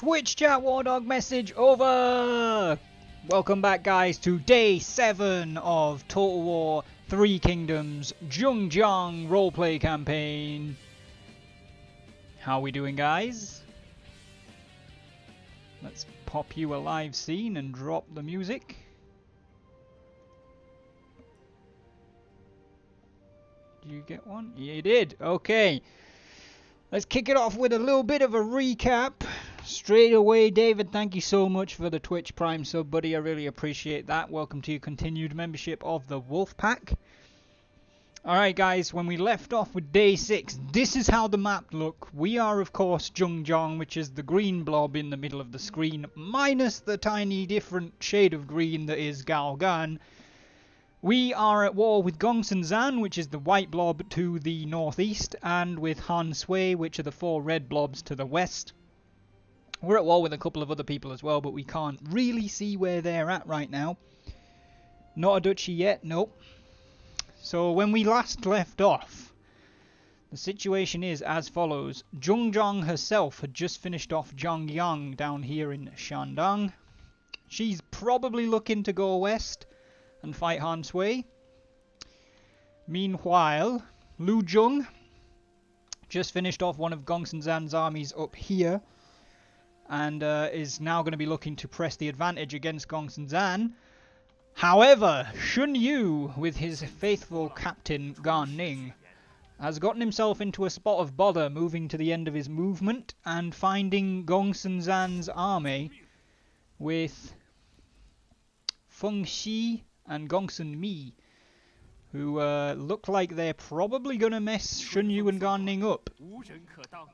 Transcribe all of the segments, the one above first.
Twitch chat Wardog message over! Welcome back guys to day 7 of Total War 3 Kingdoms Zhengzhang roleplay campaign. How are we doing guys? Let's pop you a live scene and drop the music. Did you get one? Yeah, you did. Okay. Let's kick it off with a little bit of a recap. Straight away, David, thank you so much for the Twitch Prime sub, buddy. I really appreciate that. Welcome to your continued membership of the Wolfpack. Alright guys, when we left off with day 6, this is how the map look. We are of course Zhengzhang, which is the green blob in the middle of the screen, minus the tiny different shade of green that is Galgan. We are at war with Gongsun Zan, which is the white blob to the northeast, and with Han Sui, which are the 4 red blobs to the west. We're at war with a couple of other people as well, but we can't really see where they're at right now. Not a duchy yet, nope. So when we last left off, the situation is as follows. Zhengzhang herself had just finished off Zhangyang down here in Shandong. She's probably looking to go west and fight Han Sui. Meanwhile, Lu Zheng just finished off one of Gongsun Zan's armies up here, and is now going to be looking to press the advantage against Gongsun Zan. However, Shun Yu, with his faithful captain Gan Ning, has gotten himself into a spot of bother, moving to the end of his movement and finding Gongsun Zan's army with Feng Xi and Gongsun Mi, who look like they're probably going to mess Shun Yu and Gan Ning up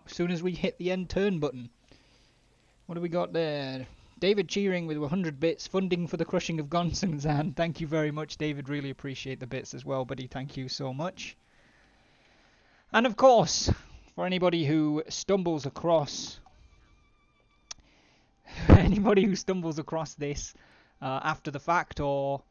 as soon as we hit the end turn button. What do we got there? David cheering with 100 bits, funding for the crushing of Gongsun Zan. Thank you very much, David. Really appreciate the bits as well, buddy. Thank you so much. And of course, for anybody who stumbles across this after the fact, or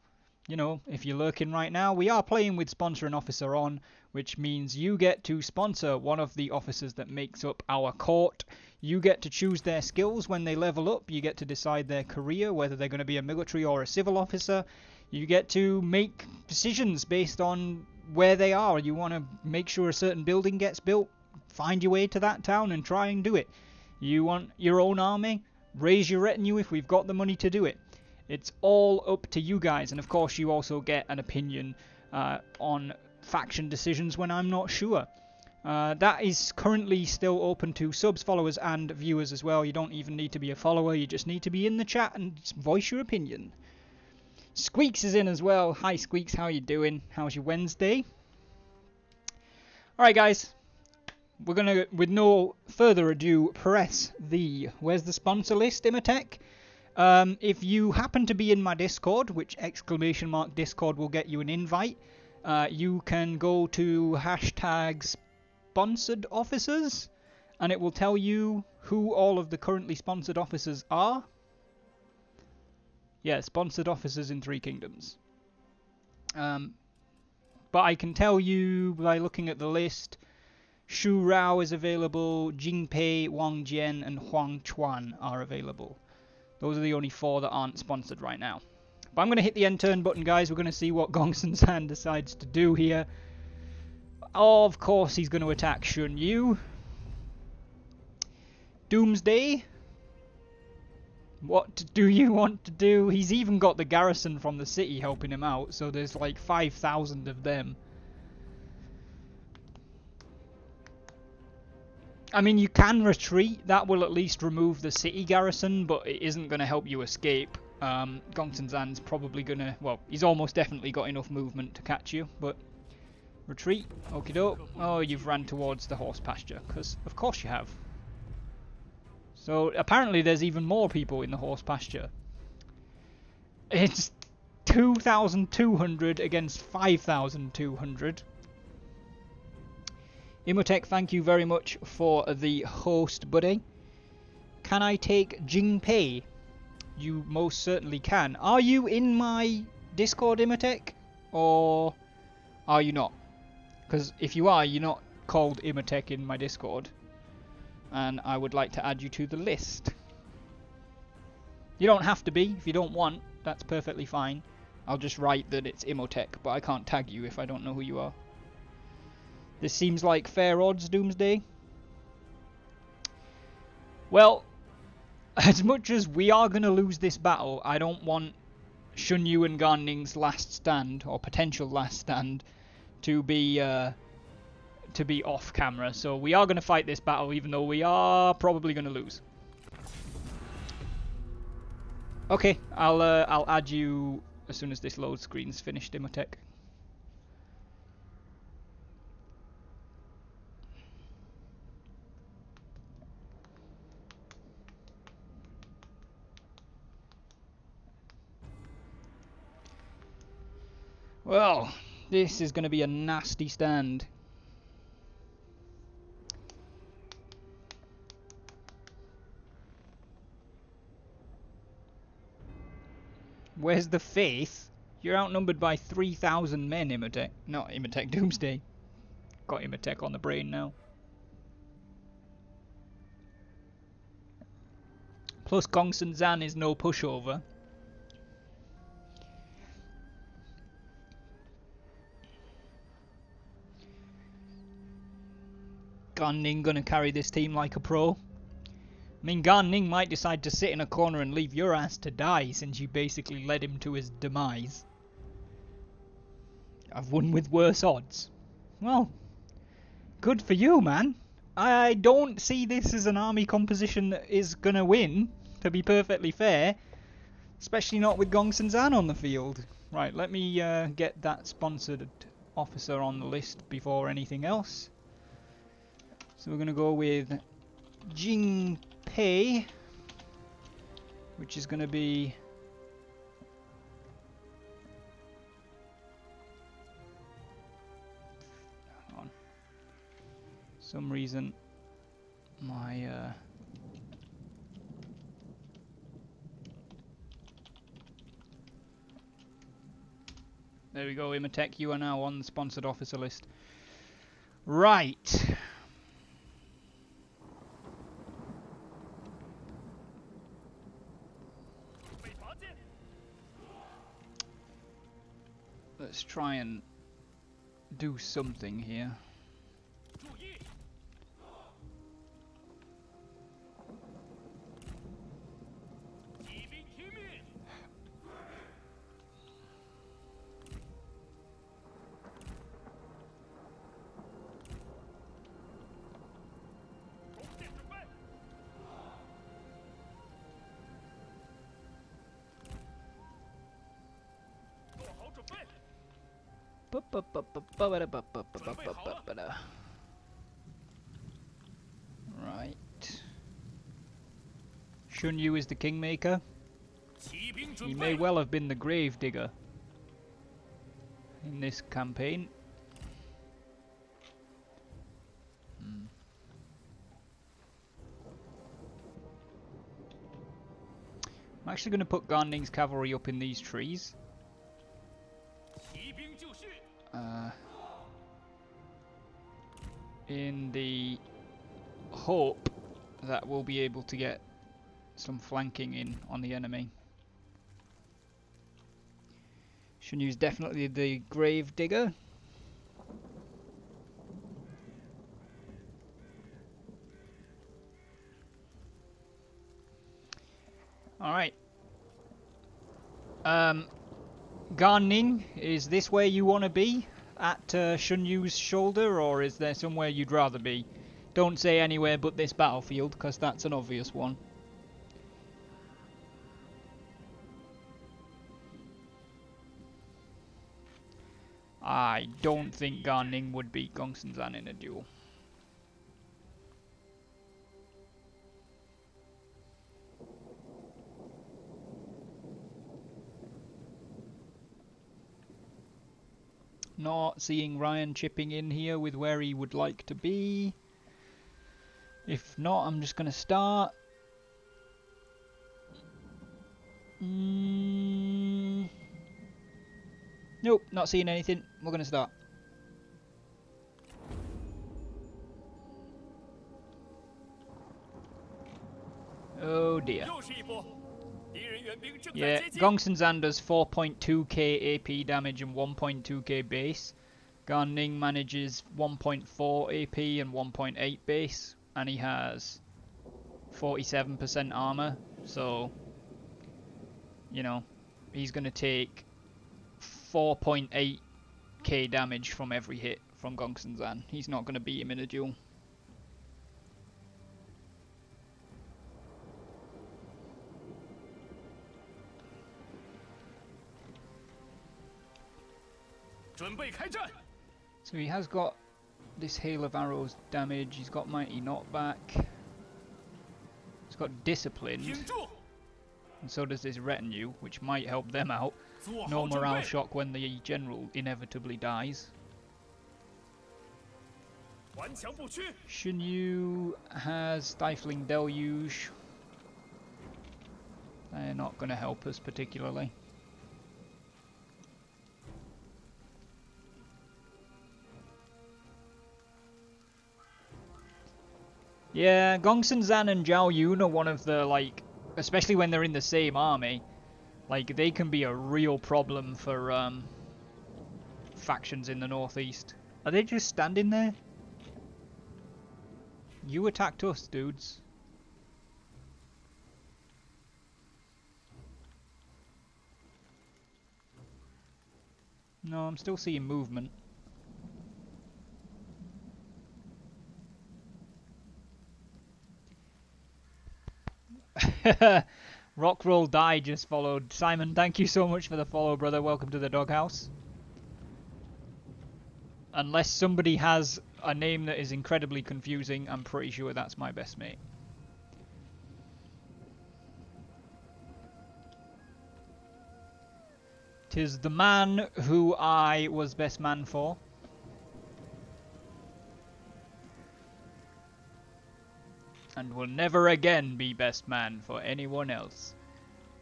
you know, if you're lurking right now, we are playing with Sponsor an Officer on, which means you get to sponsor one of the officers that makes up our court. You get to choose their skills when they level up. You get to decide their career, whether they're going to be a military or a civil officer. You get to make decisions based on where they are. You want to make sure a certain building gets built, find your way to that town and try and do it. You want your own army, raise your retinue if we've got the money to do it. It's all up to you guys, and of course you also get an opinion on faction decisions when I'm not sure. That is currently still open to subs, followers and viewers as well. You don't even need to be a follower, you just need to be in the chat and voice your opinion. Squeaks is in as well. Hi Squeaks, how you doing? How's your Wednesday? Alright guys, we're gonna, with no further ado, press the... Where's the sponsor list, Imatech? If you happen to be in my Discord, which !Discord will get you an invite, you can go to hashtag sponsored officers and it will tell you who all of the currently sponsored officers are. Yeah, sponsored officers in 3 Kingdoms. But I can tell you by looking at the list, Shu Rao is available, Jing Pei, Wang Jian and Huang Chuan are available. Those are the only 4 that aren't sponsored right now. But I'm going to hit the end turn button, guys. We're going to see what Gongsun Zan decides to do here. Of course, he's going to attack Shun Yu. Doomsday. What do you want to do? He's even got the garrison from the city helping him out, so there's like 5,000 of them. I mean, you can retreat. That will at least remove the city garrison, but it isn't going to help you escape. Gongsun Zan's probably going to... Well, he's almost definitely got enough movement to catch you, but... Retreat. Okie doke. Oh, you've ran towards the horse pasture, because of course you have. So, apparently there's even more people in the horse pasture. It's 2,200 against 5,200. Imotech, thank you very much for the host, buddy. Can I take Jing Pei? You most certainly can. Are you in my Discord, Imotech? Or are you not? Because if you are, you're not called Imotech in my Discord. And I would like to add you to the list. You don't have to be if you don't want. That's perfectly fine. I'll just write that it's Imhotep, but I can't tag you if I don't know who you are. This seems like fair odds, Doomsday. Well, as much as we are going to lose this battle, I don't want Shunyu and Garning's last stand, or potential last stand, to be off camera. So we are going to fight this battle, even though we are probably going to lose. Okay, I'll add you as soon as this load screen's finished, Imhotep. Well, this is going to be a nasty stand. Where's the faith? You're outnumbered by 3,000 men, Imhotep. Not Imhotep, Doomsday. Got Imhotep on the brain now. Plus Gongsun Zan is no pushover. Gan Ning gonna carry this team like a pro. I mean, Gan Ning might decide to sit in a corner and leave your ass to die since you basically led him to his demise. I've won with worse odds. Well, good for you, man. I don't see this as an army composition that is gonna win, to be perfectly fair. Especially not with Gongsun Zan on the field. Right, let me get that sponsored officer on the list before anything else. So we're going to go with Jing Pei, which is going to be hang on. Some reason my there we go, Imhotep, you are now on the sponsored officer list. Right. Let's try and do something here. Right. Shunyu is the Kingmaker. He may well have been the Gravedigger in this campaign. I'm actually going to put Garning's cavalry up in these trees. In the hope that we'll be able to get some flanking in on the enemy. Shunyu's definitely the Gravedigger. Alright. Garning, is this where you want to be? At Shunyu's shoulder, or is there somewhere you'd rather be? Don't say anywhere but this battlefield, because that's an obvious one. I don't think Garning would beat Gongsun Zan in a duel. Not seeing Ryan chipping in here with where he would like to be. If not, I'm just going to start. Nope, not seeing anything. We're going to start. Oh dear. Yeah, Gongsun Zan does 4.2k AP damage and 1.2k base. Gan Ning manages 1.4 AP and 1.8 base, and he has 47% armor, so, you know, he's going to take 4.8k damage from every hit from Gongsun Zan. He's not going to beat him in a duel. So he has got this hail of arrows damage, he's got mighty knockback, he's got disciplined, and so does this retinue, which might help them out. No morale shock when the general inevitably dies. Shunyu has stifling deluge. They're not going to help us particularly. Yeah, Gongsun Zan and Zhao Yun are one of the, like, especially when they're in the same army, like, they can be a real problem for factions in the northeast. Are they just standing there? You attacked us, dudes. No, I'm still seeing movement. Rockroll Die just followed. Simon, thank you so much for the follow, brother. Welcome to the doghouse. Unless somebody has a name that is incredibly confusing, I'm pretty sure that's my best mate. "'Tis the man who I was best man for." And will never again be best man for anyone else.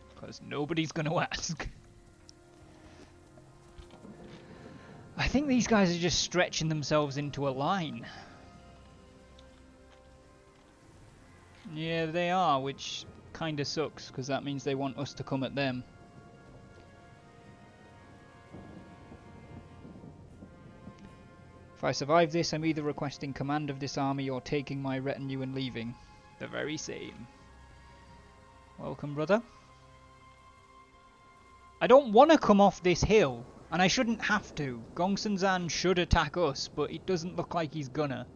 Because nobody's going to ask. I think these guys are just stretching themselves into a line. Yeah, they are, which kinda sucks, because that means they want us to come at them. If I survive this, I'm either requesting command of this army or taking my retinue and leaving. The very same. Welcome, brother. I don't want to come off this hill, and I shouldn't have to. Gongsun Zan should attack us, but it doesn't look like he's gonna.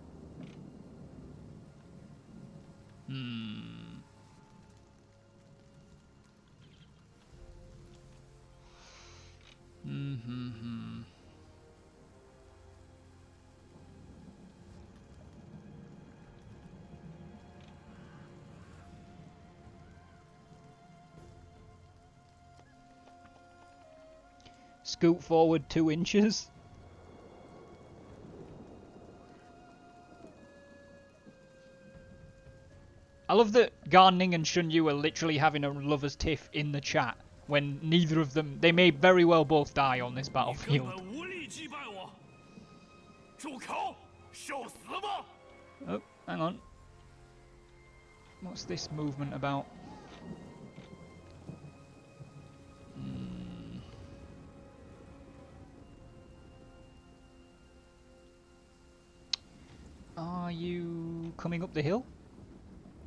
Scoot forward 2 inches. I love that Garning and Shunyu are literally having a lover's tiff in the chat when neither of them, they may very well both die on this battlefield. Oh, hang on. What's this movement about? Are you coming up the hill?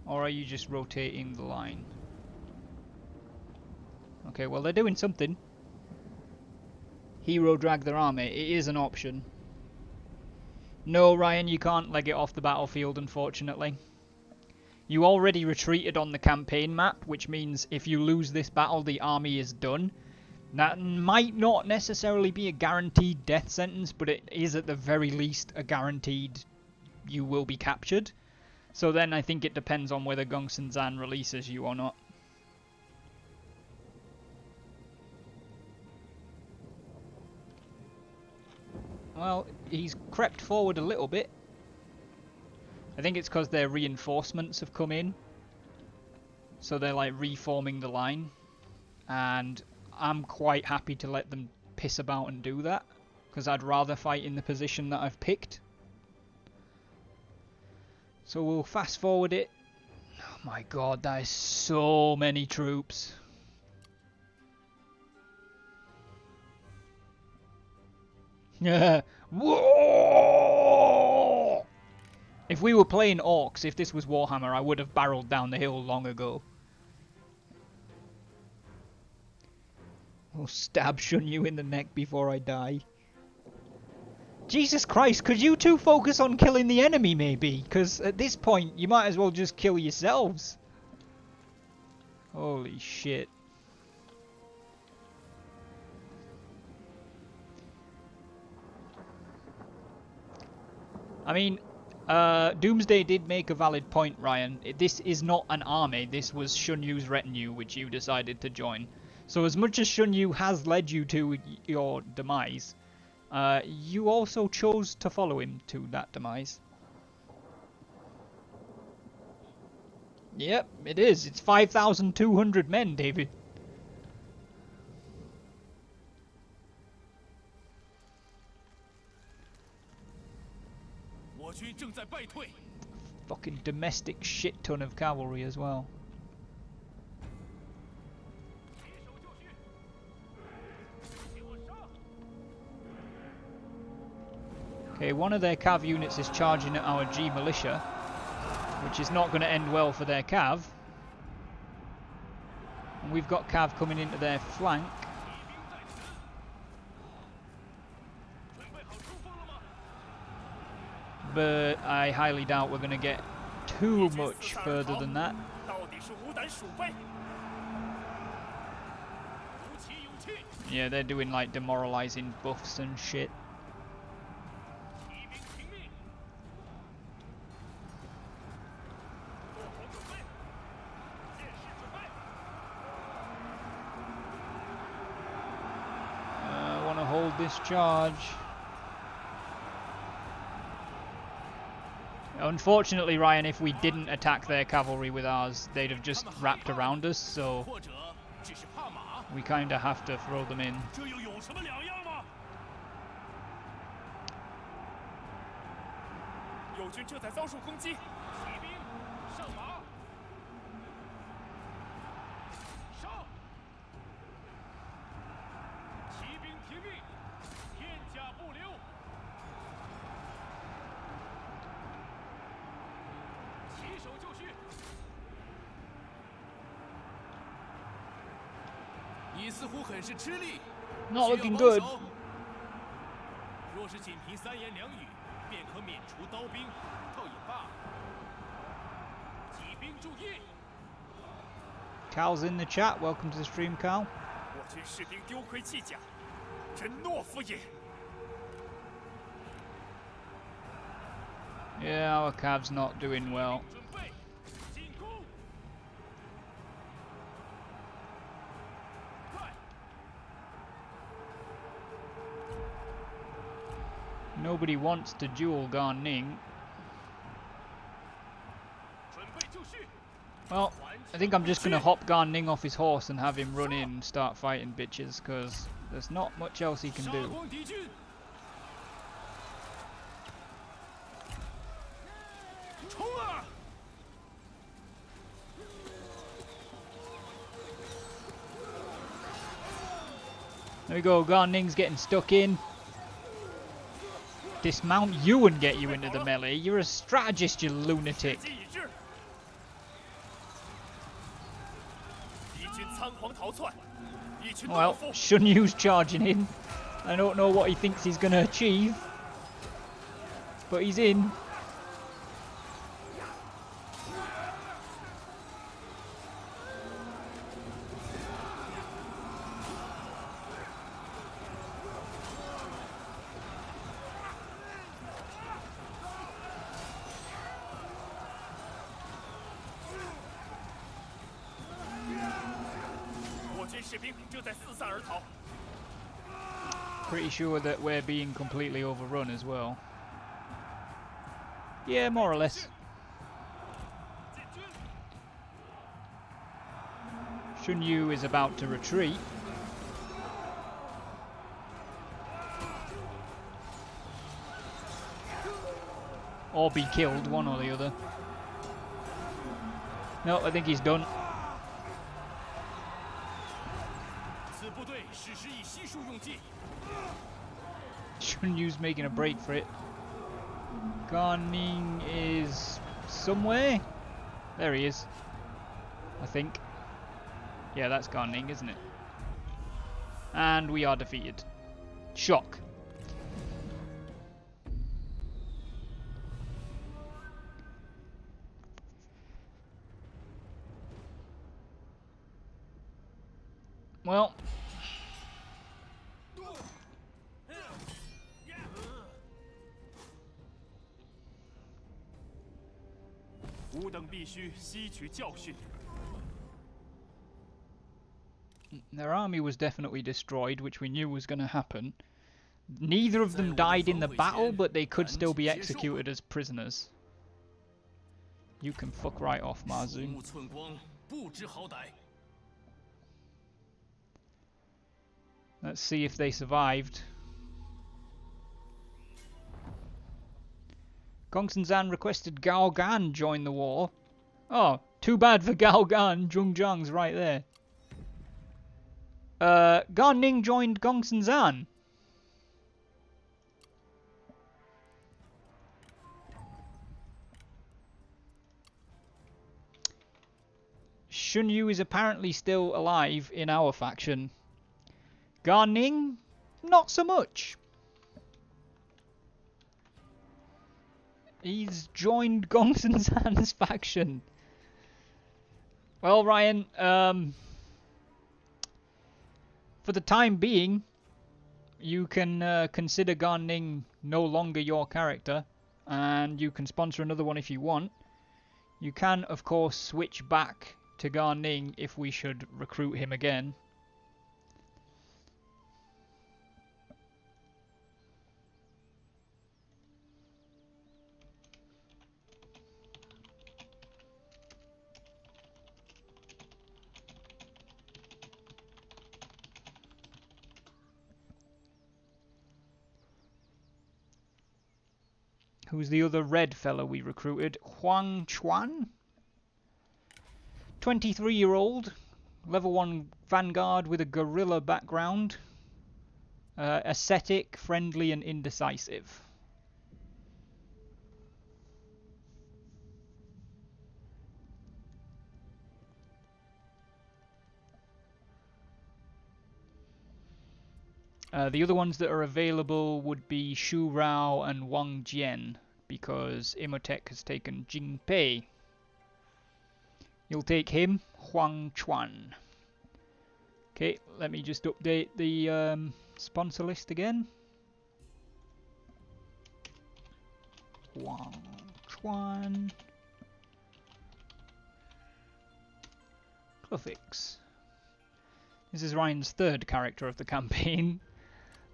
Or are you just rotating the line? Okay, well they're doing something. Hero drag their army. It is an option. No, Ryan, you can't leg it off the battlefield, unfortunately. You already retreated on the campaign map, which means if you lose this battle, the army is done. That might not necessarily be a guaranteed death sentence, but it is at the very least a guaranteed you will be captured. So then I think it depends on whether Gongsun Zan releases you or not. Well, he's crept forward a little bit. I think it's because their reinforcements have come in. So they're like reforming the line. And I'm quite happy to let them piss about and do that, because I'd rather fight in the position that I've picked. So we'll fast forward it. Oh my god, that is so many troops. Whoa! If we were playing orcs, if this was Warhammer, I would have barreled down the hill long ago. I'll stab Shunyu in the neck before I die. Jesus Christ, could you two focus on killing the enemy maybe? Because at this point, you might as well just kill yourselves. Holy shit. I mean, Doomsday did make a valid point, Ryan. This is not an army. This was Shunyu's retinue, which you decided to join. So as much as Shunyu has led you to your demise, you also chose to follow him to that demise. Yep, it is. It's 5,200 men, David. Fucking domestic shit ton of cavalry as well. Okay, one of their cav units is charging at our G militia, which is not going to end well for their cav. And we've got cav coming into their flank. But I highly doubt we're going to get too much further than that. Yeah, they're doing like demoralizing buffs and shit. I want to hold this charge. Unfortunately, Ryan, if we didn't attack their cavalry with ours, they'd have just wrapped around us, so we kind of have to throw them in. Not looking good. Cal's in the chat. Welcome to the stream, Cal. Yeah, our cav's not doing well. Nobody wants to duel Gan Ning. Well, I think I'm just going to hop Gan Ning off his horse and have him run in and start fighting bitches, because there's not much else he can do. There we go, Gan Ning's getting stuck in. Dismount you and get you into the melee. You're a strategist, you lunatic. Well, Shunyu's charging in. I don't know what he thinks he's going to achieve, but he's in. Pretty sure that we're being completely overrun as well. Yeah, more or less. Shunyu is about to retreat. Or be killed, one or the other. No, I think he's done. Shunyu's making a break for it. Garning is somewhere. There he is. I think. Yeah, that's Garning, isn't it? And we are defeated. Shock. Well. Their army was definitely destroyed, which we knew was going to happen. Neither of them died in the battle, but they could still be executed as prisoners. You can fuck right off, Marzu. Let's see if they survived. Gongsun Zan requested Gao Gan join the war. Oh, too bad for Gao Gan. Zhong Zhang's right there. Gan Ning joined Gongsun Zan. Shun Yu is apparently still alive in our faction. Gan Ning, not so much. He's joined Gongsun Zan's faction. Well, Ryan, for the time being, you can consider Gan Ning no longer your character, and you can sponsor another one if you want. You can, of course, switch back to Gan Ning if we should recruit him again. Who's the other red fella we recruited? Huang Chuan? 23-year-old, level 1 vanguard with a guerrilla background. Ascetic, friendly and indecisive. The other ones that are available would be Shu Rao and Wang Jian, because Imhotep has taken Jing Pei. You'll take him, Huang Chuan. Okay, let me just update the sponsor list again. Huang Chuan. Cluffix. This is Ryan's third character of the campaign.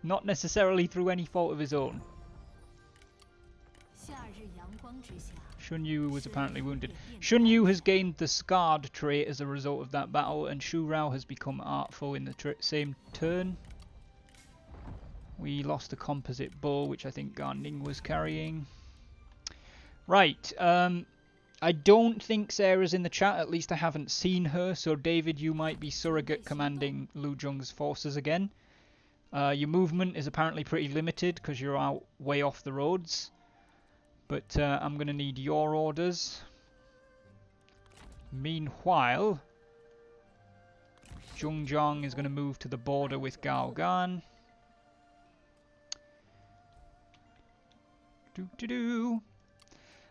Not necessarily through any fault of his own. Shun Yu was apparently wounded. Shun Yu has gained the Scarred trait as a result of that battle, and Shu Rao has become artful in the same turn. We lost a composite bow, which I think Gan Ning was carrying. Right, I don't think Sarah's in the chat, at least I haven't seen her, so David, you might be surrogate commanding Lu Zhong's forces again. Your movement is apparently pretty limited because you're out way off the roads. But I'm going to need your orders. Meanwhile, Zhong Zhang is going to move to the border with Gao Gan.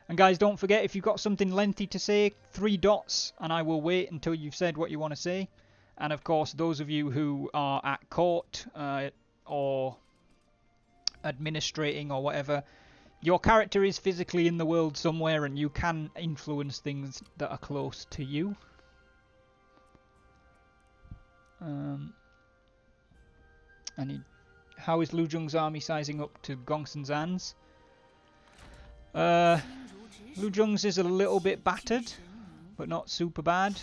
And guys, don't forget, if you've got something lengthy to say, 3 dots, and I will wait until you've said what you want to say. And of course, those of you who are at court or administrating or whatever, your character is physically in the world somewhere and you can influence things that are close to you. How is Lu Zhong's army sizing up to Gongsun Zan's? Lu Zhong's is a little bit battered, but not super bad.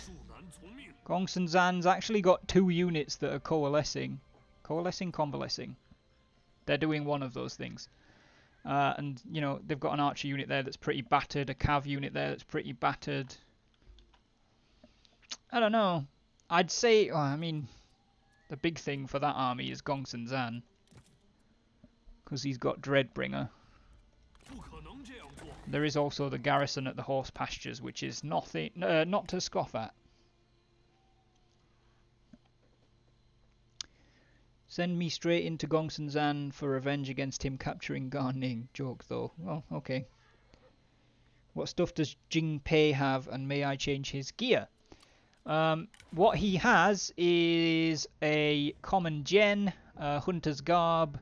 Gongsun Zan's actually got 2 units that are coalescing. Coalescing? Convalescing. They're doing one of those things. And, you know, they've got an archer unit there that's pretty battered, a cav unit there that's pretty battered. I don't know. I'd say, well, I mean, the big thing for that army is Gongsun Zan. because he's got Dreadbringer. There is also the garrison at the horse pastures, which is nothing, not to scoff at. Send me straight into Gongsun-Zan for revenge against him capturing Garning. Joke though. Well, okay. What stuff does Jing Pei have, and may I change his gear? What he has is a common gen, a hunter's garb,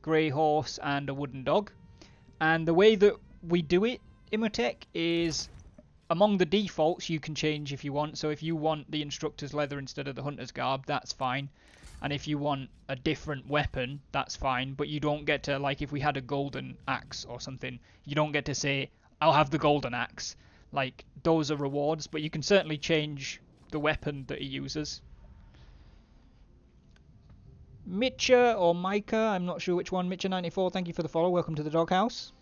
grey horse, and a wooden dog. And the way that we do it, Imhotep, is among the defaults you can change if you want. So if you want the instructor's leather instead of the hunter's garb, that's fine. And if you want a different weapon, that's fine. But you don't get to, like if we had a golden axe or something, you don't get to say, I'll have the golden axe. Like, those are rewards, but you can certainly change the weapon that he uses. Mitcha or Micah, I'm not sure which one. Mitcha94, thank you for the follow. Welcome to the doghouse.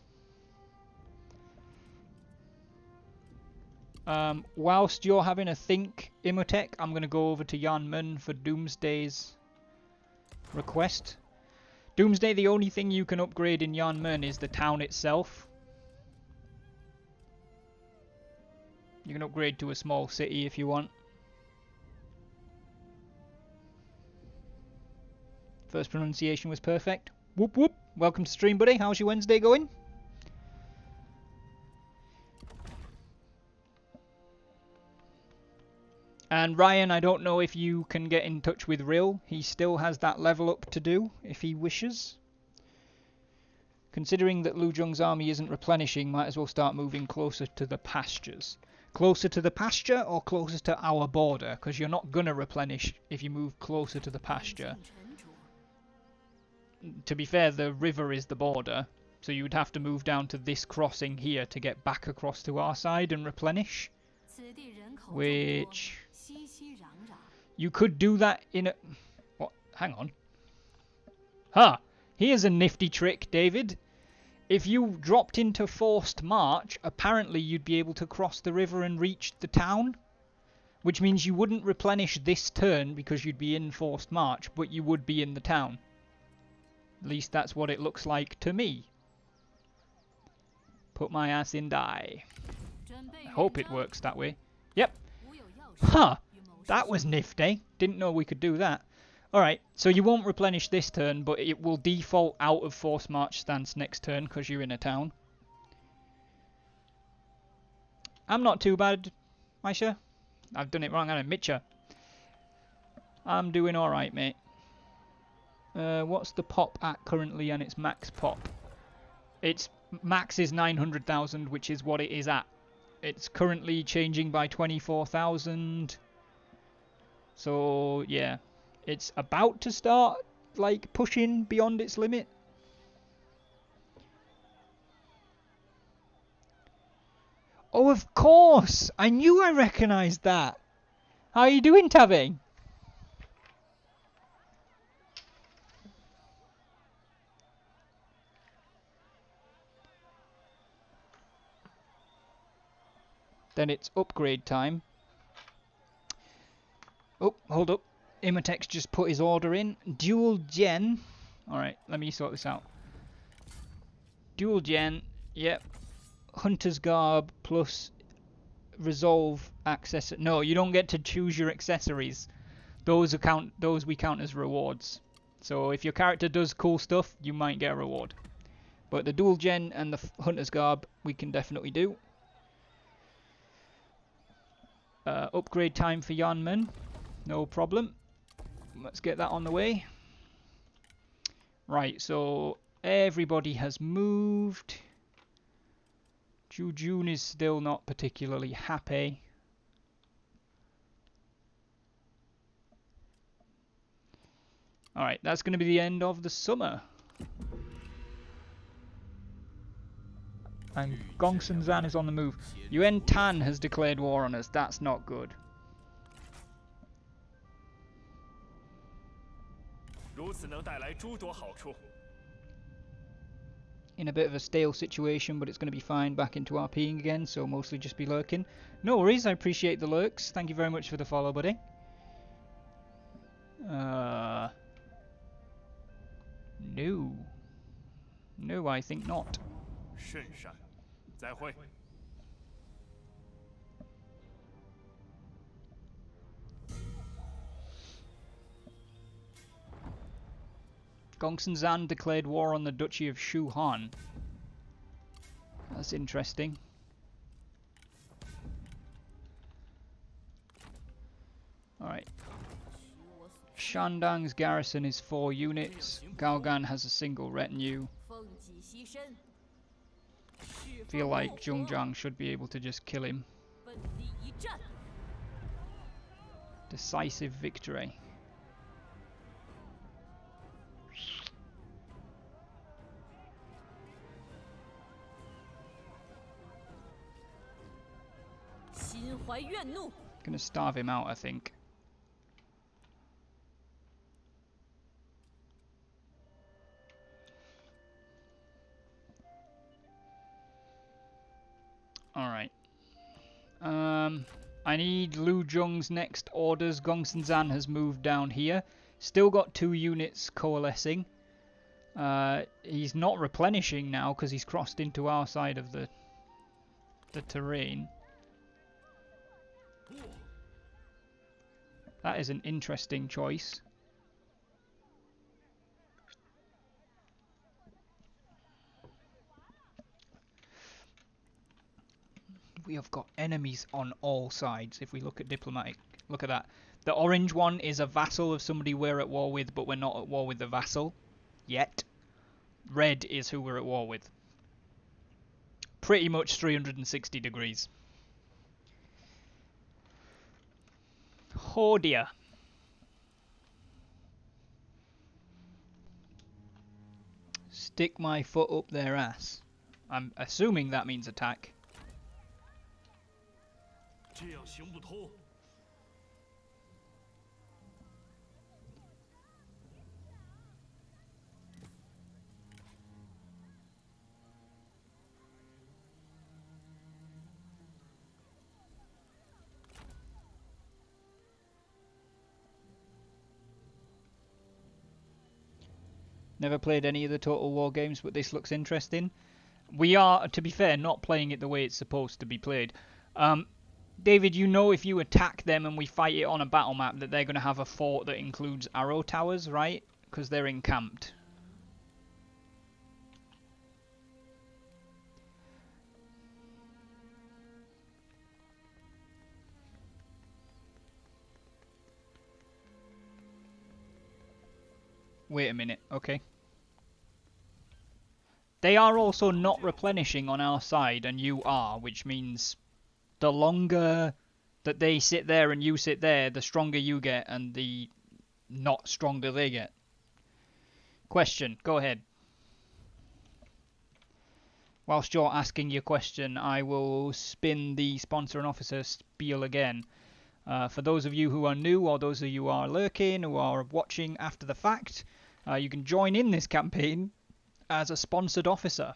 Whilst you're having a think, Imhotep, I'm going to go over to Yanmen for Doomsday's request. Doomsday, the only thing you can upgrade in Yanmen is the town itself. You can upgrade to a small city if you want. First pronunciation was perfect. Whoop whoop. Welcome to stream, buddy. How's your Wednesday going? And Ryan, I don't know if you can get in touch with Rill. He still has that level up to do, if he wishes. Considering that Lu Zhong's army isn't replenishing, might as well start moving closer to the pastures. Closer to the pasture or closer to our border? Because you're not going to replenish if you move closer to the pasture. To be fair, the river is the border, so you would have to move down to this crossing here to get back across to our side and replenish. Which... you could do that in a... what? Hang on. Ha! Here's a nifty trick, David. If you dropped into forced march, apparently you'd be able to cross the river and reach the town. Which means you wouldn't replenish this turn because you'd be in forced march, but you would be in the town. At least that's what it looks like to me. Put my ass in die. I hope it works that way. Yep. Huh. That was nifty. Didn't know we could do that. Alright, so you won't replenish this turn, but it will default out of forced march stance next turn because you're in a town. I'm not too bad, Aisha. I've done it wrong, I admit you. I'm doing alright, mate. What's the pop at currently and its max pop? Its max is 900,000, which is what it is at. It's currently changing by 24,000. So, yeah. It's about to start, like, pushing beyond its limit. Oh, of course! I knew I recognised that! How are you doing, Tabby? Then it's upgrade time. Oh, hold up. Imhotep's just put his order in. Dual gen. Alright, let me sort this out. Dual gen. Yep. Hunter's garb plus resolve access. No, you don't get to choose your accessories. Those we count as rewards. So if your character does cool stuff, you might get a reward. But the dual gen and the hunter's garb we can definitely do. Upgrade time for Yanmen. No problem. Let's get that on the way. Right, so everybody has moved. Jujun is still not particularly happy. Alright, that's going to be the end of the summer. And Gongsun-Zan is on the move. Yuan Tan has declared war on us. That's not good. In a bit of a stale situation, but it's going to be fine back into RPing again, so mostly just be lurking. No worries, I appreciate the lurks. Thank you very much for the follow, buddy. No. No, I think not. 甚善，再会。 Gongsun Zan declared war on the Duchy of Shu Han. That's interesting. Alright. Shandang's garrison is 4 units. Gaogan has a single retinue. Feel like Zhongjiang should be able to just kill him. Decisive victory. Gonna starve him out, I think. Alright. I need Lu Zhong's next orders. Gongsun Zan has moved down here. Still got 2 units coalescing. He's not replenishing now because he's crossed into our side of the terrain. That is an interesting choice. We have got enemies on all sides if we look at diplomatic. Look at that. The orange one is a vassal of somebody we're at war with, but we're not at war with the vassal yet. Red is who we're at war with. Pretty much 360 degrees. Oh dear. Stick my foot up their ass. I'm assuming that means attack. 这样行不通。 Never played any of the Total War games, but this looks interesting. We are, to be fair, not playing it the way it's supposed to be played. David, you know if you attack them and we fight it on a battle map that they're going to have a fort that includes arrow towers, right? Because they're encamped. Wait a minute, okay. They are also not replenishing on our side, and you are, which means the longer that they sit there and you sit there, the stronger you get, and the not stronger they get. Question, go ahead. Whilst you're asking your question, I will spin the sponsor and officer spiel again. For those of you who are new, or those of you who are lurking, who are watching after the fact, you can join in this campaign as a sponsored officer,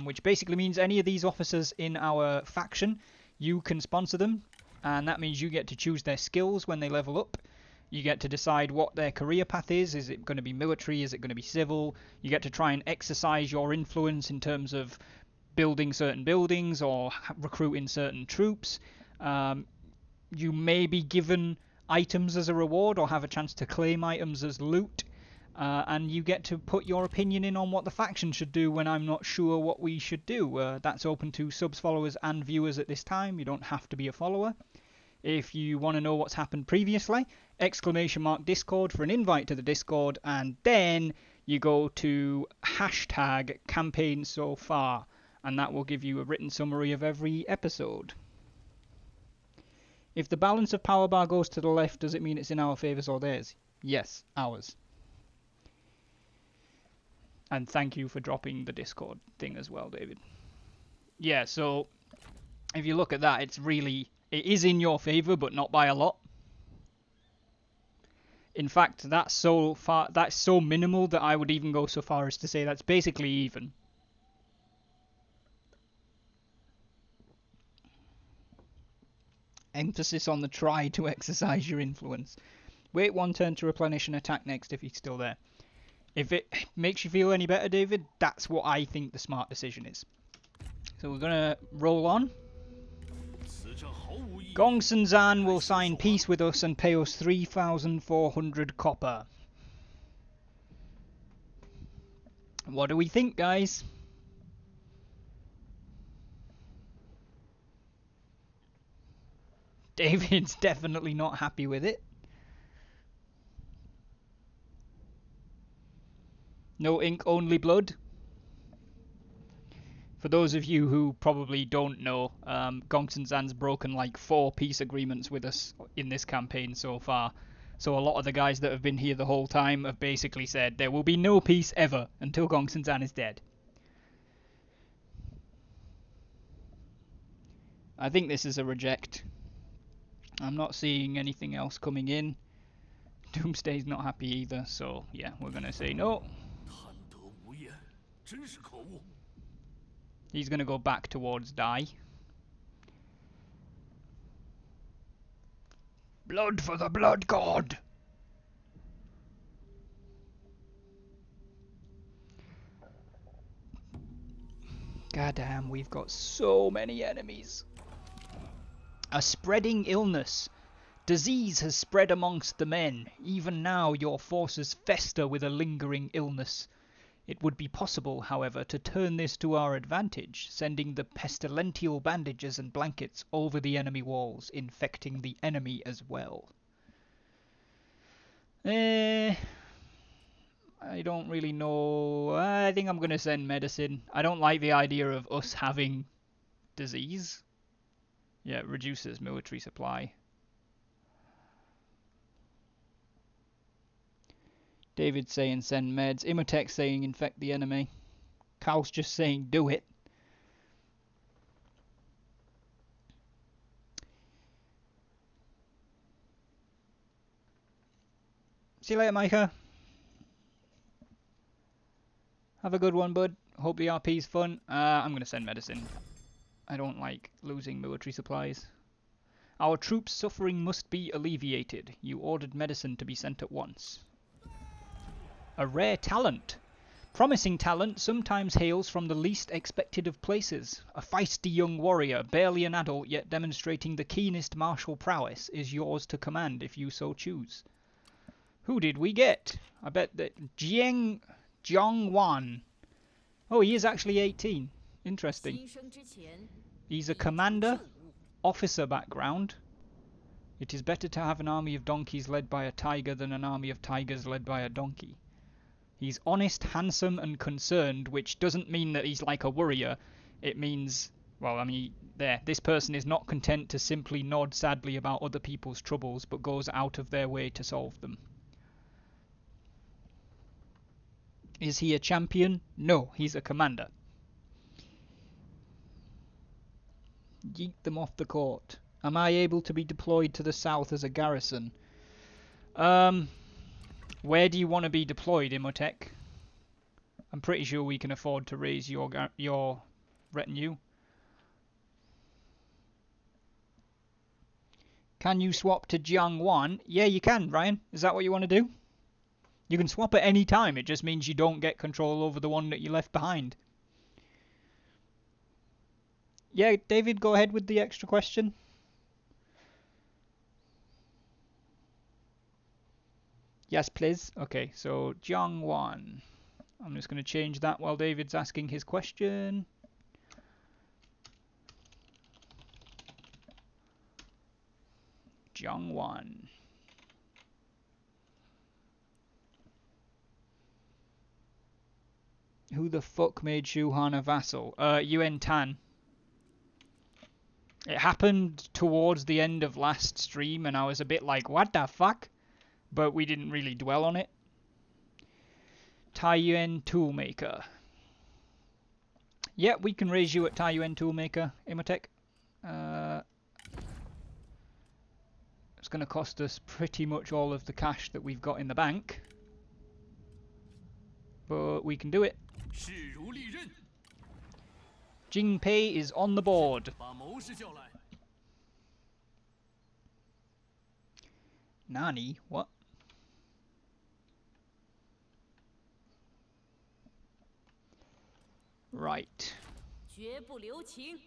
which basically means any of these officers in our faction, you can sponsor them, and that means you get to choose their skills when they level up. You get to decide what their career path is. Is it going to be military? Is it going to be civil? You get to try and exercise your influence in terms of building certain buildings or recruiting certain troops. You may be given items as a reward or have a chance to claim items as loot. And you get to put your opinion in on what the faction should do when I'm not sure what we should do. That's open to subs, followers and viewers at this time. You don't have to be a follower. If you want to know what's happened previously, !Discord for an invite to the Discord, and then you go to hashtag campaign so far, and that will give you a written summary of every episode. If the balance of power bar goes to the left, does it mean it's in our favours or theirs? Yes, ours. And thank you for dropping the Discord thing as well, David. Yeah, so if you look at that, it is in your favour, but not by a lot. In fact, that's so minimal that I would even go so far as to say that's basically even. Emphasis on the try to exercise your influence. Wait one turn to replenish and attack next if he's still there. If it makes you feel any better, David, that's what I think the smart decision is. So we're gonna roll on. 此证毫无意义。 Gongsun Zan will sign peace with us and pay us 3,400 copper. What do we think, guys? David's definitely not happy with it. No ink, only blood. For those of you who probably don't know, Gongsun Zan's broken like 4 peace agreements with us in this campaign so far. So a lot of the guys that have been here the whole time have basically said there will be no peace ever until Gongsun Zan is dead. I think this is a reject. I'm not seeing anything else coming in. Doomsday's not happy either, so yeah, we're gonna say no. 贪得无厌，真是可恶。 He's gonna go back towards Dai. Blood for the blood god! Goddamn, we've got so many enemies. A spreading illness. Disease has spread amongst the men. Even now your forces fester with a lingering illness. It would be possible, however, to turn this to our advantage, sending the pestilential bandages and blankets over the enemy walls, infecting the enemy as well. I don't really know. I think I'm going to send medicine. I don't like the idea of us having disease. Yeah, it reduces military supply. David's saying send meds. Imhotep's saying infect the enemy. Cal's just saying do it. See you later, Micah. Have a good one, bud. Hope the RP's fun. I'm going to send medicine. I don't like losing military supplies. Our troops' suffering must be alleviated. You ordered medicine to be sent at once. A rare talent. Promising talent sometimes hails from the least expected of places. A feisty young warrior, barely an adult yet demonstrating the keenest martial prowess, is yours to command if you so choose. Who did we get? I bet that Jiang Wan. Oh, he is actually 18. Interesting. He's a commander, officer background. It is better to have an army of donkeys led by a tiger than an army of tigers led by a donkey. He's honest, handsome, and concerned, which doesn't mean that he's like a worrier. It means, well, I mean, this person is not content to simply nod sadly about other people's troubles, but goes out of their way to solve them. Is he a champion? No, he's a commander. Yeet them off the court. Am I able to be deployed to the south as a garrison? Where do you want to be deployed, Imhotep? I'm pretty sure we can afford to raise your retinue. Can you swap to Jiangwan? Yeah, you can, Ryan. Is that what you want to do? You can swap at any time. It just means you don't get control over the one that you left behind. Yeah, David, go ahead with the extra question. Yes, please. Okay, so Jiangwan. I'm just going to change that while David's asking his question. Jiangwan. Who the fuck made Shu Han a vassal? Yuan Tan. It happened towards the end of last stream and I was a bit like, what the fuck? But we didn't really dwell on it. Taiyuan Toolmaker. Yeah, we can raise you at Taiyuan Toolmaker, Imhotep. It's going to cost us pretty much all of the cash that we've got in the bank. But we can do it. Jingpei is on the board. Nani? What? Right. 绝不留情，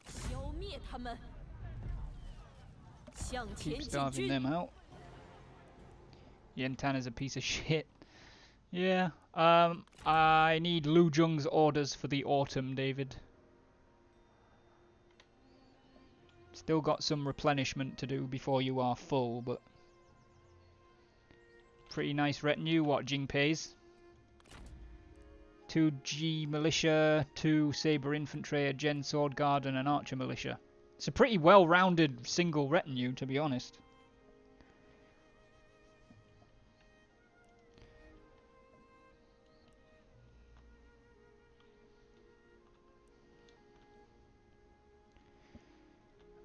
消灭他们，向前 Keep 进 starving 军。 them out. Yentan is a piece of shit. Yeah. I need Lu Zheng's orders for the autumn, David. Still got some replenishment to do before you are full, but pretty nice retinue. What Jingpei's? 2 G militia, 2 saber infantry, a gen sword guard, and an archer militia. It's a pretty well-rounded single retinue, to be honest.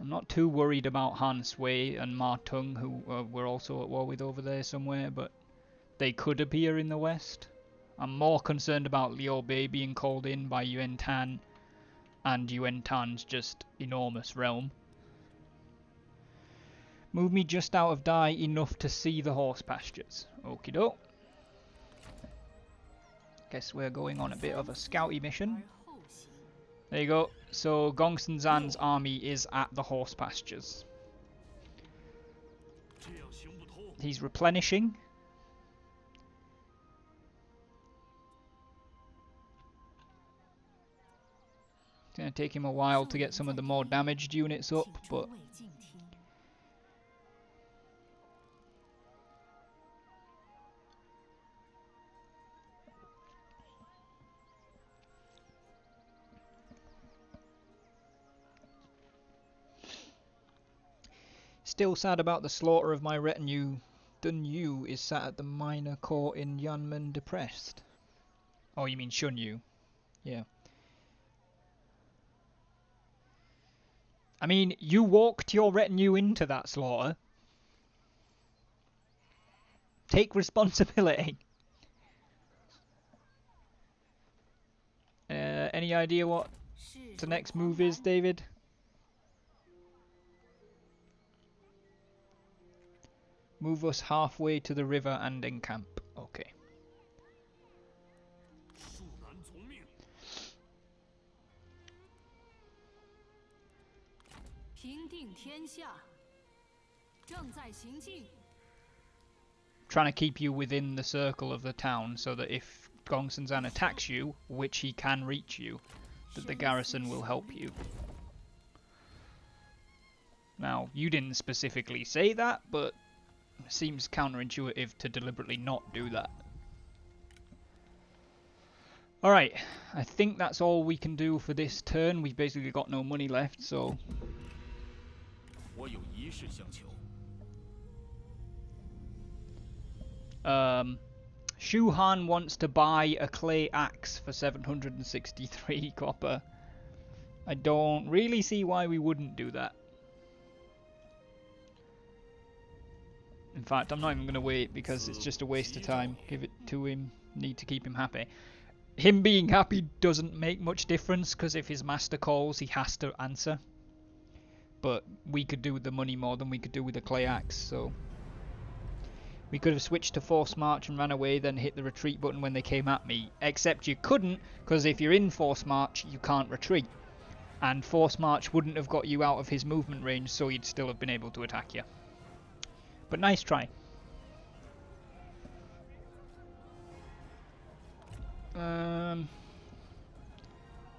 I'm not too worried about Han Sui and Ma Tung, who we're also at war with over there somewhere, but they could appear in the west. I'm more concerned about Liu Bei being called in by Yuan Tan and Yuan Tan's just enormous realm. Move me just out of Dai enough to see the horse pastures. Okie doke. Guess we're going on a bit of a scouty mission. There you go. So Gongsun Zan's army is at the horse pastures. He's replenishing. It's going to take him a while to get some of the more damaged units up, but still sad about the slaughter of my retinue. Dun Yu is sat at the minor court in Yanmen depressed. Oh, you mean Shun Yu? Yeah. I mean, you walked your retinue into that slaughter. Take responsibility. Any idea what the next move is, David? Move us halfway to the river and encamp. Okay. 平定天下，正在行进。 Trying to keep you within the circle of the town so that if Gongsun Zan attacks you, which he can reach you, that the garrison will help you. Now, you didn't specifically say that, but it seems counterintuitive to deliberately not do that. Alright, I think that's all we can do for this turn. We've basically got no money left, so... Shu Han wants to buy a clay axe for 763 copper. I don't really see why we wouldn't do that. In fact, I'm not even going to wait because it's just a waste of time. Give it to him. Need to keep him happy. Him being happy doesn't make much difference because if his master calls, he has to answer. But we could do with the money more than we could do with the clay axe, so... We could have switched to force march and ran away, then hit the retreat button when they came at me. Except you couldn't, because if you're in force march, you can't retreat. And force march wouldn't have got you out of his movement range, so you'd still have been able to attack you. But nice try.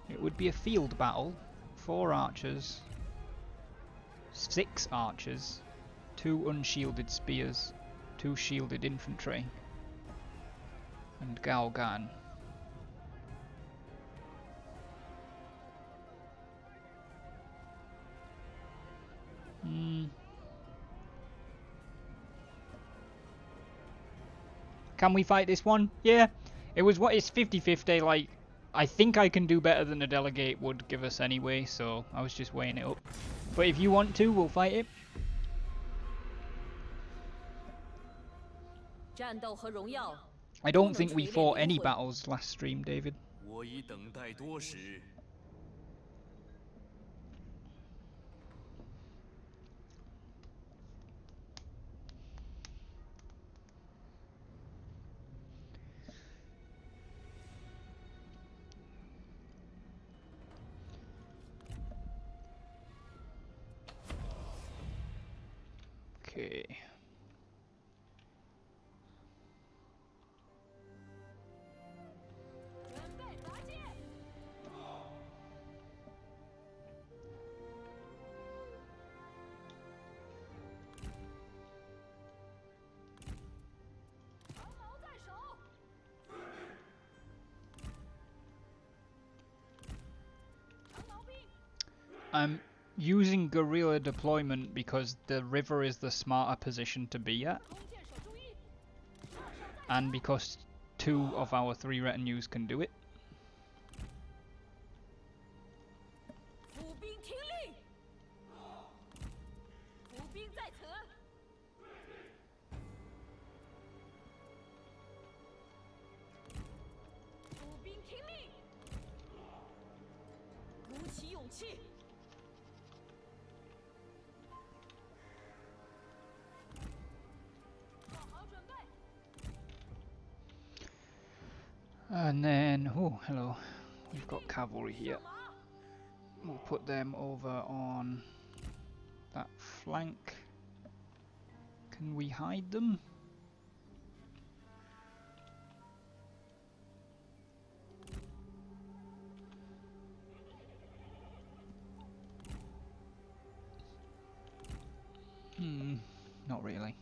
It would be a field battle. 4 archers. 6 archers. 2 unshielded spears. 2 shielded infantry. And Gao Gan. Can we fight this one? Yeah. It's 50-50, like, I think I can do better than a delegate would give us anyway, so I was just weighing it up. But if you want to, we'll fight it. I don't think we fought any battles last stream, David. I'm using guerrilla deployment because the river is the smarter position to be at, 弓箭手注意， and because 2 of our 3 retinues can do it. 伏兵听令，伏兵在此，伏兵听令，鼓起勇气，做好准备。 And then, oh hello, we've got cavalry here. We'll put them over on that flank. Can we hide them? Not really.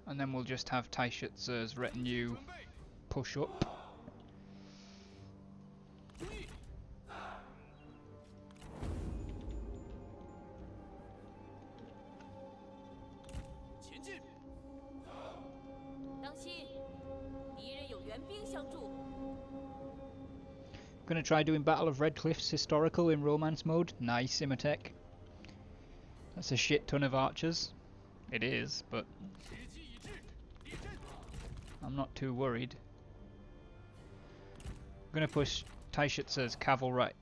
And then we'll just have Taishutsu's retinue push up. 注意，前进， 当心，敌人有援兵相助。 Gonna try doing Battle of Red Cliffs historical in romance mode. Nice, Imatech. That's a shit ton of archers. It is, but 时机已至，立阵， I'm not too worried. I'm gonna push Taishutsu's cavalry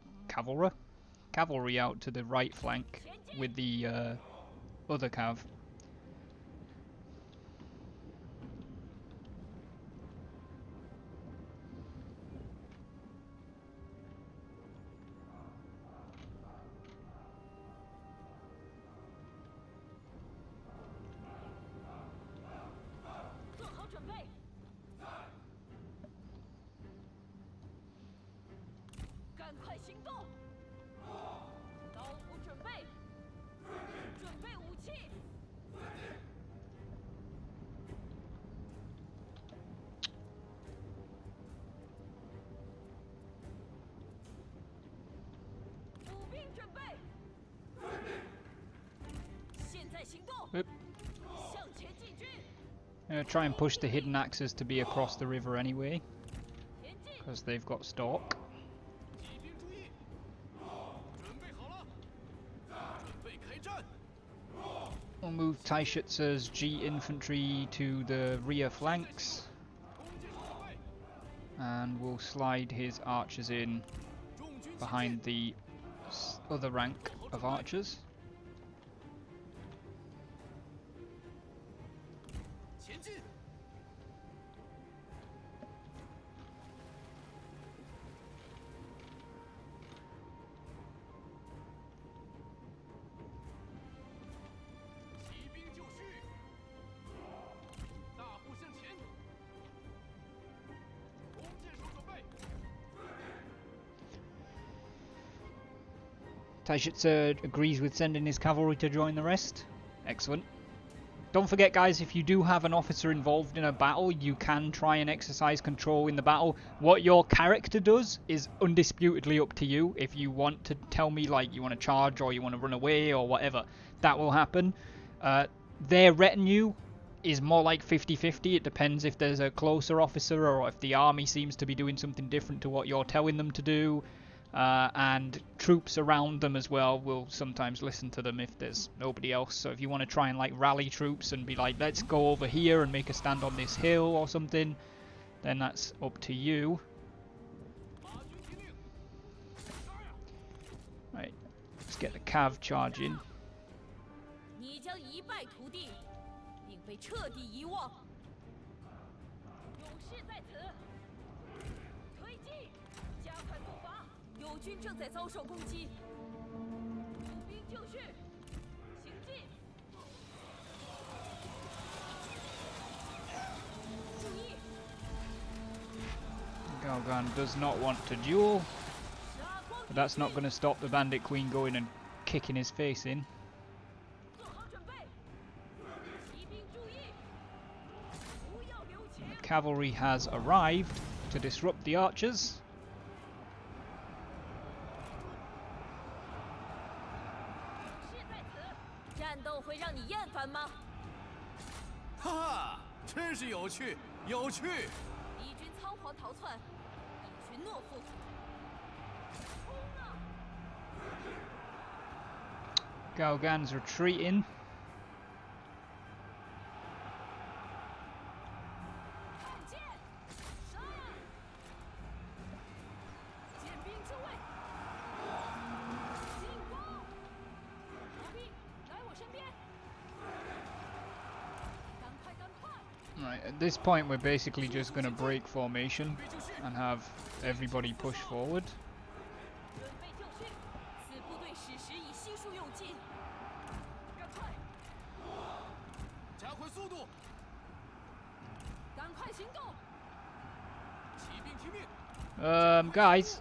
out to the right flank with the other cav. 做好准备，赶快行动！刀斧准备，准备武器。步兵准备，现在行动！ Oop. 向前进军， I'm gonna try and push the hidden axes to be across the river anyway, 前进！ because they've got stalk. 骑兵注意，准备好了，准备开战， We'll move Taishutsu's G infantry to the rear flanks, 弓箭手准备， and we'll slide his archers in 众军前进， behind the other rank of archers. 前进， 骑兵就绪，大步向前，弓箭手准备， Taishutsu agrees with sending his cavalry to join the rest. Excellent. Don't forget, guys, if you do have an officer involved in a battle, you can try and exercise control in the battle. What your character does is undisputedly up to you. If you want to tell me, like, you want to charge or you want to run away or whatever, that will happen. Their retinue is more like 50-50. It depends if there's a closer officer or if the army seems to be doing something different to what you're telling them to do. And troops around them as well will sometimes listen to them if there's nobody else. So if you want to try and like rally troops and be like, let's go over here and make a stand on this hill or something, then that's up to you. 马军听令，杀呀！ Right, let's get the cav charging. 你将一败涂地，并被彻底遗忘。勇士在此，推进，加快步伐。友军正在遭受攻击，步兵就绪，行进。注意， Galgan does not want to duel, 杀光 but that's not going to stop the Bandit Queen going and kicking his face in. 做好准备，骑兵注意，不要留情。cavalry has arrived to disrupt the archers. 战斗会让你厌烦吗？哈哈，真是有趣，有趣！敌军仓皇逃窜，一群懦夫！冲啊！ Gaogan's retreating. 看剑，杀！剑兵就位，进攻！逃兵，来我身边！赶快，赶快！ Right, at this point we're basically just going to break formation and have everybody push forward. 准备就绪，此部队矢石已悉数用尽。赶快，加快速度，赶快行动！ 骑兵听命！ Guys,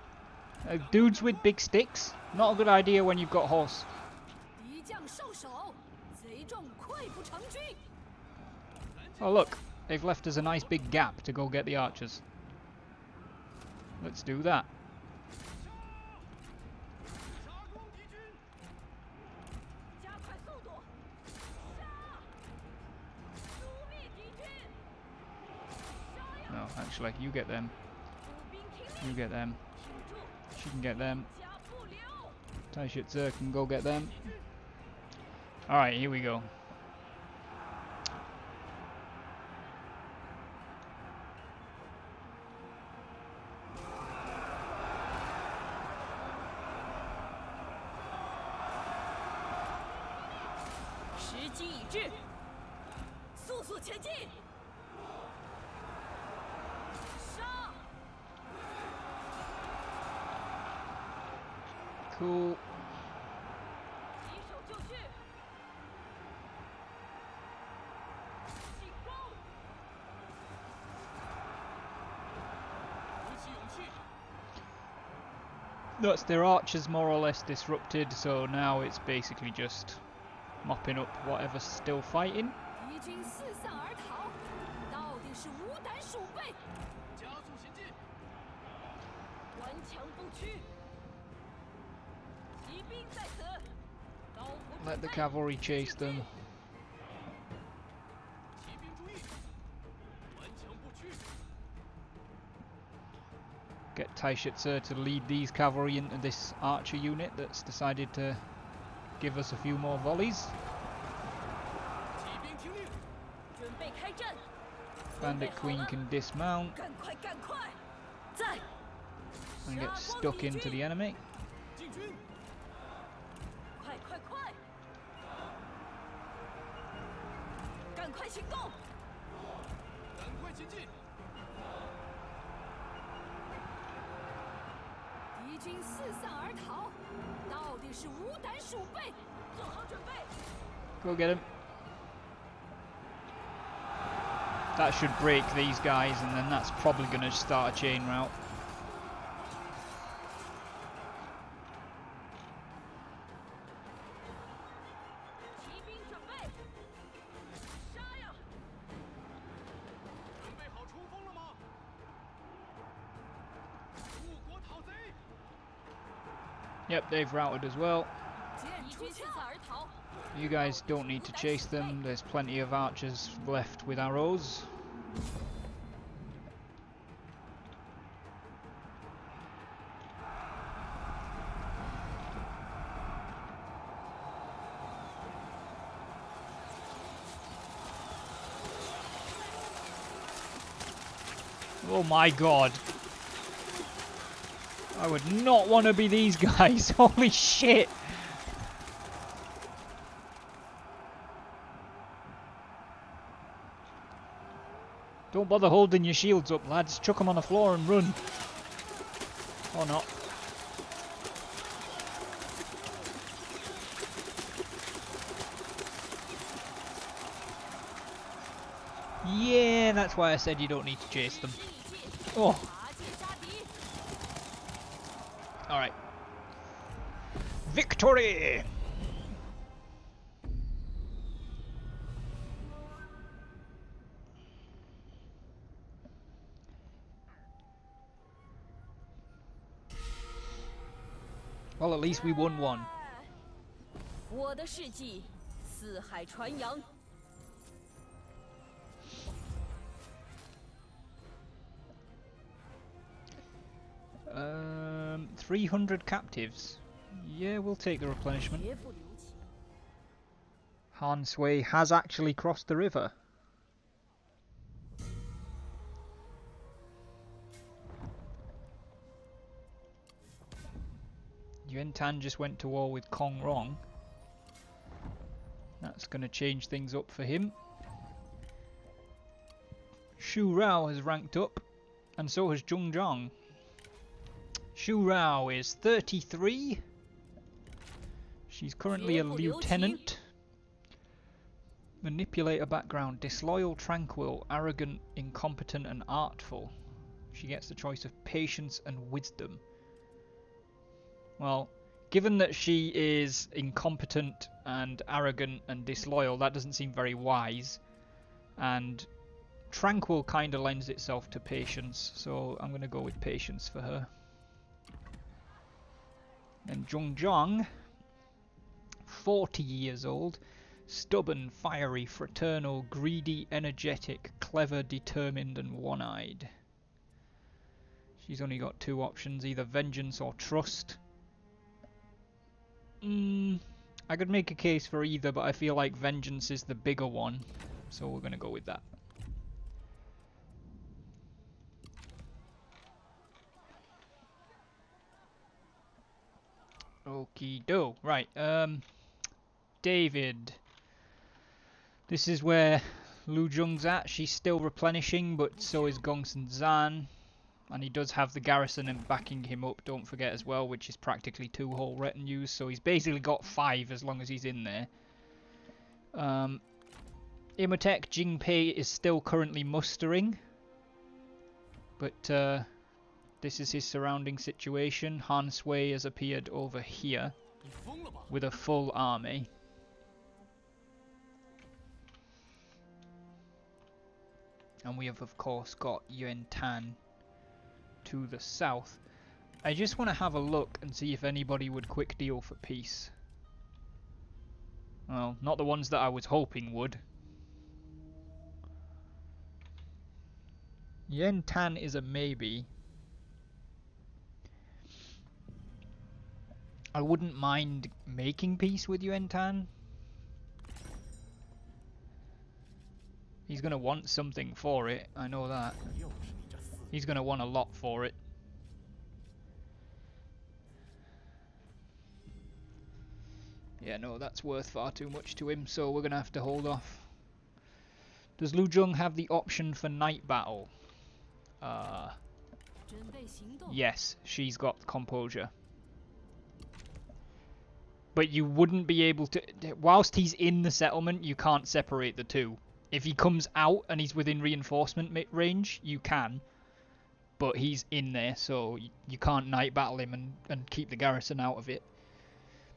dudes with big sticks, not a good idea when you've got horse. 敌将受首，贼众溃不成军。 Oh look, they've left us a nice big gap to go get the archers. Let's do that. 杀光敌军！加快速度，杀！诛灭敌军！杀呀！ No, actually, you get them. 步兵听 You 令， get them. 挺住， She can get them. 加不留。 Taishitzer can go get them. Alright, here we go. 时机已至，速速前进！杀！ Cool. 敌手就绪，进攻！ 鼓起勇气， That's their archers more or less disrupted, so now it's basically just mopping up whatever's still fighting. 敌军四散而逃，到底是无胆鼠辈，加速前进！顽强不屈。骑兵在此，刀斧 Let the 准备 cavalry chase them. 骑兵注意，顽强不屈！ Get Taishitzer to lead these cavalry into this archer unit that's decided to give us a few more volleys. 骑兵听令， 准备开战。 Bandit Queen can dismount 赶快，赶快！在， and get stuck into the enemy. 进军！ 快快快！赶快行动！ 赶快前进！ 敌军四散而逃，到底是无胆鼠辈，做好准备。 Go get him. That should break these guys, and then that's probably going to start a chain route. 骑兵准备，杀呀！ 准备好冲锋了吗？误国讨贼！ Yep, they've routed as well. 敌军四散而逃， You guys don't need to chase them. There's plenty of archers left with arrows. Oh my god. I would not want to be these guys. Holy shit. Don't bother holding your shields up, lads. Chuck them on the floor and run. Or not. Yeah, that's why I said you don't need to chase them. 时已尽， Oh, 拔剑杀敌。 alright. Victory! Well, at least we won one. 我的事迹四海传扬。 300 captives. Yeah, we'll take the replenishment. 绝不留情。 Han Sui has actually crossed the river. Yuan Tan just went to war with Kong Rong. That's going to change things up for him. Shu Rao has ranked up, and so has Zhong Zhang. Shu Rao is 33. She's currently a lieutenant. Manipulator background, disloyal, tranquil, arrogant, incompetent and artful. She gets the choice of patience and wisdom. Well, given that she is incompetent and arrogant and disloyal, that doesn't seem very wise. And tranquil kind of lends itself to patience, so I'm going to go with patience for her. And Zhong Zhang, 40 years old, stubborn, fiery, fraternal, greedy, energetic, clever, determined and one-eyed. She's only got two options, either vengeance or trust. I could make a case for either, but I feel like vengeance is the bigger one, so we're going to go with that. Okie do. Right, David. This is where Lu Zheng's at. She's still replenishing, but so is Gongsun Zan. And he does have the garrison and backing him up, don't forget as well, which is practically 2 whole retinues. So he's basically got 5 as long as he's in there. Imhotep Jingpei is still currently mustering. But this is his surrounding situation. Han Sui has appeared over here with a full army. And we have of course got Yuan Tan to the south. I just want to have a look and see if anybody would quick deal for peace. Well, not the ones that I was hoping would. Yuan Tan is a maybe. I wouldn't mind making peace with Yuan Tan. He's going to want something for it, I know that. He's going to want a lot for it. Yeah, no, that's worth far too much to him, so we're going to have to hold off. Does Lu Zheng have the option for night battle? Yes, she's got composure. But you wouldn't be able to... Whilst he's in the settlement, you can't separate the two. If he comes out and he's within reinforcement range, you can. But he's in there, so you can't night battle him and keep the garrison out of it.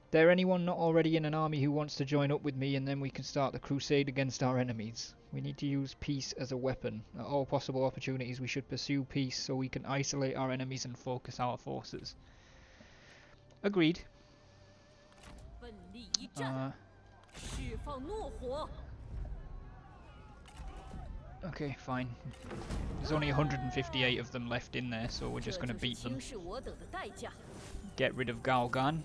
There anyone not already in an army who wants to join up with me, and then we can start the crusade against our enemies? We need to use peace as a weapon. At all possible opportunities we should pursue peace so we can isolate our enemies and focus our forces. Agreed. Okay, fine. There's only 158 of them left in there, so we're just going to beat them. Get rid of Gao Gan.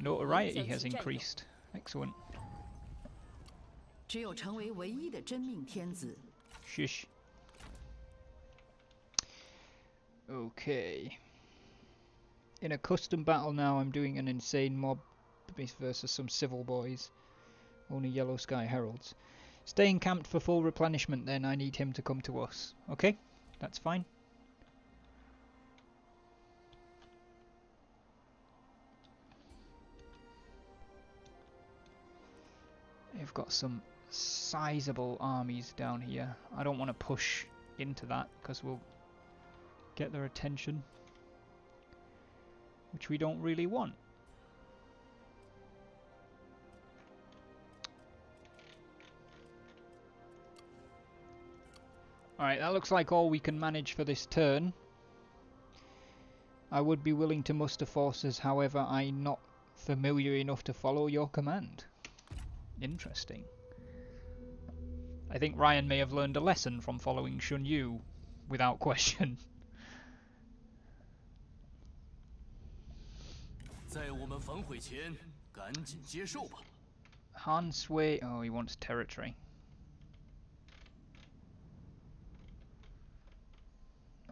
Notoriety has increased. Excellent. Shush. Okay. In a custom battle now, I'm doing an insane mob versus some civil boys. Only Yellow Sky Heralds. Stay encamped for full replenishment then, I need him to come to us. Okay, that's fine. They've got some sizable armies down here. I don't want to push into that because we'll get their attention, which we don't really want. Alright, that looks like all we can manage for this turn. I would be willing to muster forces, however, I'm not familiar enough to follow your command. Interesting. I think Ryan may have learned a lesson from following Shun Yu, without question. 在我们反悔前，赶紧接受吧。 Han Sui... Oh, he wants territory.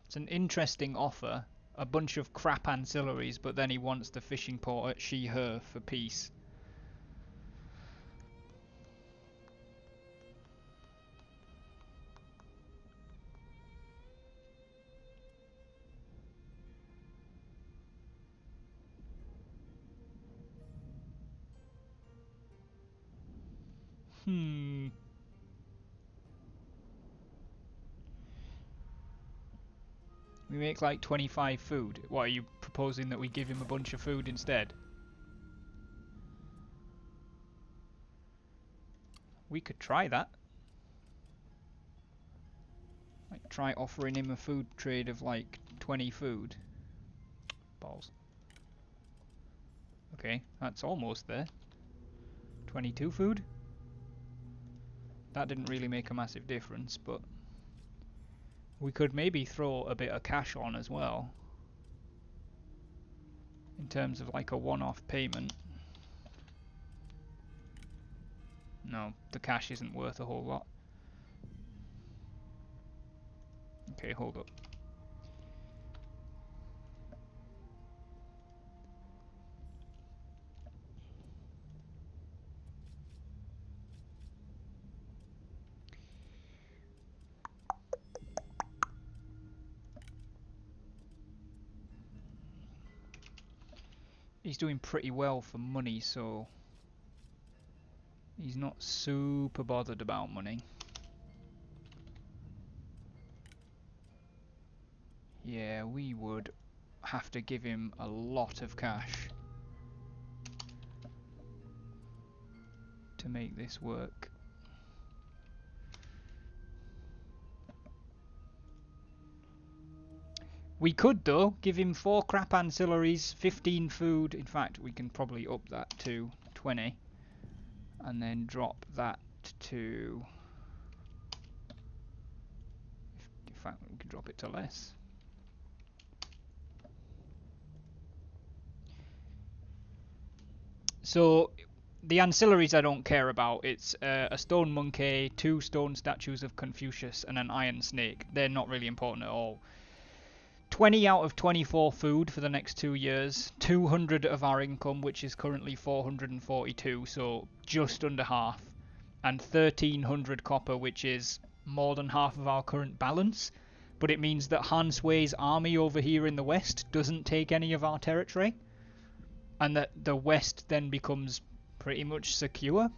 It's an interesting offer. A bunch of crap ancillaries, but then he wants the fishing port at Shi-He for peace. We make like 25 food. What, are you proposing that we give him a bunch of food instead? We could try that. Like, try offering him a food trade of like 20 food. Balls. Okay, that's almost there. 22 food? That didn't really make a massive difference, but we could maybe throw a bit of cash on as well. In terms of like a one-off payment. No, the cash isn't worth a whole lot. Okay, hold up. He's doing pretty well for money, so he's not super bothered about money. Yeah, we would have to give him a lot of cash to make this work. We could, though, give him 4 crap ancillaries, 15 food. In fact, we can probably up that to 20. And then drop that to... In fact, we can drop it to less. So, the ancillaries I don't care about. It's a stone monkey, 2 stone statues of Confucius, and an iron snake. They're not really important at all. 20 out of 24 food for the next 2 years, 200 of our income, which is currently 442, so just under half, and 1300 copper, which is more than half of our current balance, but it means that Han Sui's army over here in the west doesn't take any of our territory, and that the west then becomes pretty much secure.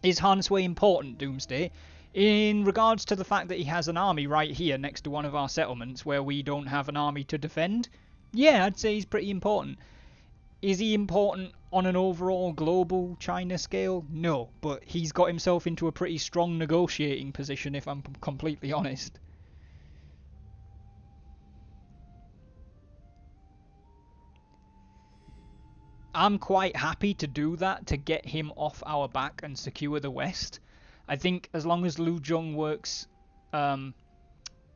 Is Han Sui important, Doomsday? In regards to the fact that he has an army right here next to one of our settlements where we don't have an army to defend, yeah, I'd say he's pretty important. Is he important on an overall global China scale? No, but he's got himself into a pretty strong negotiating position, if I'm completely honest. I'm quite happy to do that to get him off our back and secure the west. I think as long as Lu Zhong works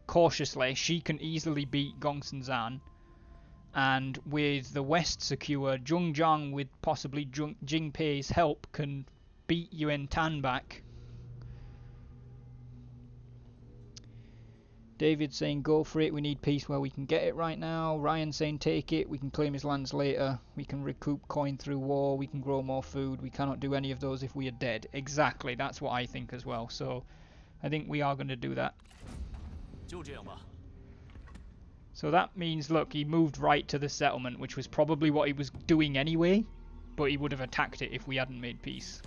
cautiously, she can easily beat Gongsun Zan. And with the west secure, Zhong Zhang, with possibly Jing Pei's help, can beat Yuan Tan back. David saying go for it, we need peace where we can get it right now. Ryan saying take it, we can claim his lands later. We can recoup coin through war, we can grow more food. We cannot do any of those if we are dead. Exactly, that's what I think as well. So I think we are going to do that. So that means, look, he moved right to the settlement, which was probably what he was doing anyway, but he would have attacked it if we hadn't made peace.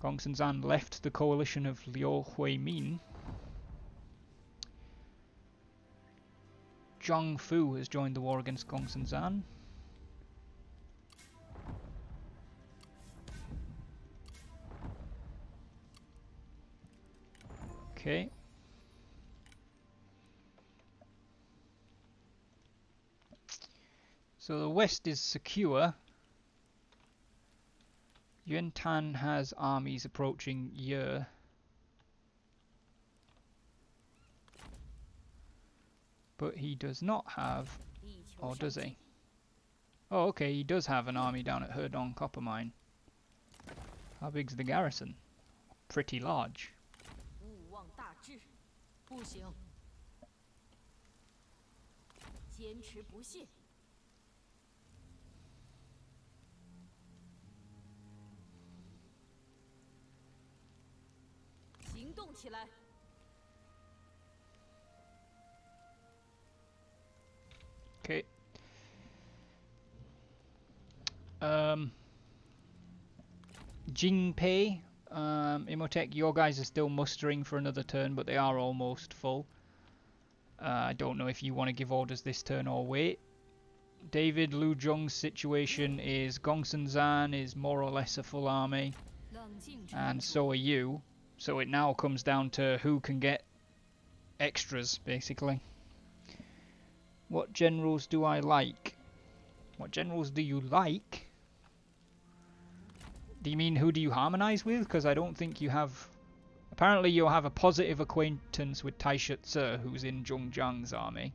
Gongsun Zan left the coalition of Liu Huimin. Zhang Fu has joined the war against Gongsun Zan. Okay. So the west is secure. Yuan Tan has armies approaching Ye. But he does not have, or does he? Oh, okay, he does have an army down at Herdong Copper Mine. How big's the garrison? Pretty large. 勿忘大志，不行，坚持不懈。行动起来！ Okay. Jingpei, Imhotep, your guys are still mustering for another turn, but they are almost full. I don't know if you want to give orders this turn or wait. David, Lu Zhong's situation is Gongsun Zan is more or less a full army, and so are you. So it now comes down to who can get extras, basically. What generals do I like? What generals do you like? Do you mean who do you harmonise with? Because I don't think you have... Apparently you have a positive acquaintance with Taisha Tse, who's in Zhong Jiang's army.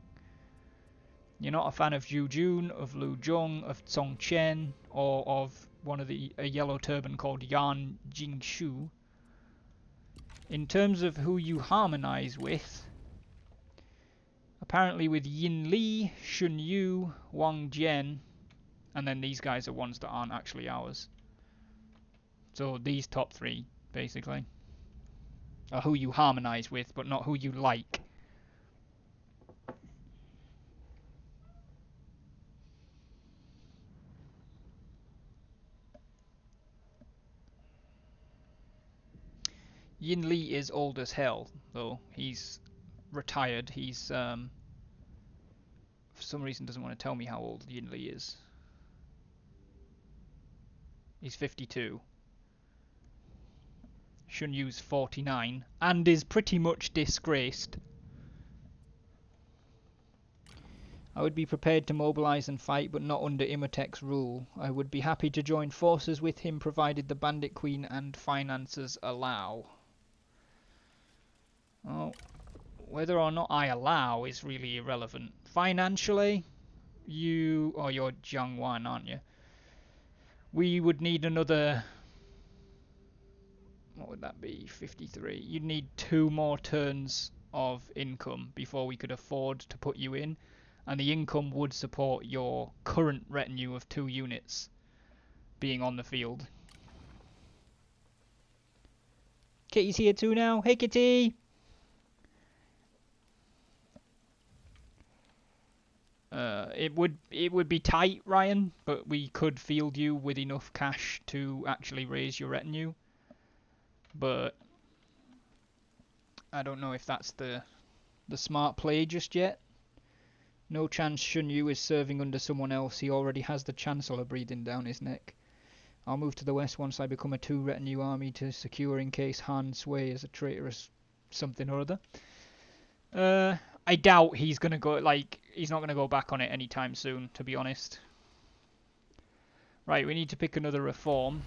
You're not a fan of Zhu Jun, of Lu Zhong, of Song Chen, or of one of a yellow turban called Yan Jingshu. In terms of who you harmonise with, apparently with Yin Li, Shun Yu, Wang Jian, and then these guys are ones that aren't actually ours. So these top three, basically, are who you harmonise with, but not who you like. Yin Li is old as hell, though. He's retired. He's, for some reason, doesn't want to tell me how old Yin Li is. He's 52. Shun Yu's 49, and is pretty much disgraced. I would be prepared to mobilise and fight, but not under Imhotep's rule. I would be happy to join forces with him, provided the Bandit Queen and finances allow. Oh, whether or not I allow is really irrelevant. Financially, you're Jiangwan, aren't you? We would need another... What would that be? 53. You'd need 2 more turns of income before we could afford to put you in. And the income would support your current retinue of 2 units being on the field. Kitty's here too now. Hey, Kitty! It would be tight, Ryan, but we could field you with enough cash to actually raise your retinue. But I don't know if that's the smart play just yet. No chance Shun Yu is serving under someone else. He already has the Chancellor breathing down his neck. I'll move to the west once I become a 2 retinue army to secure in case Han Sui is a traitorous something or other. I doubt he's gonna go, he's not gonna go back on it anytime soon, to be honest. Right, we need to pick another reform.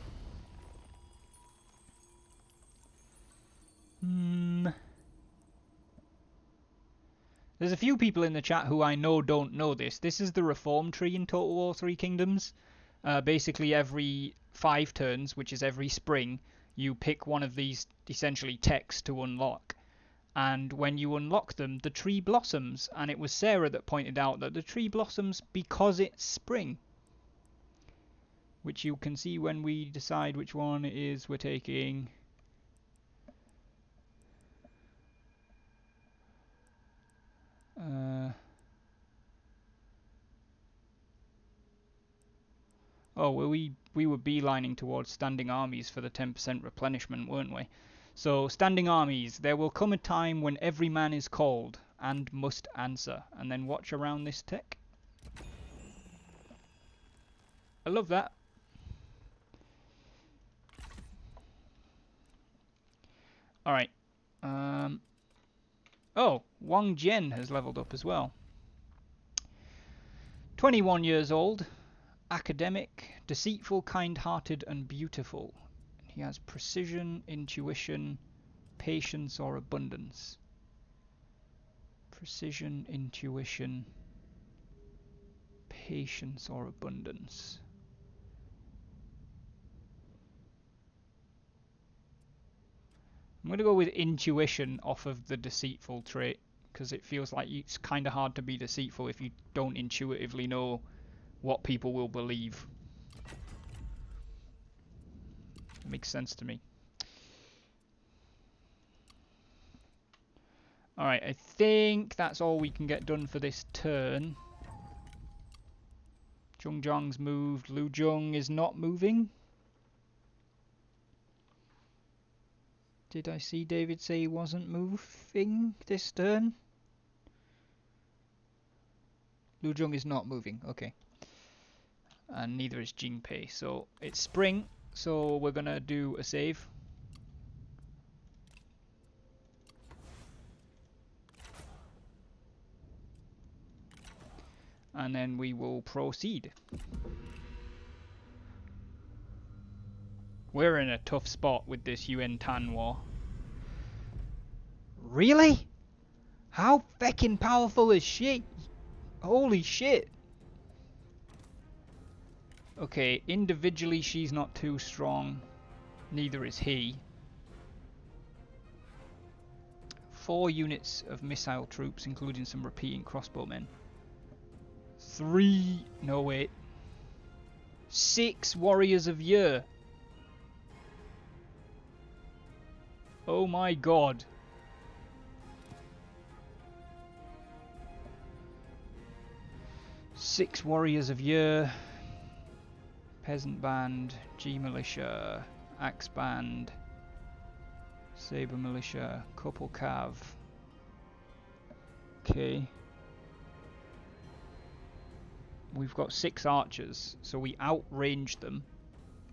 There's a few people in the chat who I know don't know this. This is the reform tree in Total War 3 Kingdoms. Basically every 5 turns, which is every spring, you pick one of these essentially techs to unlock. And when you unlock them, the tree blossoms. And it was Sarah that pointed out that the tree blossoms because it's spring. Which you can see when we decide which one it is we're taking. Oh, well, we were beelining towards standing armies for the 10% replenishment, weren't we? So, standing armies. There will come a time when every man is called and must answer. And then watch around this tech. I love that. Alright. Oh, Wang Jian has leveled up as well. 21 years old, academic, deceitful, kind-hearted, and beautiful. He has precision, intuition, patience, or abundance. Precision, intuition, patience, or abundance. I'm going to go with intuition off of the deceitful trait, because it feels like it's kind of hard to be deceitful if you don't intuitively know what people will believe. It makes sense to me. Alright, I think that's all we can get done for this turn. Zhong Zhang's moved. Lu Zhong is not moving. Did I see David say he wasn't moving this turn? Lu Zhong is not moving, okay. And neither is Jingpei. So it's spring, so we're gonna do a save. And then we will proceed. We're in a tough spot with this Yuan Tan war. Really? How feckin' powerful is she? Holy shit. Okay, individually she's not too strong. Neither is he. 4 units of missile troops, including some repeating crossbowmen. 3... no wait. 6 warriors of year. Oh my god. Six warriors of year. Peasant band, G militia, axe band, saber militia, couple cav. Okay. We've got 6 archers, so we outrange them.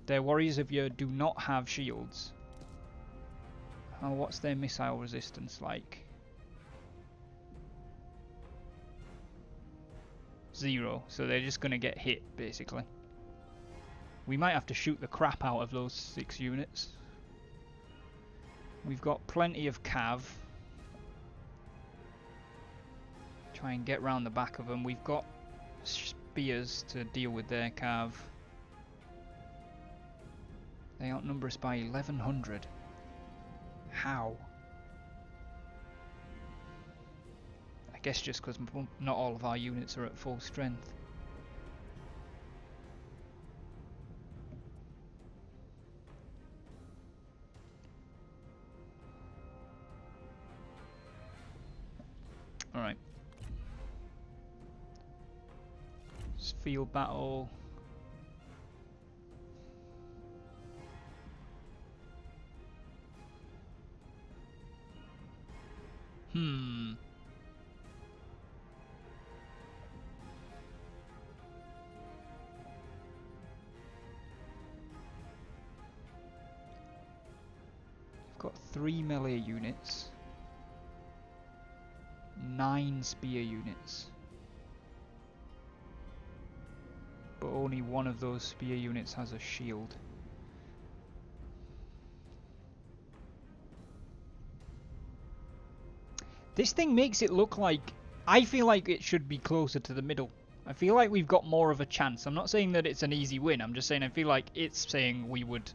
Their warriors of year do not have shields. Oh, what's their missile resistance like? 0, so they're just gonna get hit, basically. We might have to shoot the crap out of those 6 units. We've got plenty of cav. Try and get round the back of them. We've got spears to deal with their cav. They outnumber us by 1100. How? I guess just because not all of our units are at full strength. Alright. Field battle. We've got 3 melee units. 9 spear units. But only one of those spear units has a shield. This thing makes it look like... I feel like it should be closer to the middle. I feel like we've got more of a chance. I'm not saying that it's an easy win. I'm just saying I feel like it's saying we would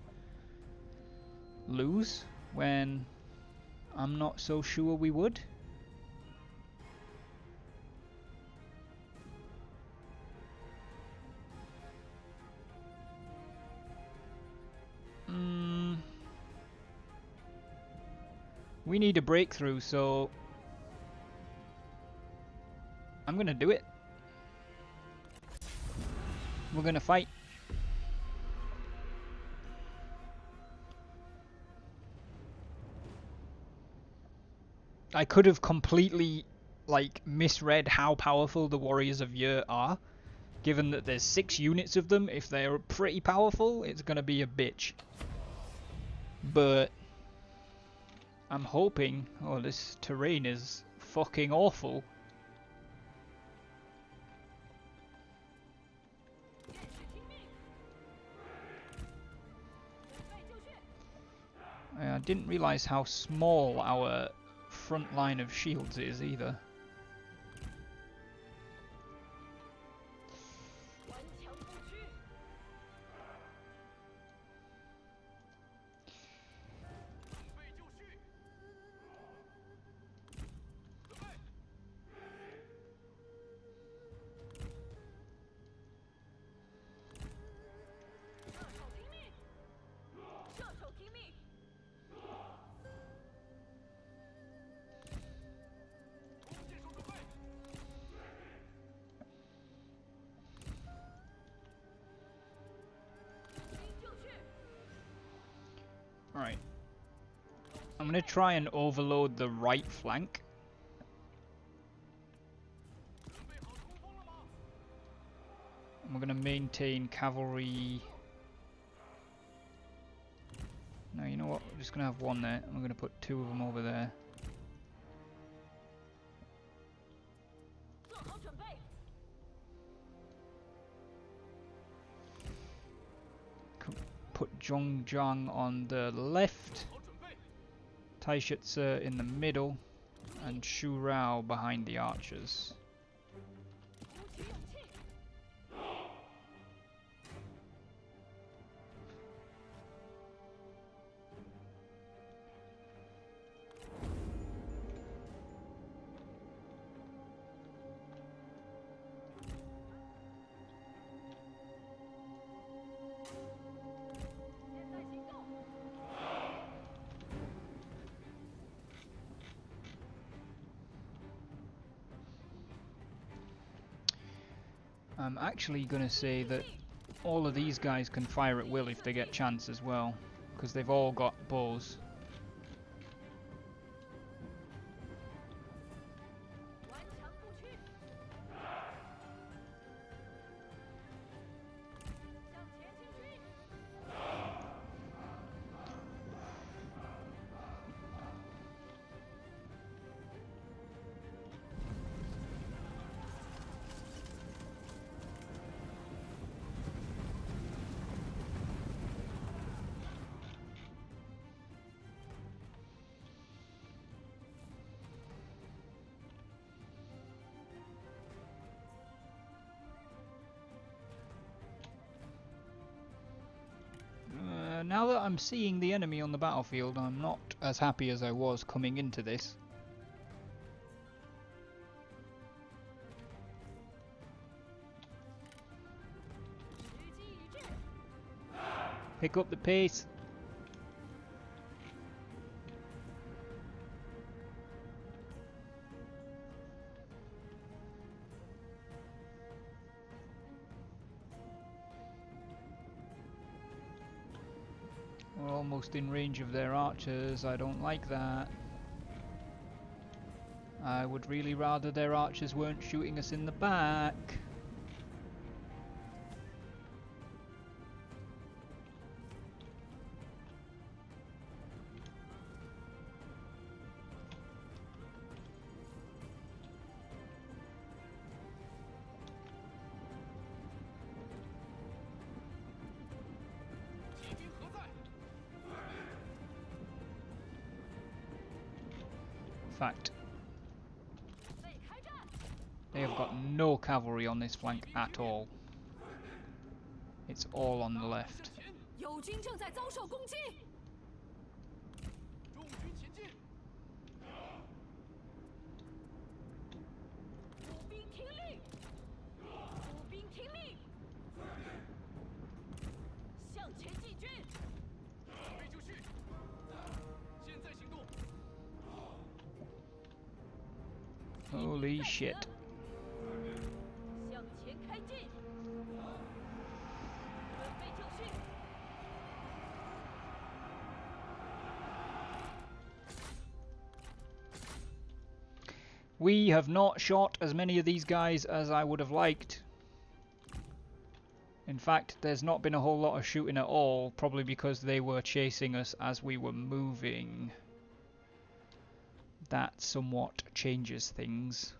lose when I'm not so sure we would. We need a breakthrough, so I'm gonna do it. We're gonna fight. I could have completely, like, misread how powerful the Warriors of Year are. Given that there's 6 units of them, if they're pretty powerful, it's gonna be a bitch. But I'm hoping... oh, this terrain is fucking awful. 战士听命，准备就绪。 I didn't realise how small our front line of shields is either. 顽强不屈，准备就绪。准备。射手听命，射手听命，弓箭手准备。兵就绪。 Right. I'm going to try and overload the right flank. 准备好冲锋了吗？ And we're going to maintain cavalry. No, you know what? We're just going to have one there. And we're going to put two of them over there. 做好准备， Put Zhongjiang on the left. 好准备。 Taishutsu in the middle. And Shu Rao behind the archers. 鼓起勇气， 现在行动！ I'm actually going to say that all of these guys can fire at will if they get chance as well. Because they've all got bows. 顽强不屈，向前进军！ Now that I'm seeing the enemy on the battlefield, I'm not as happy as I was coming into this. 时机已至， Pick up the pace. We're almost in range of their archers. I don't like that. I would really rather their archers weren't shooting us in the back. In fact, 准备开战！ they have got no cavalry on this flank at all. It's all on the left. 前， 友军正在遭受攻击， 众军前进。 步兵听令！步兵听令！向前进军！ 准备就绪。现在行动。 Holy shit. 向前开进！准备就绪！ We have not shot as many of these guys as I would have liked. In fact, there's not been a whole lot of shooting at all, probably because they were chasing us as we were moving. that somewhat changes things.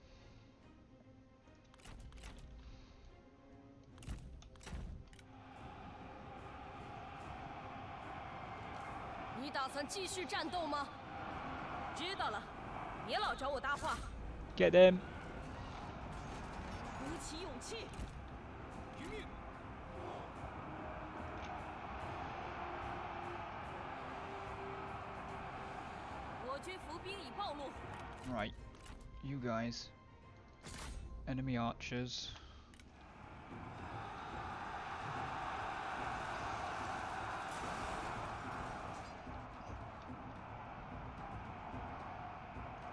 你打算继续战斗吗？知道了，别老找我搭话。 Get them. 鼓起勇气。听命！ 我军伏兵已暴露。 Right, you guys. Enemy archers.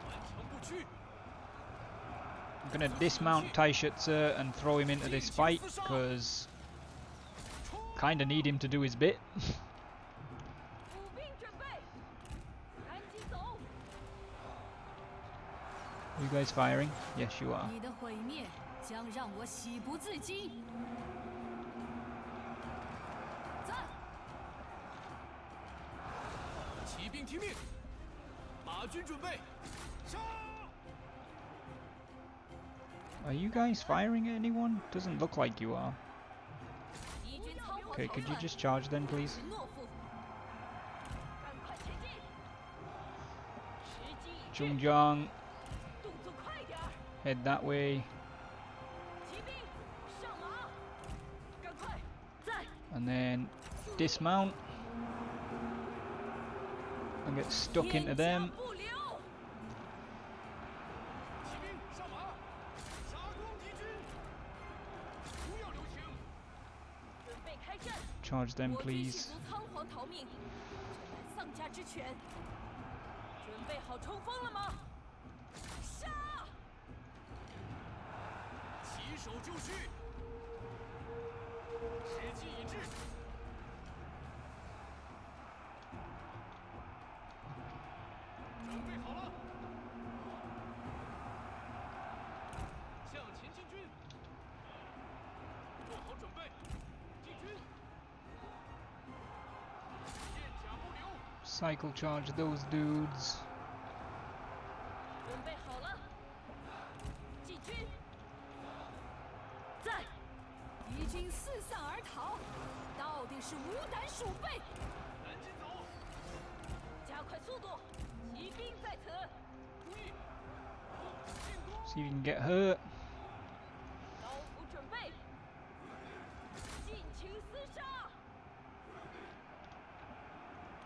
顽强不屈。 I'm gonna dismount Taishutsu and throw him into this fight, because kinda need him to do his bit. 步兵准备，赶紧走。 You guys firing? Yes, you are. 你的毁灭将让我喜不自禁。在，骑兵听命！马军准备，杀！ Are you guys firing at anyone? Doesn't look like you are. 敌军仓皇 Okay, 逃 could you 窜 just charge them, please? 是懦夫。赶快前进。时机已至， Zhongjiang, 动作快点儿。 head that way, 骑兵上马，赶快在。 and then dismount and get stuck into 天下 them. 不留。 骑兵上马，杀光敌军！不要留情！ 准备开战。 Charge them, 我军士 please. 卒仓皇逃命，这乃丧家之犬。准备好冲锋了吗？杀！ 起手就绪，时机已至。准备好了，向前进军，做好准备，进军，片甲不留。 Cycle charge those dudes. 准备好了，进军。在，敌军四散而逃，到底是无胆鼠辈。 赶紧走，加快速度，骑兵在此。注意，进攻！ See if you can get hurt. 刀斧准备，尽情厮杀。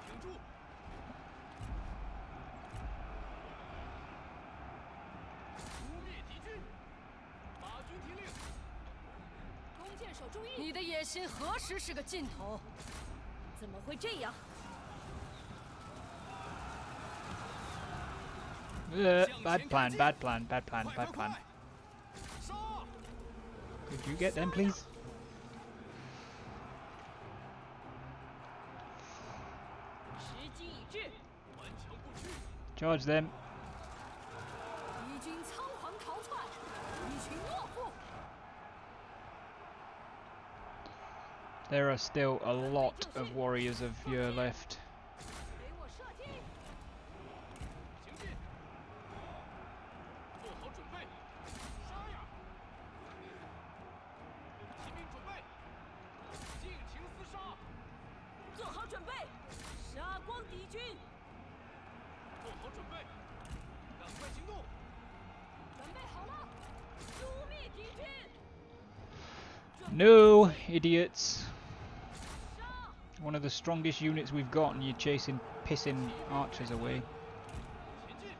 挺住！污灭敌军！马军听令，弓箭手注意！你的野心何时是个尽头？怎么会这样？ Bad plan, bad plan, bad plan, 快 bad 快 plan. 快！杀！ Could you get them, please? 时机已至，顽强不屈！ Charge them. 敌军仓皇逃窜，一群懦夫。 There are still a lot of warriors of Yer left. 给我射击！ 行进，做好准备，杀呀！骑兵准备，尽情厮杀！做好准备，杀光敌军！做好准备，赶快行动！准备好了，诛灭敌军！ No, idiots. 杀！ One of the strongest units we've got, and you're chasing pissing archers away. 前进，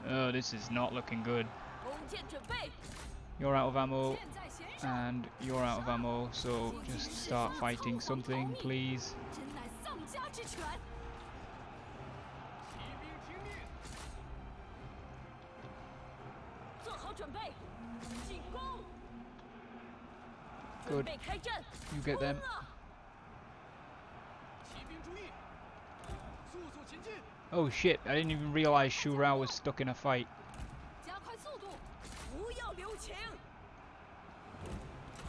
Oh, this is not looking good. 弓箭准备， You're out of ammo, 箭在弦上。 and you're out of ammo, so just start fighting something, please. 真乃丧家之犬！骑兵听命，做好准备，进攻！ Good. 准备开战！ You get them. 冲啊！ 骑兵注意，速速前进！ Oh shit, I didn't even realize Shu Rao was stuck in a fight. 加快速度，不要留情！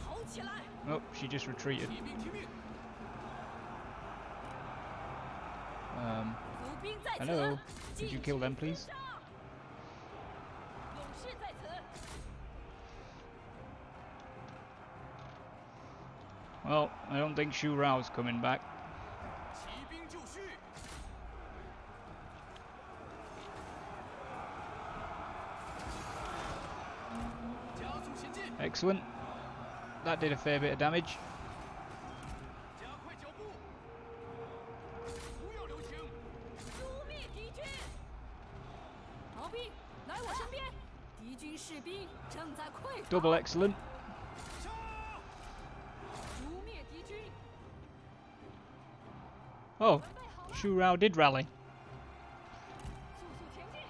跑起来！ Oh, she just retreated. 骑兵听命，Um, 伏兵在此， Hello. Could 尽 you kill 情 them, 厮 please? 杀勇士在此， Well, I don't think Shu Rao's coming back. 骑兵就绪，加速前进， Excellent. That did a fair bit of damage. 加快脚步，不要留情，诛灭敌军。逃兵，来我身边，敌军士兵正在溃逃。 Double excellent. 杀！ 诛灭敌军， Oh, 准备好了， Shu Rao did rally. 速速前进。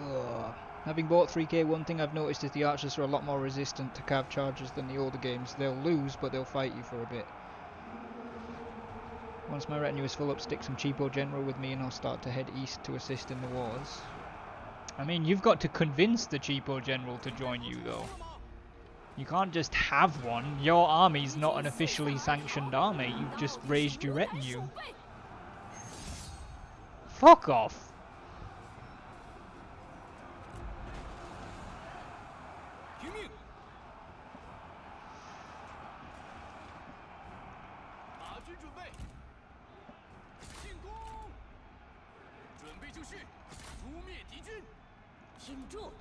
Ugh. Having bought 3K, one thing I've noticed is the archers are a lot more resistant to cav charges than the older games. They'll lose, but they'll fight you for a bit. Once my retinue is full up, stick some cheapo general with me and I'll start to head east to assist in the wars. I mean, you've got to convince the cheapo general to join you, though. You can't just have one. Your army's not an officially sanctioned army. You've just raised your retinue. Fuck off! 听命！马军准备，进攻！准备就绪，诛灭敌军！挺住，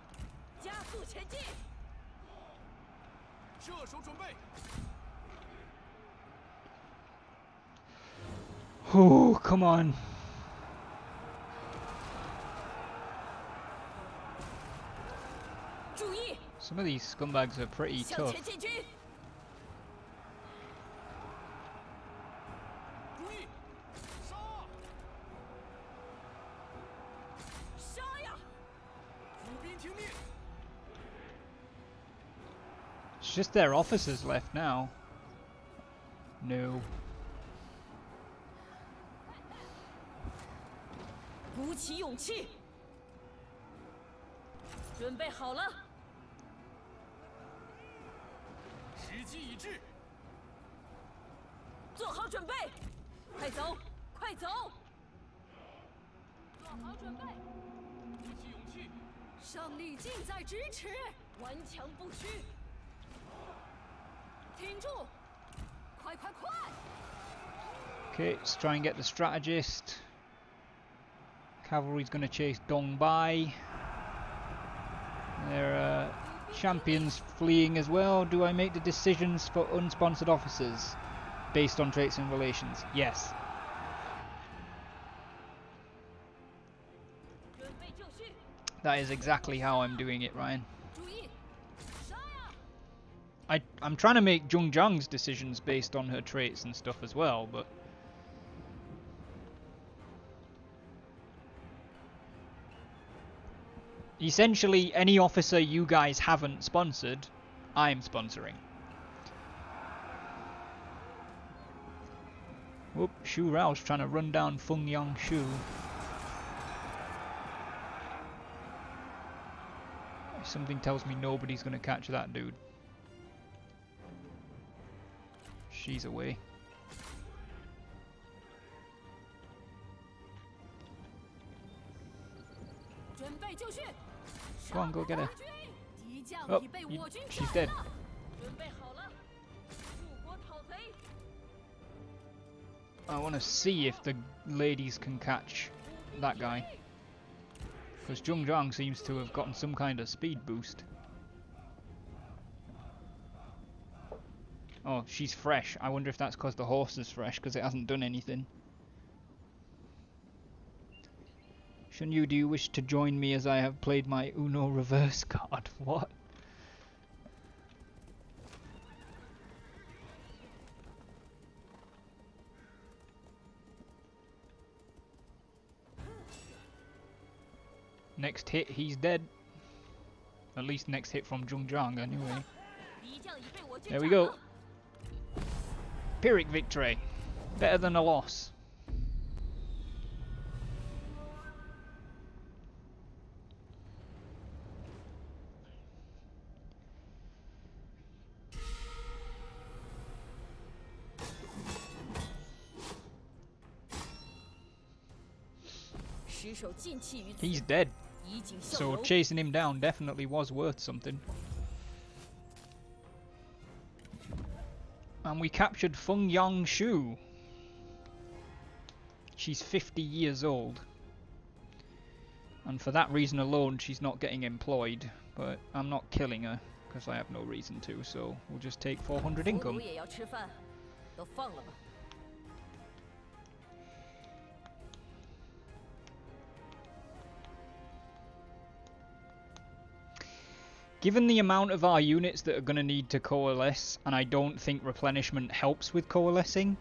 加速前进。 射手准备， Oh, come on. 注意， Some of these scumbags are pretty 向 tough. 前进军。注意，杀！ 杀呀！ 府兵听命， It's just their officers left now. No. 鼓起勇气，准备好了， 时机已至， 做好准备，快走，快走！做好准备，鼓起勇气， 胜利近在咫尺，顽强不屈。挺住，快快快！ Okay, let's try and get the strategist. Cavalry's going to chase Dong Bai. There are champions fleeing as well. Do I make the decisions for unsponsored officers based on traits and relations? Yes. 准备就绪， That is exactly how I'm doing it, Ryan. 注意，杀呀！ I'm trying to make Zhong Zhang's decisions based on her traits and stuff as well, but essentially any officer you guys haven't sponsored, I'm sponsoring. Whoop, Shu Rao's trying to run down Feng Yang Shu. Something tells me nobody's going to catch that dude. She's away. Go on, go get her. Oh, she's dead. I want to see if the ladies can catch that guy. Because Zhong Zhang seems to have gotten some kind of speed boost. Oh, she's fresh. I wonder if that's because the horse is fresh, because it hasn't done anything. Shunyu, do you wish to join me as I have played my Uno reverse card? What? Next hit, he's dead. At least next hit from Zhong Zhang, anyway. There we go. Pyrrhic victory. Better than a loss. 持守尽弃于此， He's dead. 以儆效 So 尤。 chasing him down definitely was worth something. And we captured Feng Yang Shu. She's 50 years old. And for that reason alone, she's not getting employed. But I'm not killing her, because I have no reason to, so we'll just take 400 俘虏 income. 也要吃饭，都放了吧。 Given the amount of our units that are going to need to coalesce, and I don't think replenishment helps with coalescing,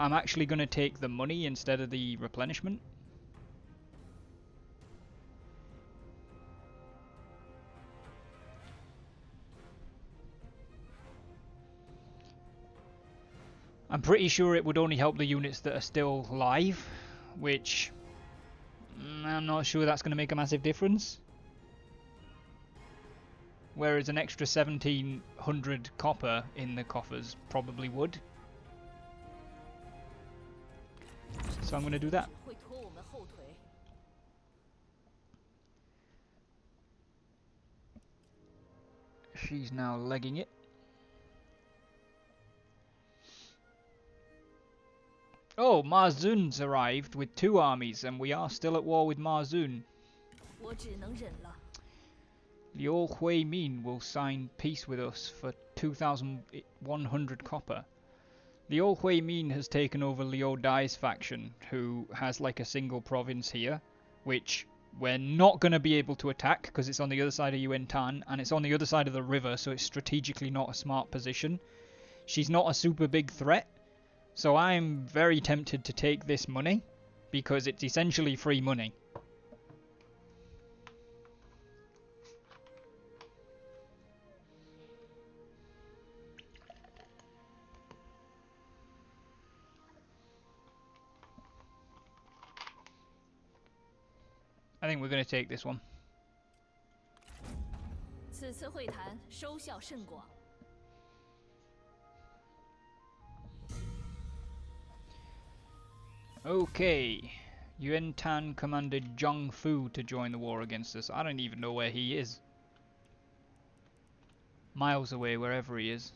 I'm actually going to take the money instead of the replenishment. I'm pretty sure it would only help the units that are still live, which I'm not sure that's going to make a massive difference. Whereas an extra 1700 copper in the coffers probably would. So I'm going to do that. 会拖我们后腿。 She's now legging it. Oh, Marzun's arrived with 2 armies, and we are still at war with Marzun. 我只能忍了。 Liu Huimin will sign peace with us for 2,100 copper. Liu Huimin has taken over Liu Dai's faction, who has like a single province here, which we're not going to be able to attack because it's on the other side of Yuan Tan, and it's on the other side of the river, so it's strategically not a smart position. She's not a super big threat, so I'm very tempted to take this money, because it's essentially free money. I think we're going to take this one. 此次会谈收效甚广。 Okay, Yuan Tan commanded Zhang Fu to join the war against us. I don't even know where he is. Miles away, wherever he is.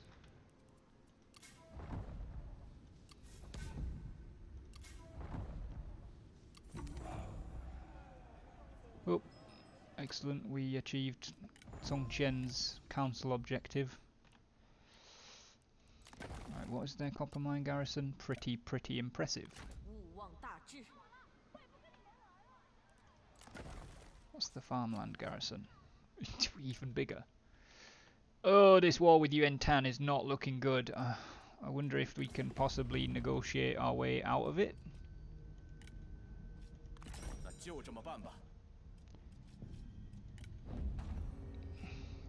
Oh, excellent. We achieved Song Qian's council objective. Right, what is their copper mine garrison? Pretty impressive. 勿忘大志。 What's the farmland garrison? Even bigger. Oh, this war with Yuan Tan is not looking good. I wonder if we can possibly negotiate our way out of it. 那就这么办吧。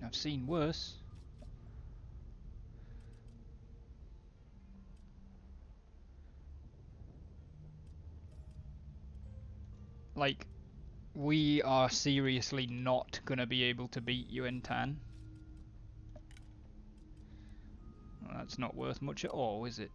I've seen worse. Like, we are seriously not gonna be able to beat Yuan Tan. Well, that's not worth much at all, is it?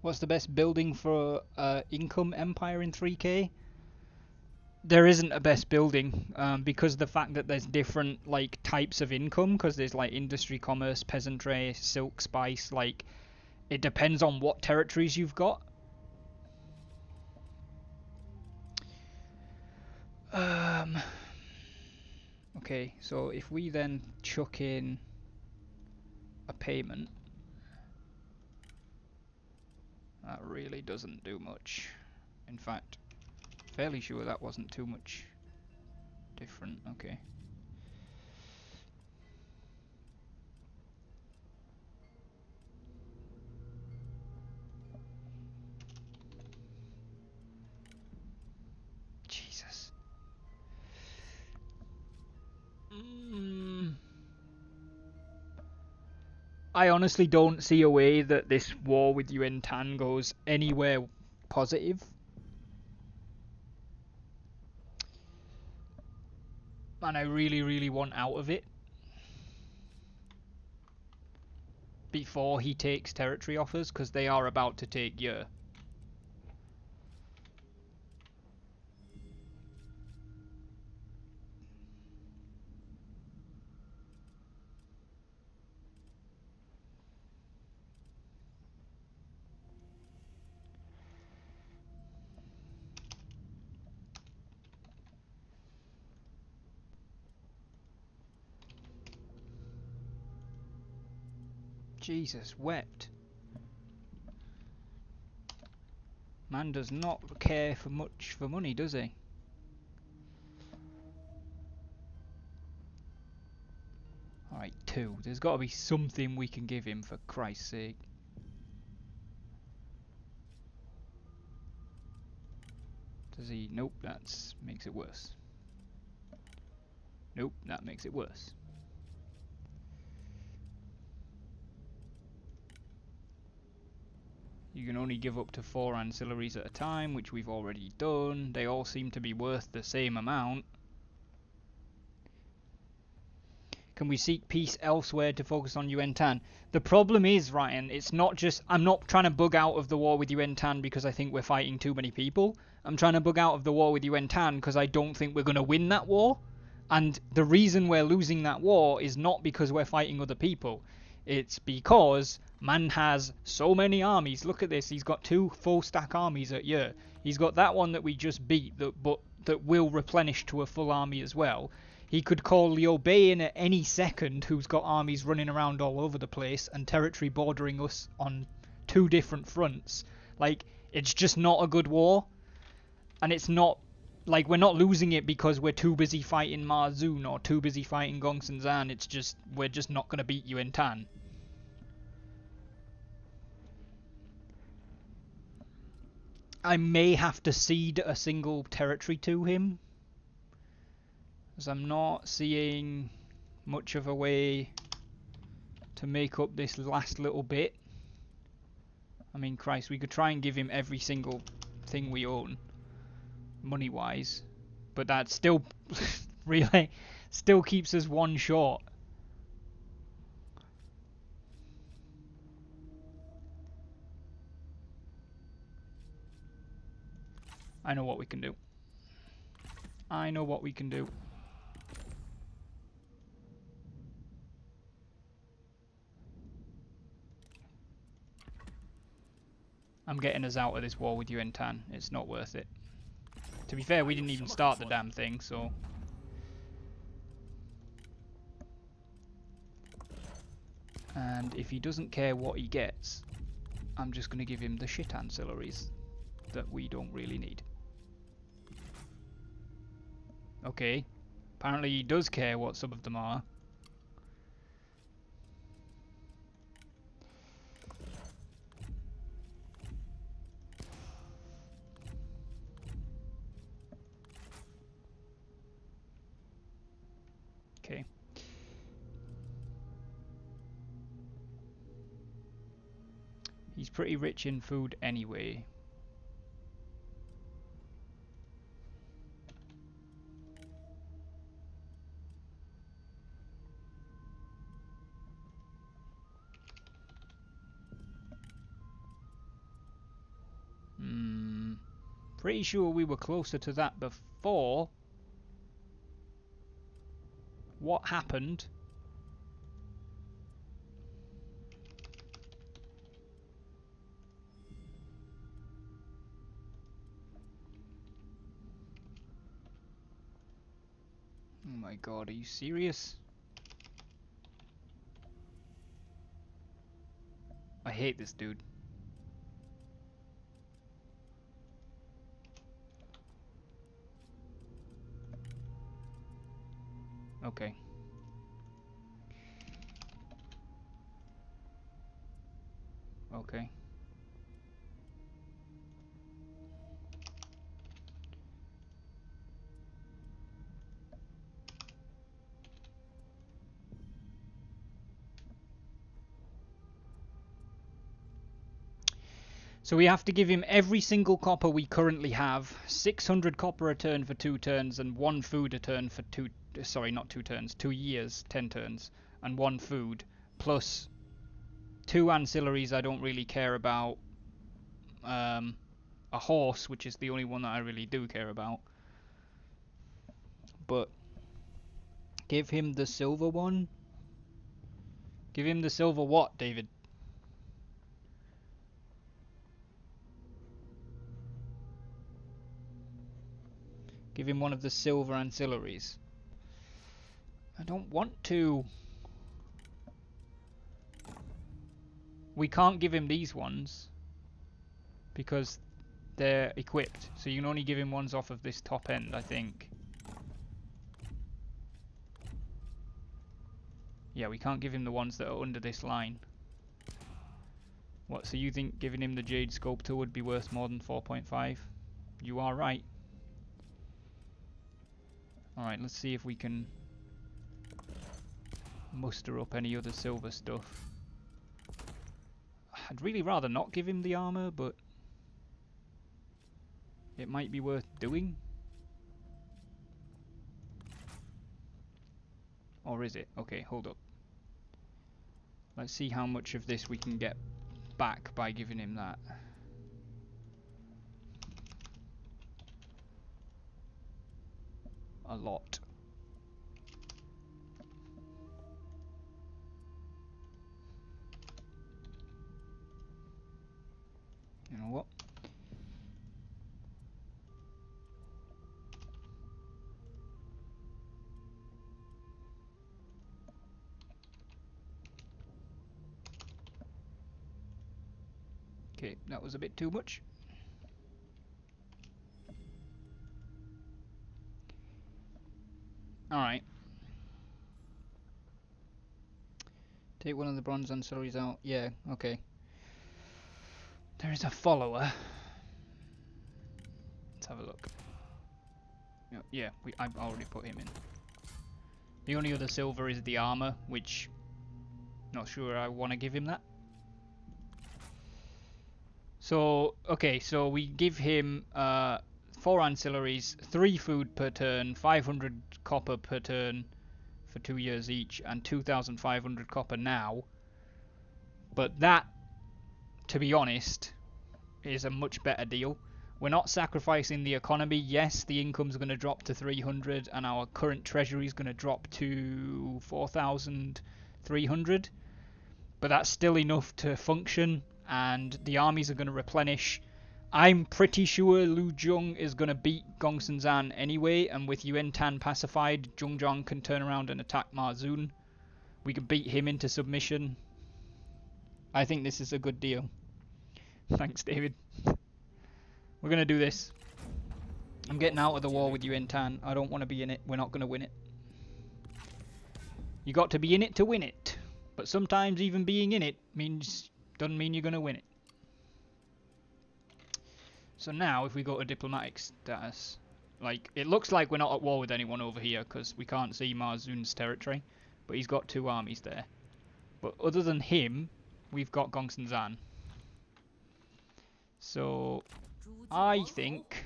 What's the best building for income empire in 3K? There isn't a best building because of the fact that there's different like types of income, because there's like industry, commerce, peasantry, silk, spice. Like, it depends on what territories you've got. Okay, so if we then chuck in a payment, that really doesn't do much. In fact, fairly sure that wasn't too much different. Okay. Jesus. I honestly don't see a way that this war with Yuan Tan goes anywhere positive. And I really, really want out of it before he takes territory off us, because they are about to take Yer. Jesus wept. Man does not care for much for money, does he? Alright, 2. There's got to be something we can give him, for Christ's sake. Does he? Nope, that makes it worse. Nope, that makes it worse. You can only give up to 4 ancillaries at a time, which we've already done. They all seem to be worth the same amount. Can we seek peace elsewhere to focus on Yuan Tan? The problem is, Ryan, it's not just... I'm not trying to bug out of the war with Yuan Tan because I think we're fighting too many people. I'm trying to bug out of the war with Yuan Tan because I don't think we're going to win that war. And the reason we're losing that war is not because we're fighting other people. It's because man has so many armies. Look at this. He's got 2 full stack armies at Yer. He's got that one that we just beat, that will replenish to a full army as well. He could call Liu Bei in at any second, who's got armies running around all over the place and territory bordering us on 2 different fronts. Like, it's just not a good war. And it's not... Like, we're not losing it because we're too busy fighting Ma Zun or too busy fighting Gongsun Zan. It's just, we're just not going to beat Yuan Tan. I may have to cede a single territory to him, as I'm not seeing much of a way to make up this last little bit. I mean, Christ, we could try and give him every single thing we own, money-wise, but that still really still keeps us 1 short. I know what we can do. I know what we can do. I'm getting us out of this war with Yuan Tan. It's not worth it. To be fair, we didn't even start the damn thing, so... And if he doesn't care what he gets, I'm just going to give him the shit ancillaries that we don't really need. Okay. Apparently he does care what some of them are. Okay. He's pretty rich in food anyway. Pretty sure we were closer to that before. What happened? Oh my god, are you serious? I hate this dude. Okay. Okay. So we have to give him every single copper we currently have, 600 copper a turn for 2 turns, and 1 food a turn for 2... Sorry, not 2 turns, 2 years, 10 turns, and 1 food, plus 2 ancillaries I don't really care about, a horse, which is the only one that I really do care about. But give him the silver one. Give him the silver what, David? Give him one of the silver ancillaries. I don't want to. We can't give him these ones because they're equipped. So you can only give him ones off of this top end, I think. Yeah, we can't give him the ones that are under this line. What, so you think giving him the Jade Sculptor would be worth more than 4.5? You are right. Alright, let's see if we can muster up any other silver stuff. I'd really rather not give him the armor, but it might be worth doing. Or is it? Okay, hold up. Let's see how much of this we can get back by giving him that. A lot. You know what? Okay, that was a bit too much. Alright. Take one of the bronze ancillaries out. Yeah, okay. There is a follower. Let's have a look. Yeah, I've already put him in. The only other silver is the armor, which not sure I want to give him that. So, okay, so we give him 4 ancillaries, 3 food per turn, 500 copper per turn for 2 years each, and 2,500 copper now. But that, to be honest, is a much better deal. We're not sacrificing the economy. Yes, the income's going to drop to 300, and our current treasury is going to drop to 4,300. But that's still enough to function, and the armies are going to replenish. I'm pretty sure Lu Jung is going to beat Gongsun Zan anyway, and with Yuan Tan pacified, Zhongzhang can turn around and attack Ma Zun. We can beat him into submission. I think this is a good deal. Thanks, David. We're going to do this. I'm getting out of the war with Yuan Tan. I don't want to be in it. We're not going to win it. You got to be in it to win it. But sometimes even being in it doesn't mean you're going to win it. So now, if we go to diplomatic status, like, it looks like we're not at war with anyone over here because we can't see Ma Zun's territory, but he's got 2 armies there. But other than him, we've got Gongsun Zan. So I think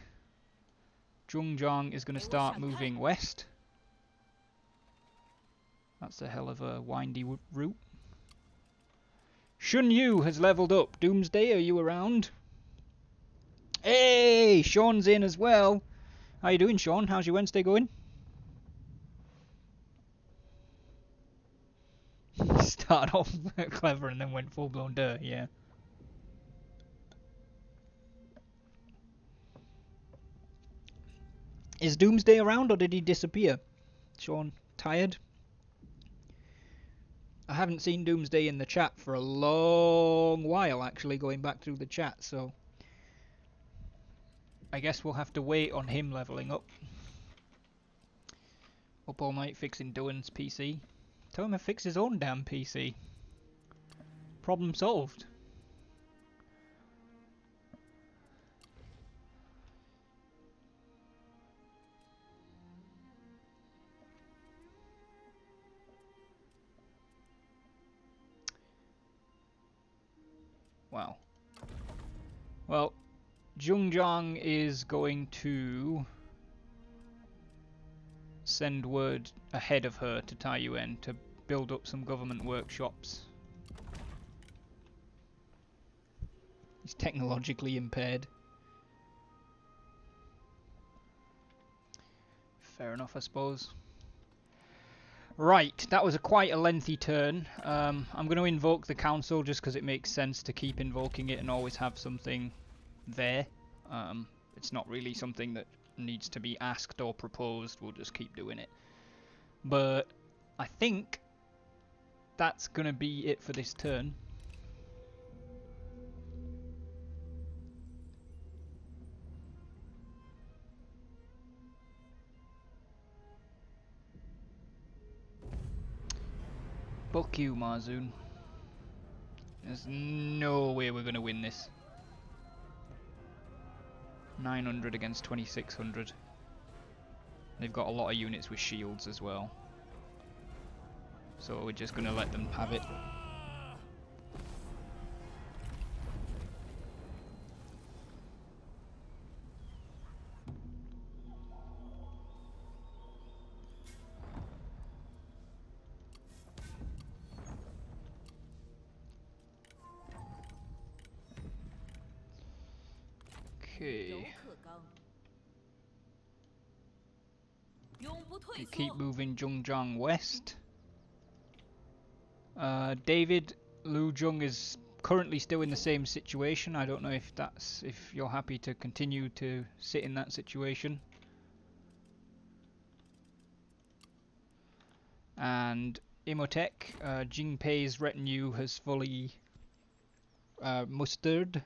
Zhongzhang is going to start moving west. That's a hell of a windy route. Shun Yu has leveled up. Doomsday, are you around? Hey, Sean's in as well. How you doing, Sean? How's your Wednesday going? Started off clever and then went full-blown dirt, yeah. Is Doomsday around or did he disappear? Sean, tired? I haven't seen Doomsday in the chat for a long while, actually, going back through the chat, so I guess we'll have to wait on him leveling up. Up all night fixing Doan's PC. Tell him to fix his own damn PC. Problem solved. Wow. Well, Zhongjiang is going to send word ahead of her to Taiyuan to build up some government workshops. He's technologically impaired. Fair enough, I suppose. Right, that was quite a lengthy turn. I'm going to invoke the council just because it makes sense to keep invoking it and always have something there. It's not really something that needs to be asked or proposed, we'll just keep doing it. But I think that's going to be it for this turn. Fuck you, Marzoon. There's no way we're going to win this. 900 against 2600. They've got a lot of units with shields as well. So we're just going to let them have it. Okay. We keep moving Zhongjiang west. David, Lu Zhong is currently still in the same situation. I don't know if you're happy to continue to sit in that situation. And Imhotep, Jingpei's retinue has fully mustered.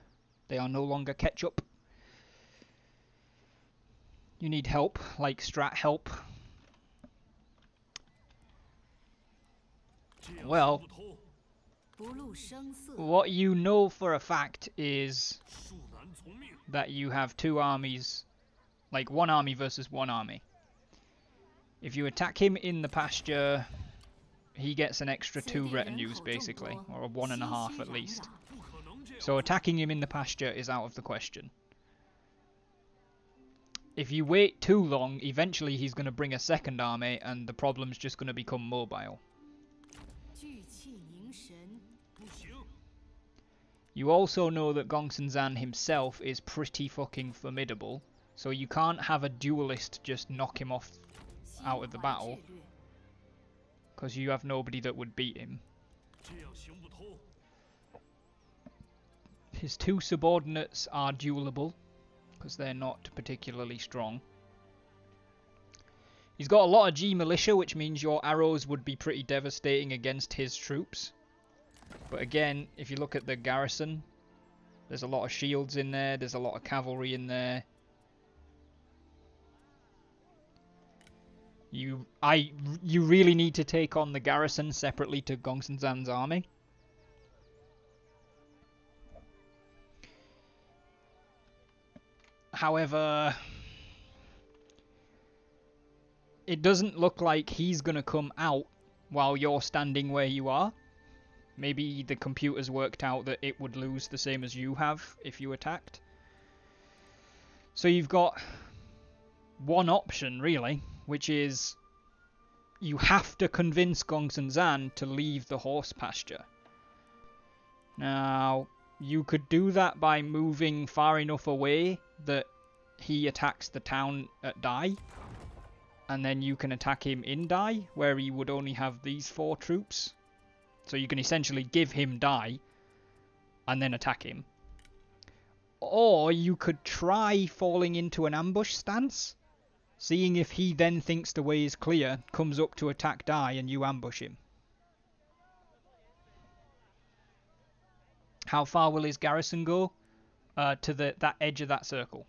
They are no longer ketchup. You need help, like strat help. Well, what you know for a fact is that you have two armies, like one army versus one army. If you attack him in the pasture, he gets an extra 2 retinues basically, or 1.5 at least. So attacking him in the pasture is out of the question. If you wait too long, eventually he's going to bring a second army and the problem's just going to become mobile. You also know that Gongsun Zan himself is pretty fucking formidable, so you can't have a duelist just knock him off out of the battle, because you have nobody that would beat him. His 2 subordinates are duelable, because they're not particularly strong. He's got a lot of G militia, which means your arrows would be pretty devastating against his troops. But again, if you look at the garrison, there's a lot of shields in there, there's a lot of cavalry in there. You really need to take on the garrison separately to Gongsun Zan's army. However, it doesn't look like he's going to come out while you're standing where you are. Maybe the computers worked out that it would lose the same as you have if you attacked. So you've got one option, really, which is you have to convince Gongsun Zan to leave the horse pasture. Now, you could do that by moving far enough away that he attacks the town at Dai, and then you can attack him in Dai, where he would only have these 4 troops. So you can essentially give him Dai, and then attack him. Or you could try falling into an ambush stance, seeing if he then thinks the way is clear, comes up to attack Dai, and you ambush him. How far will his garrison go? To that edge of that circle.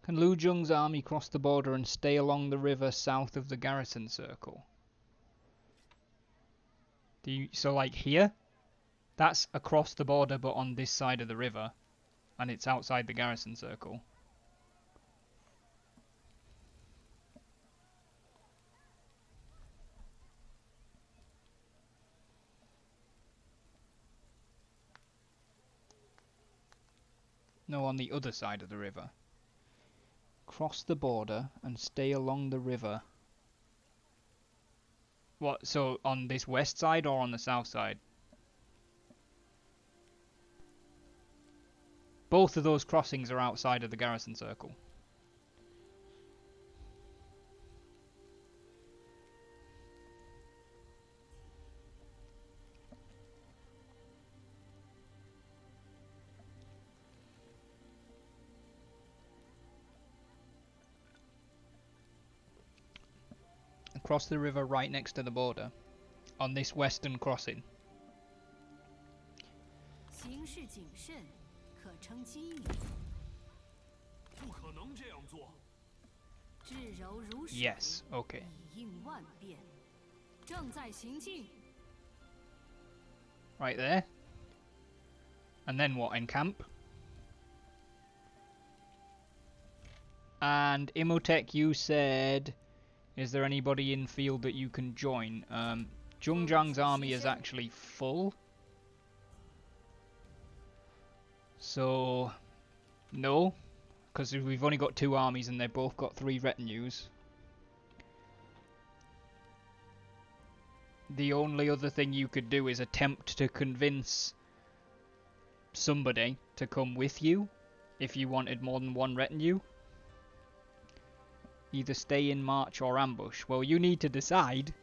Can Lu Zheng's army cross the border and stay along the river south of the garrison circle? So like here? That's across the border but on this side of the river. And it's outside the garrison circle. No, on the other side of the river. Cross the border and stay along the river. What, so on this west side or on the south side? Both of those crossings are outside of the garrison circle. Across the river right next to the border. On this western crossing. 行事谨慎，可称机敏。不可能这样做。至柔如水。Yes, okay. 以应万变。正在行进。 Right there. And then what? Encamp. And Imhotep, you said, is there anybody in field that you can join? Zhongzhang's army is actually full. So, no. Because we've only got 2 armies and they've both got 3 retinues. The only other thing you could do is attempt to convince somebody to come with you if you wanted more than 1 retinue. Either stay in march or ambush. Well, you need to decide.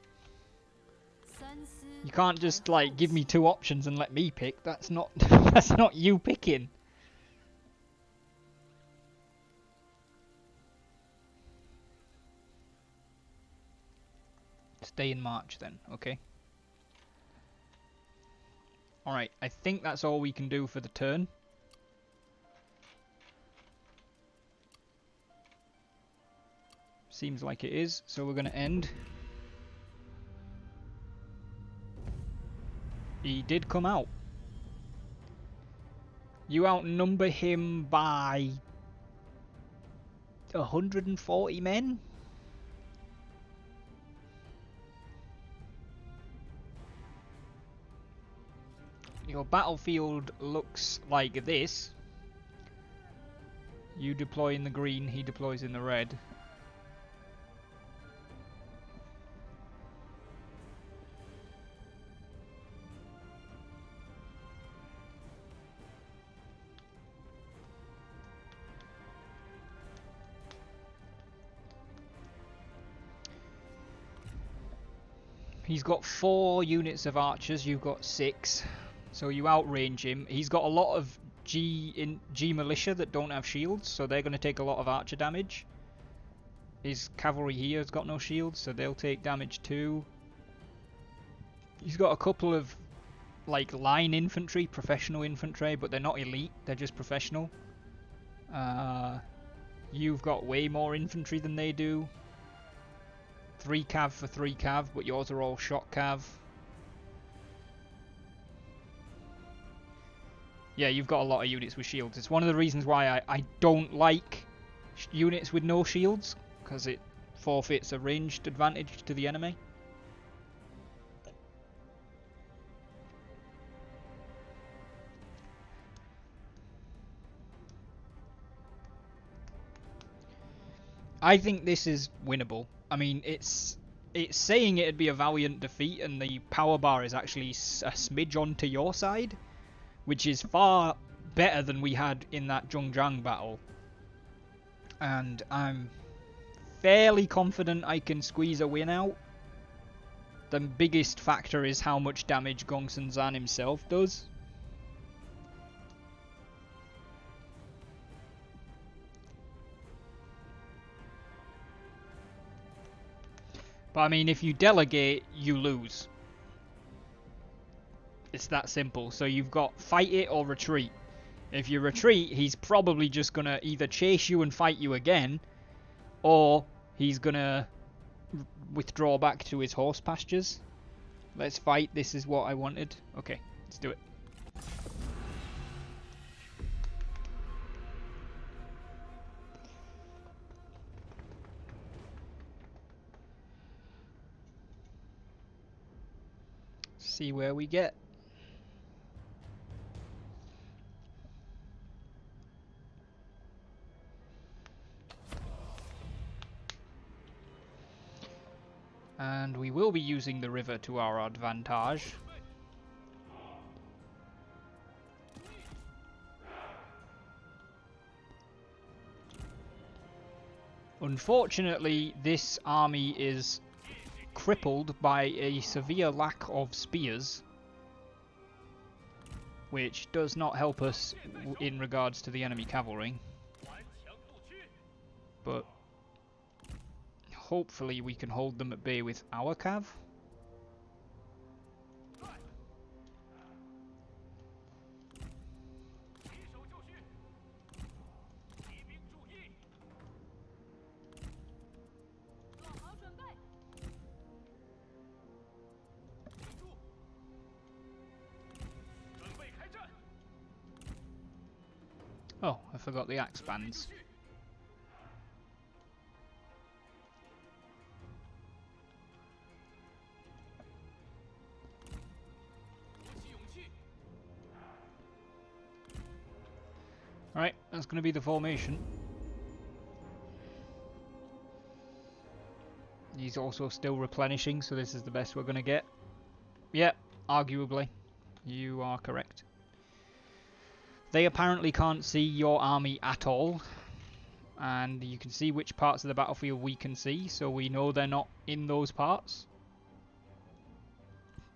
You can't just like give me 2 options and let me pick. That's not that's not you picking. Stay in march then, okay? Alright, I think that's all we can do for the turn. Seems like it is, so we're going to end. He did come out. You outnumber him by 140 men? Your battlefield looks like this. You deploy in the green, he deploys in the red. He's got 4 units of archers, you've got 6. So you outrange him. He's got a lot of G militia that don't have shields, so they're going to take a lot of archer damage. His cavalry here has got no shields, so they'll take damage too. He's got a couple of like line infantry, professional infantry, but they're not elite, they're just professional. You've got way more infantry than they do. 3 cav for 3 cav, but yours are all shot cav. Yeah, you've got a lot of units with shields. It's one of the reasons why I don't like units with no shields, because it forfeits a ranged advantage to the enemy. I think this is winnable. I mean, it's saying it'd be a valiant defeat, and the power bar is actually a smidge onto your side, which is far better than we had in that Zhongzhang battle. And I'm fairly confident I can squeeze a win out. The biggest factor is how much damage Gongsun Zan himself does. But I mean, if you delegate, you lose. It's that simple. So you've got fight it or retreat. If you retreat, he's probably just going to either chase you and fight you again, or he's going to withdraw back to his horse pastures. Let's fight. This is what I wanted. Okay, let's do it. See where we get. And we will be using the river to our advantage. Unfortunately, this army is crippled by a severe lack of spears, which does not help us in regards to the enemy cavalry. But hopefully we can hold them at bay with our cav. Oh, I forgot the axe bands. Alright, that's going to be the formation. He's also still replenishing, so this is the best we're going to get. Yep, arguably. You are correct. They apparently can't see your army at all. And you can see which parts of the battlefield we can see, so we know they're not in those parts.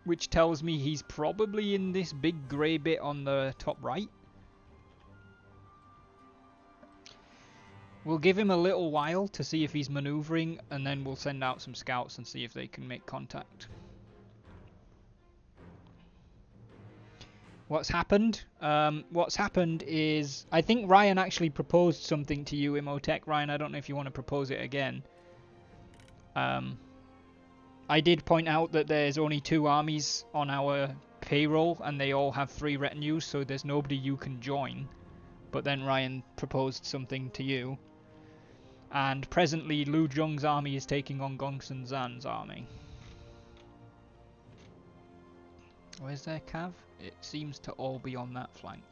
Which tells me he's probably in this big grey bit on the top right. We'll give him a little while to see if he's manoeuvring, and then we'll send out some scouts and see if they can make contact. What's happened? What's happened is, I think Ryan actually proposed something to you, Imhotep. Ryan, I don't know if you want to propose it again. I did point out that there's only 2 armies on our payroll, and they all have 3 retinues, so there's nobody you can join. But then Ryan proposed something to you. And presently, Lu Zhong's army is taking on Gongsun Zan's army. Where's their cav? It seems to all be on that flank.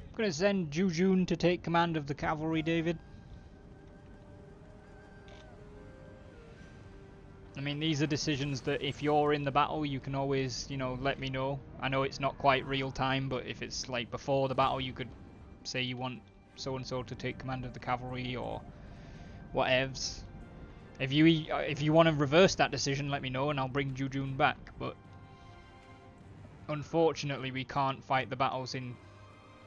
I'm going to send Jujun to take command of the cavalry, David. I mean, these are decisions that if you're in the battle, you can always, you know, let me know. I know it's not quite real time, but if it's like before the battle, you could say you want so-and-so to take command of the cavalry or whatevs. If you want to reverse that decision, let me know and I'll bring Jujun back. But unfortunately, we can't fight the battles in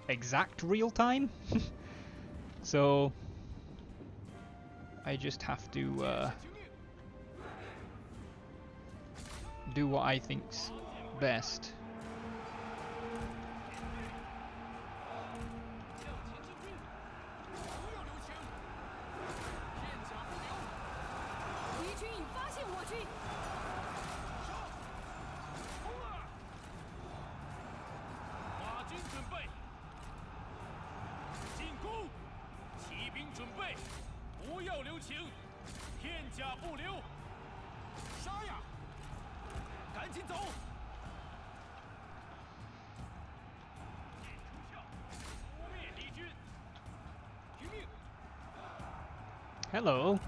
exact real time. So I just have to do what I think's best. Hello.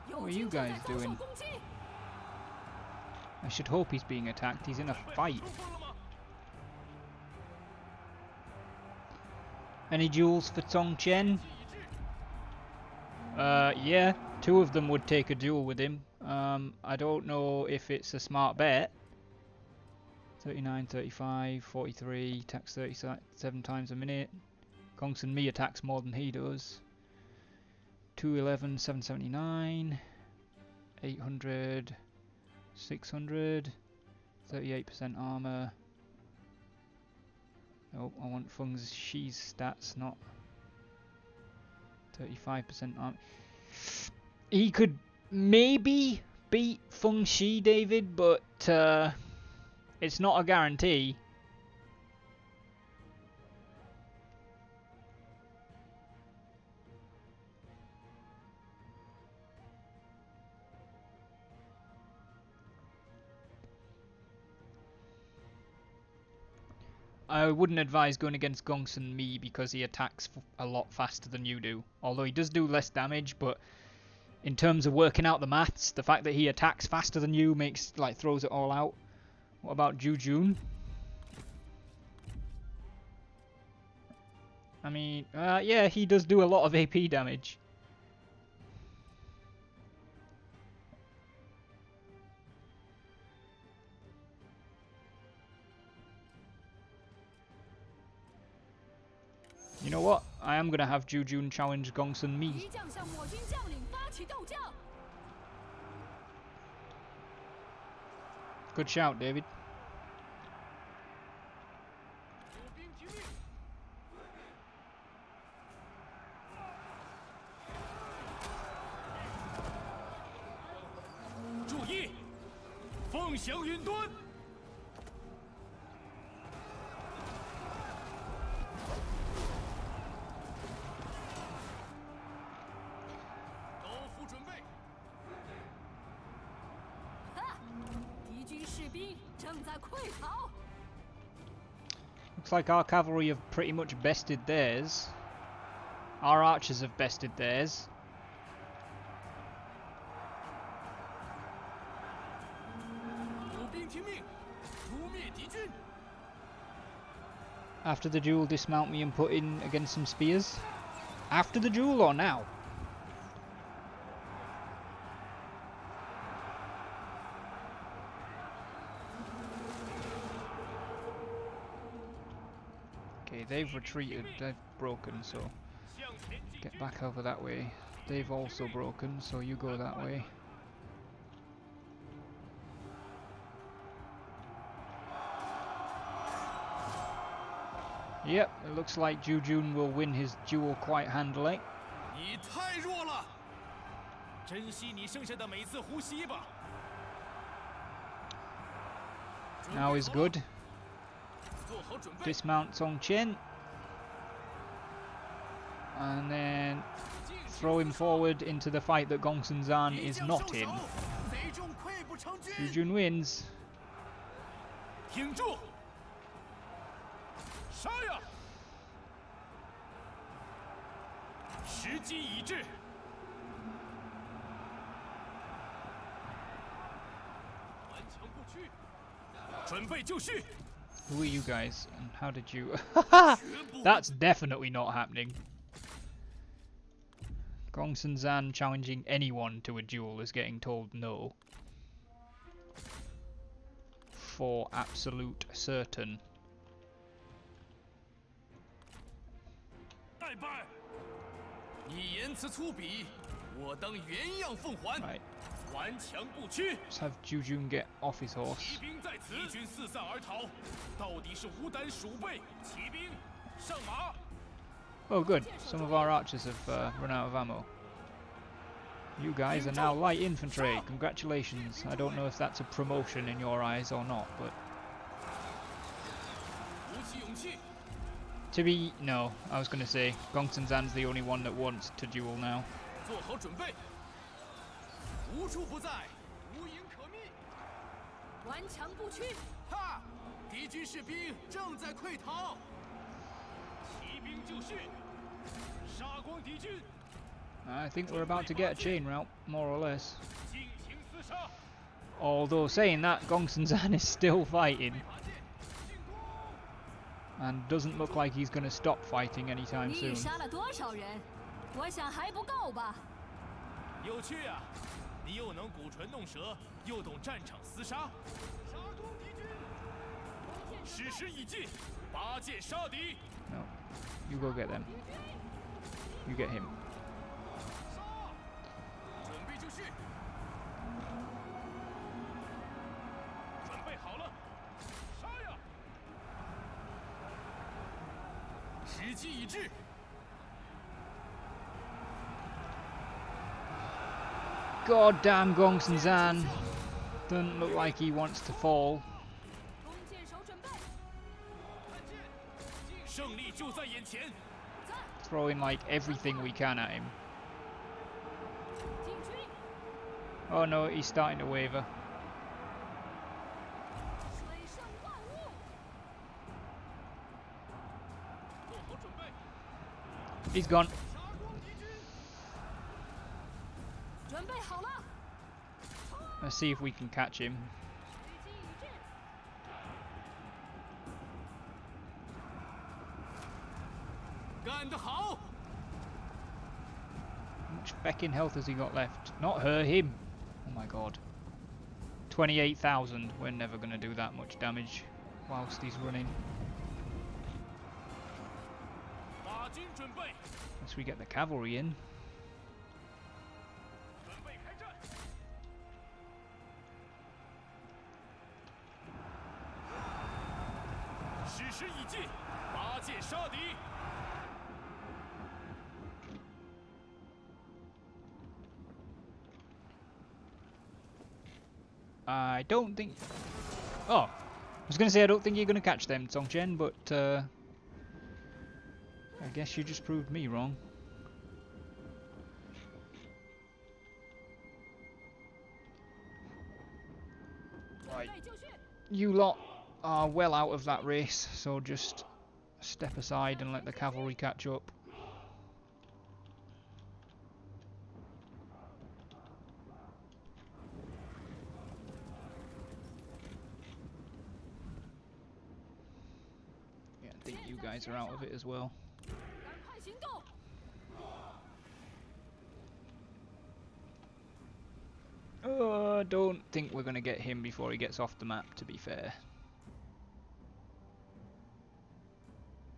What are you guys doing? I should hope he's being attacked. He's in a fight. Any duels for Tong Chen? Yeah, 2 of them would take a duel with him. I don't know if it's a smart bet. 39, 35, 43, attacks 37 times a minute. Gongsun Mi attacks more than he does. 211, 779, 800, 600, 38% armor. Oh, I want Feng Shi's stats, not 35% armor. He could maybe beat Feng Shi, David, but it's not a guarantee. I wouldn't advise going against Gongsun Mi because he attacks a lot faster than you do. Although he does do less damage, but in terms of working out the maths, the fact that he attacks faster than you throws it all out. What about Ju Jun? I mean, yeah, he does do a lot of AP damage. You know what? I am going to have Ju Jun challenge Gongsun Mi. Good shout, David. Looks like our cavalry have pretty much bested theirs. Our archers have bested theirs. After the duel, dismount me and put in against some spears. After the duel or now? Okay, they've retreated, they've broken, so get back over that way. They've also broken, so you go that way. Yep, it looks like Ju Jun will win his duel quite handily. Now is good. Dismount Tong Chen. And then throw him forward into the fight that Gongsun Zan is not in. Ju Jun wins. Who are you guys and how did you... That's definitely not happening. Gongsun Zan challenging anyone to a duel is getting told no. For absolute certain. Right. Let's have Ju Jun get off his horse. Oh good, some of our archers have run out of ammo. You guys are now light infantry, congratulations. I don't know if that's a promotion in your eyes or not, but... No, I was going to say, Gongsun Zan's the only one that wants to duel now. I think we're about to get a chain route, more or less. Although saying that, Gongsun Zan is still fighting. and doesn't look like he's going to stop fighting anytime 你 soon. 杀了多少人？我想还不够吧。有趣啊！你又能鼓唇弄舌，又懂战场厮杀。杀攻敌军！矢石已尽，拔剑杀敌。 No, you go get them. You get him. 杀！准备就绪。准备好了，杀呀！时机已至。 God damn Gong Zan. Doesn't look like he wants to fall. 弓箭手准备。看剑，胜利就在眼前。 Throwing like everything we can at him. 进军。 Oh no, he's starting to waver. 水胜万物。做好准备。 He's gone. 杀攻敌军！ 准备好了。 Let's see if we can catch him. 随机已至。 干得好！ How much feckin' health has he got left? Not her, him. Oh my god. 28,000. We're never going to do that much damage whilst he's running. 法军准备， Unless we get the cavalry in. 准备开战。矢石已尽，拔剑杀敌。 I don't think... Oh! I was going to say I don't think you're going to catch them, Zongchen, but I guess you just proved me wrong. Right. 准备就绪。 You lot are well out of that race, so just step aside and let the cavalry catch up. Yeah, I think you guys are out of it as well. 赶快行动。 Don't think we're going to get him before he gets off the map, to be fair.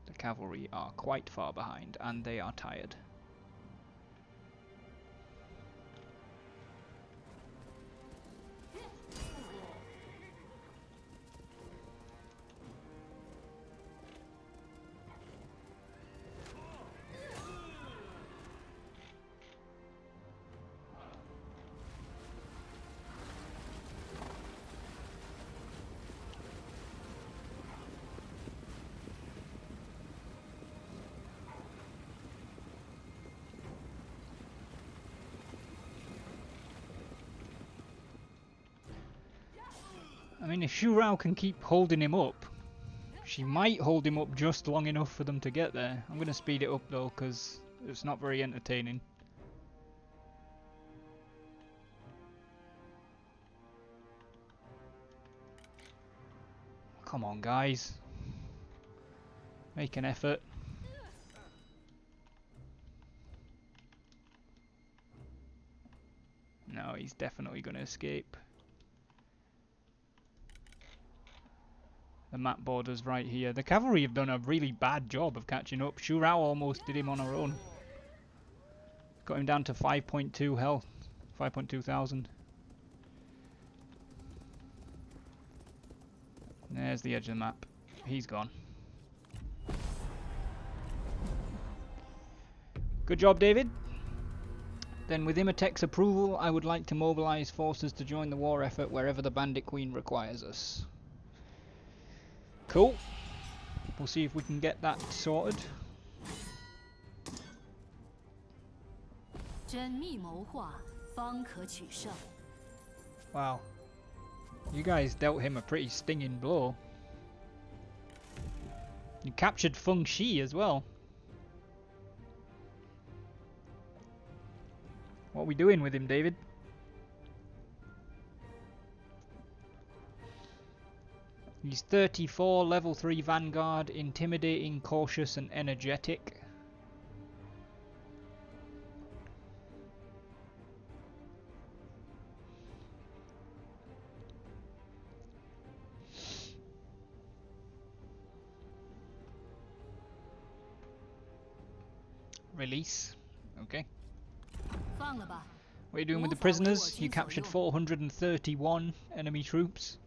The cavalry are quite far behind, and they are tired. I mean, if Shu Rao can keep holding him up, she might hold him up just long enough for them to get there. I'm going to speed it up though, because it's not very entertaining. Come on, guys. Make an effort. No, he's definitely going to escape. The map border's right here. The cavalry have done a really bad job of catching up. Shu Rao almost did him on her own. Got him down to 5.2 health. 5.2 thousand. There's the edge of the map. He's gone. Good job, David. Then with Imatek's approval, I would like to mobilise forces to join the war effort wherever the Bandit Queen requires us. Cool. We'll see if we can get that sorted. 缜密谋划，方可取胜。 Wow. You guys dealt him a pretty stinging blow. You captured Feng Shi as well. What are we doing with him, David? He's 34, level 3 Vanguard, intimidating, cautious and energetic. Release. Okay. 放了吧。 What are you doing with the prisoners? You captured 431 enemy troops.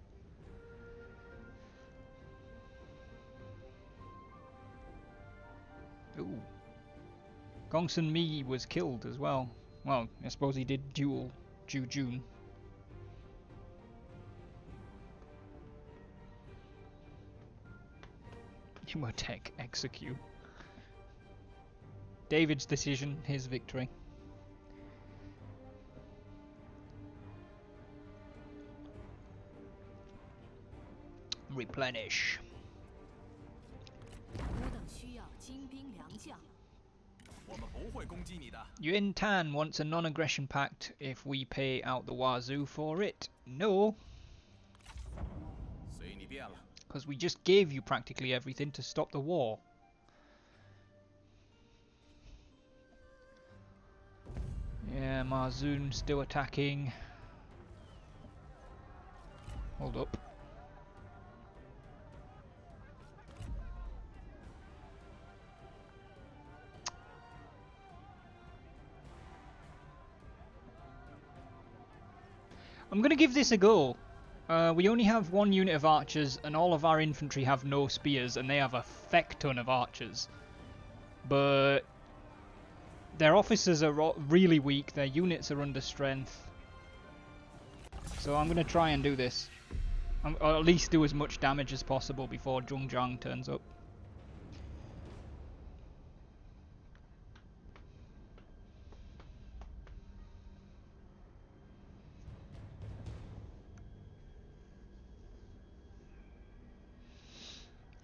Ooh. Gongsun Mi was killed as well. Well, I suppose he did duel Ju Jun. Imhotep execute. David's decision, his victory. Replenish. 我等需要精兵良将。我们不会攻击你的。 Yuan Tan wants a non-aggression pact if we pay out the wazoo for it. No. 随你便了。 Because we just gave you practically everything to stop the war. Yeah, Marzoon still attacking. Hold up. I'm going to give this a go. We only have one unit of archers and all of our infantry have no spears and they have a feck ton of archers. But their officers are really weak, their units are under strength. So I'm going to try and do this. Or at least do as much damage as possible before Zhongjiang turns up.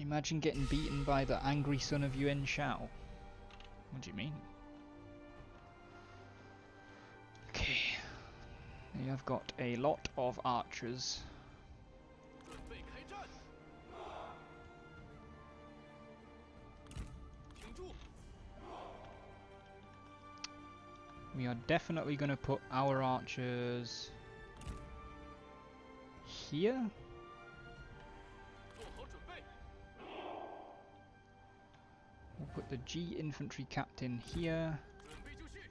Imagine getting beaten by the angry son of Yuan Shao. What do you mean? Okay. They have got a lot of archers. 准备开战。挺住！ We are definitely going to put our archers here. 做好准备。 We'll put the G infantry captain here. 准备就绪。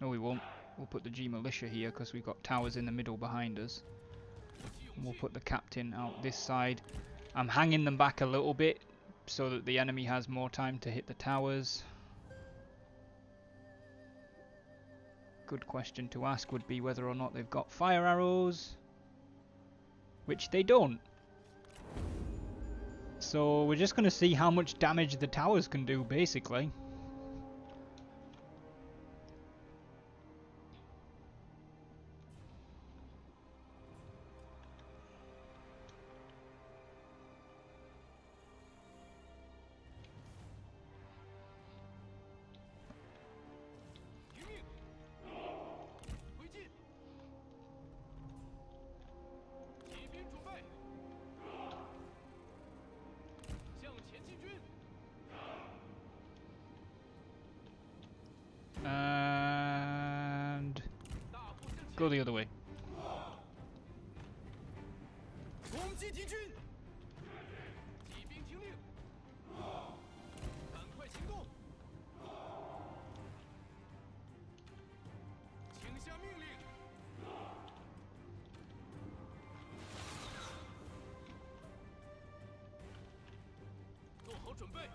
No, we won't. We'll put the G militia here because we've got towers in the middle behind us. And we'll put the captain out this side. I'm hanging them back a little bit so that the enemy has more time to hit the towers. Good question to ask would be whether or not they've got fire arrows, which they don't. So we're just going to see how much damage the towers can do, basically. And go the other way. 攻击敌军！骑兵听令，赶快行动！请下命令！做好准备！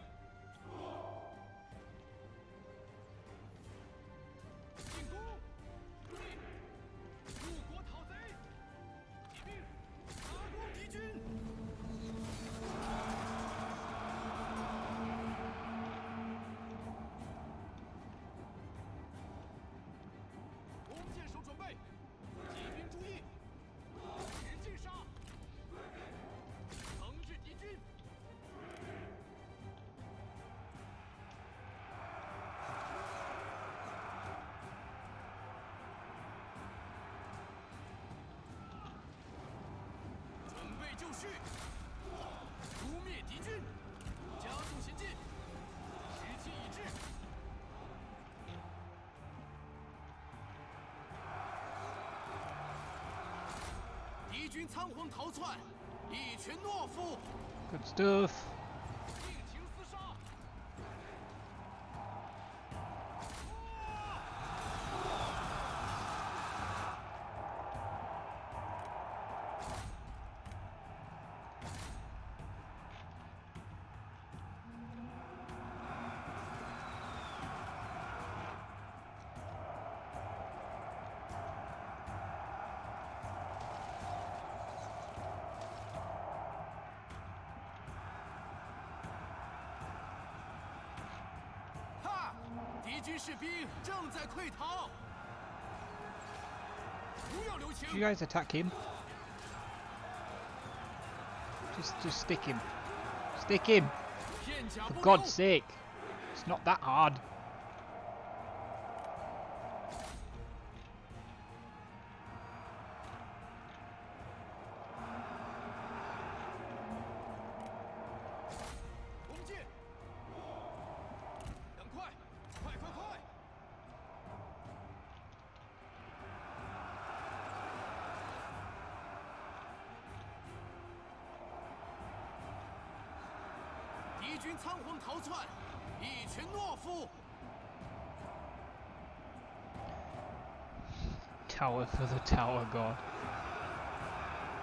进攻！注意，入国讨贼！骑兵，打攻敌军！ 弓箭手准备，骑兵注意，使劲杀，惩治敌军。准备就绪，灭敌军，加速前进，士气已至。敌军仓皇逃窜，一群懦夫。 Good stuff. 尽情厮杀。 敌军士兵正在溃逃，不要留情。 Did you guys attack him? Just stick him. Stick him. 片甲 For 不留。 God's sake. It's not that hard. 攻击！赶快，快快快！敌军仓皇逃窜，一群懦夫。 Tower for the tower god.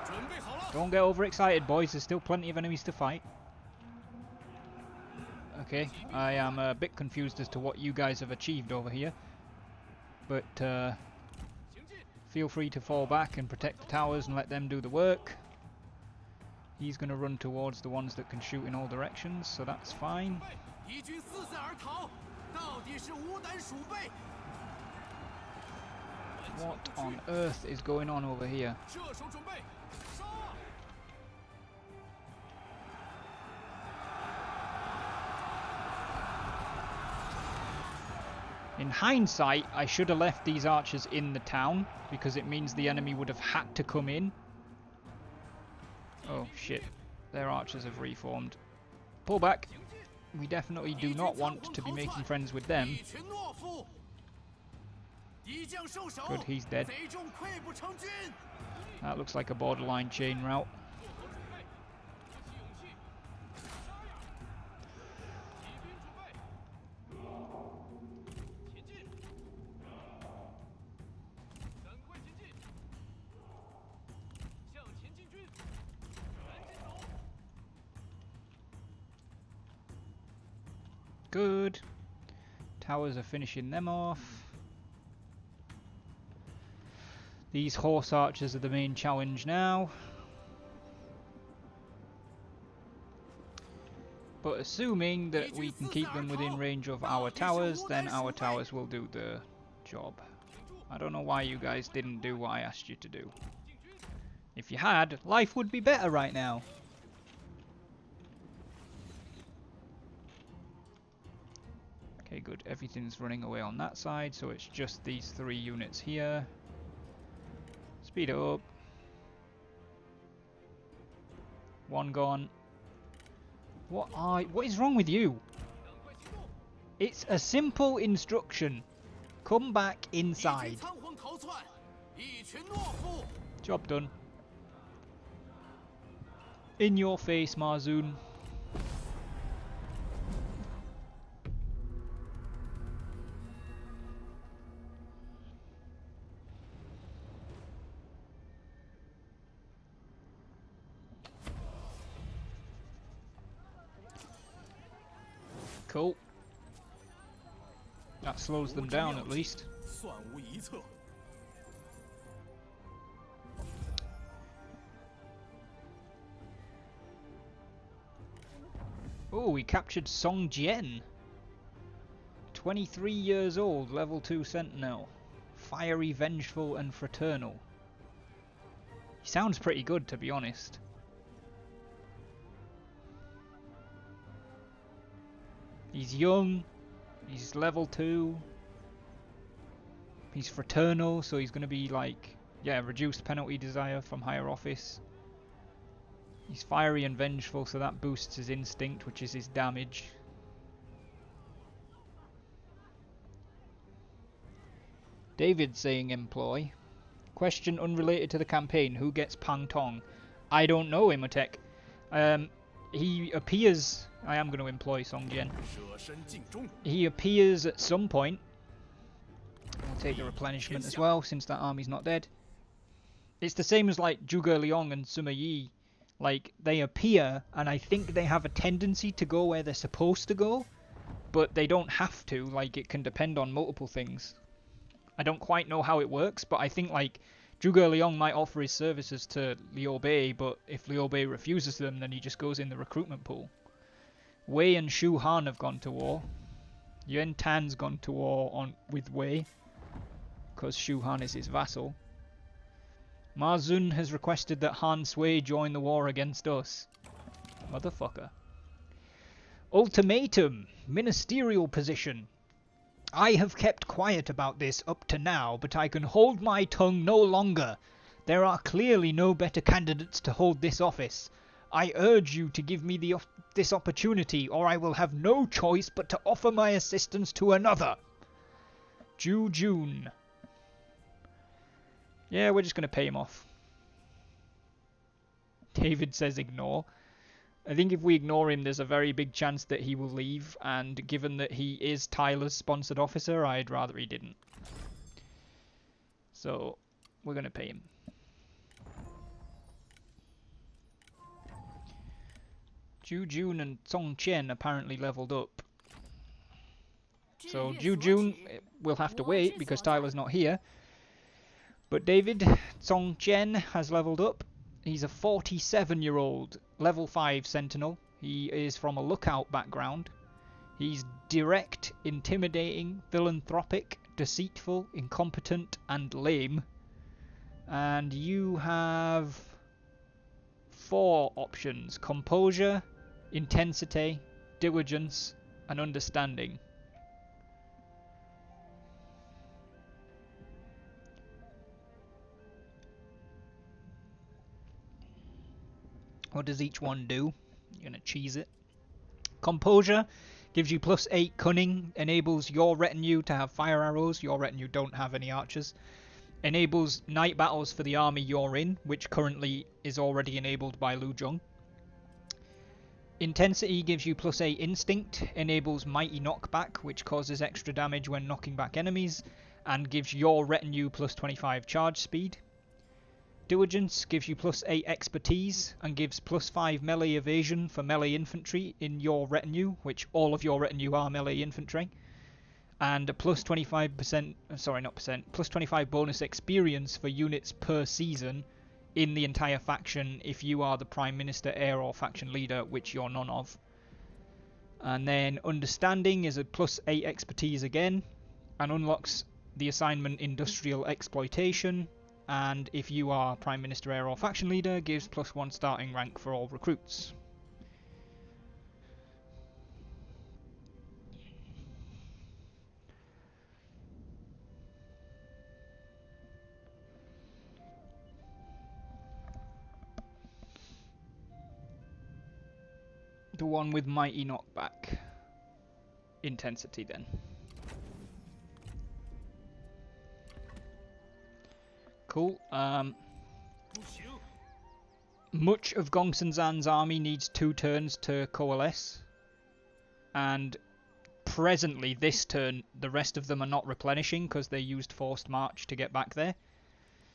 准备好了。 Don't get overexcited, boys. There's still plenty of enemies to fight. Okay, I am a bit confused as to what you guys have achieved over here. But feel free to fall back and protect the towers and let them do the work. He's going to run towards the ones that can shoot in all directions, so that's fine. 敌军四散而逃，到底是无胆鼠辈。 What on earth is going on over here? 射手准备，杀！ In hindsight, I should have left these archers in the town, because it means the enemy would have had to come in. Oh shit, their archers have reformed. Pull back. We definitely do not want to be making friends with them. 一群懦夫。敌将受手。 Good, he's dead. 贼众溃不成军。 That looks like a borderline chain route. 做好准备，鼓起勇气，杀呀！骑兵准备，前进，赶快前进，向前进军，赶紧走。 Good. Towers are finishing them off. These horse archers are the main challenge now. But assuming that we can keep them within range of our towers, then our towers will do the job. I don't know why you guys didn't do what I asked you to do. If you had, life would be better right now. Okay, good. Everything's running away on that side, so it's just these 3 units here. Speed up. 1 gone. What is wrong with you? It's a simple instruction. Come back inside. 仓皇逃窜，一群懦夫。 Job done. In your face, Marzoon. Cool. That slows them down at least. 算无一策。 Oh, we captured Song Jian. 23 years old, level 2 sentinel. Fiery, vengeful and fraternal. He sounds pretty good, to be honest. He's young, he's level 2, he's fraternal, so he's going to be like, yeah, reduced penalty desire from higher office. He's fiery and vengeful, so that boosts his instinct, which is his damage. David saying employ. Question unrelated to the campaign. Who gets Pang Tong? I don't know, Imhotep. He appears... I am going to employ Song Jian. He appears at some point. I'll take the replenishment as well, since that army's not dead. It's the same as like Zhuge Liang and Sima Yi. Like, they appear, and I think they have a tendency to go where they're supposed to go, but they don't have to. Like, it can depend on multiple things. I don't quite know how it works, but I think, like, Zhuge Liang might offer his services to Liu Bei, but if Liu Bei refuses them, then he just goes in the recruitment pool. Wei and Shu Han have gone to war. Yuan Tan's gone to war with Wei, because Shu Han is his vassal. Ma Zun has requested that Han Sui join the war against us. Motherfucker. Ultimatum. Ministerial position. I have kept quiet about this up to now, but I can hold my tongue no longer. There are clearly no better candidates to hold this office. I urge you to give me this opportunity, or I will have no choice but to offer my assistance to another. Ju Jun. Yeah, we're just going to pay him off. David says ignore. I think if we ignore him, there's a very big chance that he will leave, and given that he is Tyler's sponsored officer, I'd rather he didn't. So, we're going to pay him. Ju Jun and Song Chen apparently leveled up. So, Ju Jun will have to wait because Tyler's not here. But David, Song Chen has leveled up. He's a 47-year-old level 5 sentinel. He is from a lookout background. He's direct, intimidating, philanthropic, deceitful, incompetent, and lame. And you have 4 options: composure, intensity, diligence, and understanding. What does each one do? You're going to cheese it. Composure gives you +8 cunning, enables your retinue to have fire arrows. Your retinue don't have any archers. Enables night battles for the army you're in, which currently is already enabled by Lu Zhong. Intensity gives you +8 instinct, enables mighty knockback, which causes extra damage when knocking back enemies, and gives your retinue +25 charge speed. Diligence gives you +8 expertise and gives +5 melee evasion for melee infantry in your retinue, which all of your retinue are melee infantry, and a +25 bonus experience for units per season in the entire faction if you are the Prime Minister, heir, or faction leader, which you're none of. And then understanding is a +8 expertise again, and unlocks the assignment industrial exploitation. And if you are Prime Minister, heir, or faction leader, gives +1 starting rank for all recruits. The one with mighty knockback. Intensity then. Cool. Much of Gongsun Zan's army needs 2 turns to coalesce. And presently, this turn, the rest of them are not replenishing because they used forced march to get back there.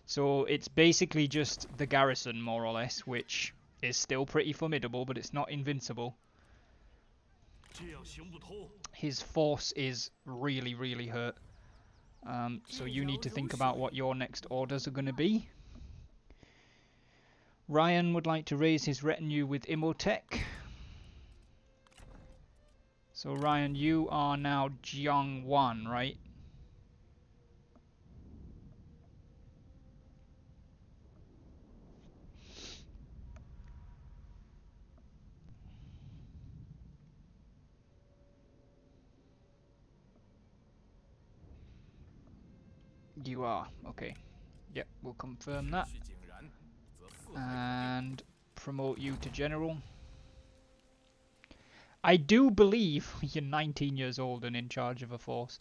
So it's basically just the garrison, more or less, which is still pretty formidable, but it's not invincible. His force is really, really hurt. So you need to think about what your next orders are going to be. Ryan would like to raise his retinue with Imhotep. So Ryan, you are now Jiang 1, right? You are, okay. Yep, we'll confirm that. And promote you to general. I do believe you're 19 years old and in charge of a force.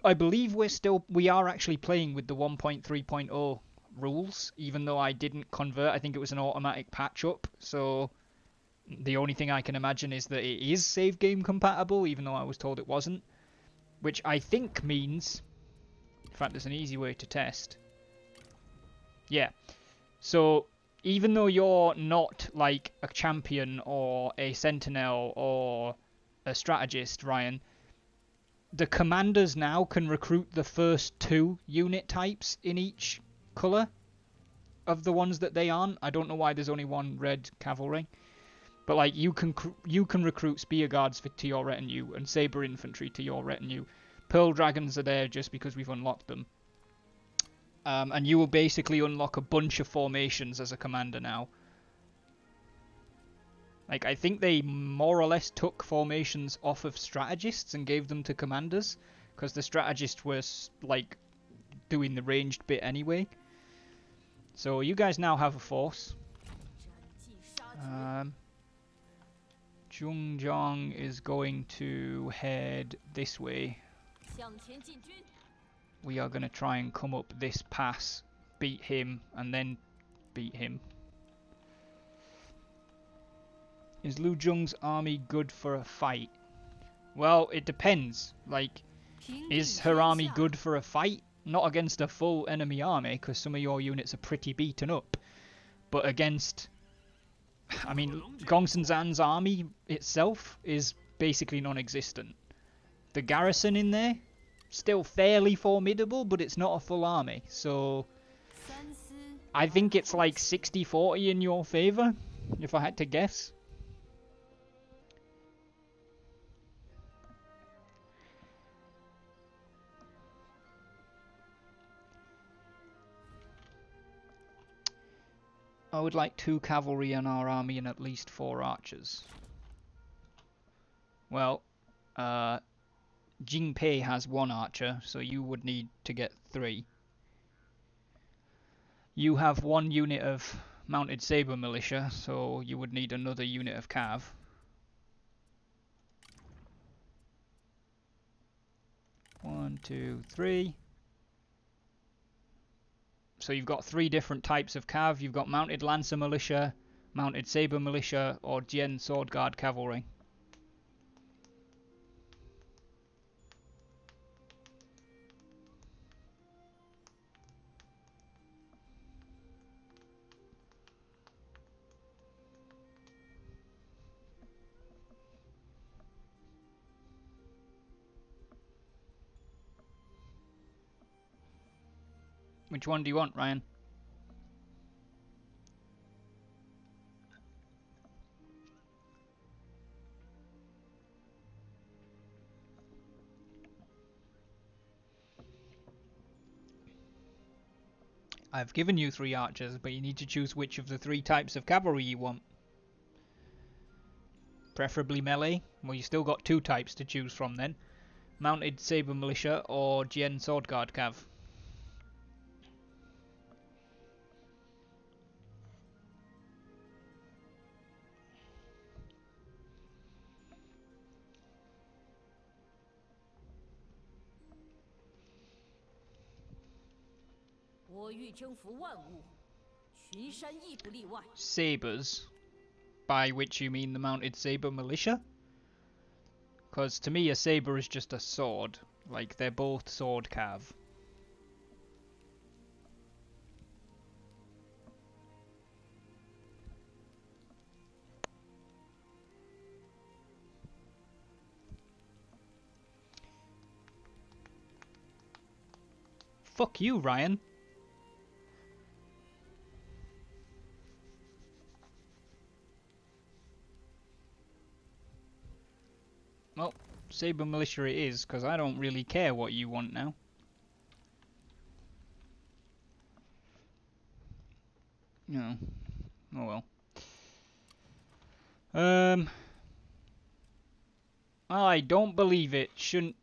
I believe we are actually playing with the 1.3.0 rules, even though I didn't convert. I think it was an automatic patch up, so the only thing I can imagine is that it is save game compatible, even though I was told it wasn't, which I think means, in fact, there's an easy way to test. Yeah, so even though you're not like a champion or a sentinel or a strategist, Ryan, the commanders now can recruit the first 2 unit types in each colour of the ones that they aren't. I don't know why there's only one red cavalry, but like you can recruit spear guards to your retinue and saber infantry to your retinue. Pearl dragons are there just because we've unlocked them. And you will basically unlock a bunch of formations as a commander now. Like, I think they more or less took formations off of strategists and gave them to commanders, because the strategists were, like, doing the ranged bit anyway. So you guys now have a force. Zhongjong is going to head this way. We are going to try and come up this pass, beat him, and then beat him. Is Lu Zhong's army good for a fight? Well, it depends. Like, is her army good for a fight? Not against a full enemy army, because some of your units are pretty beaten up. But against... I mean, Gongsun Zan's army itself is basically non-existent. The garrison in there, still fairly formidable, but it's not a full army. So, I think it's like 60-40 in your favour, if I had to guess. I would like 2 cavalry in our army and at least 4 archers. Well, Jingpei has 1 archer, so you would need to get 3. You have 1 unit of mounted saber militia, so you would need another unit of cav. One, two, 3. So you've got 3 different types of cav. You've got mounted lancer militia, mounted saber militia, or Jian sword guard cavalry. Which one do you want, Ryan? I've given you 3 archers, but you need to choose which of the 3 types of cavalry you want. Preferably melee. Well, you still got 2 types to choose from then. Mounted saber militia or Jian sword guard cav. Sabers, by which you mean the mounted saber militia? Because to me a saber is just a sword, like they're both sword cav. Fuck you, Ryan. Well, saber militia it is, because I don't really care what you want now. No. Oh well. I don't believe it. Shouldn't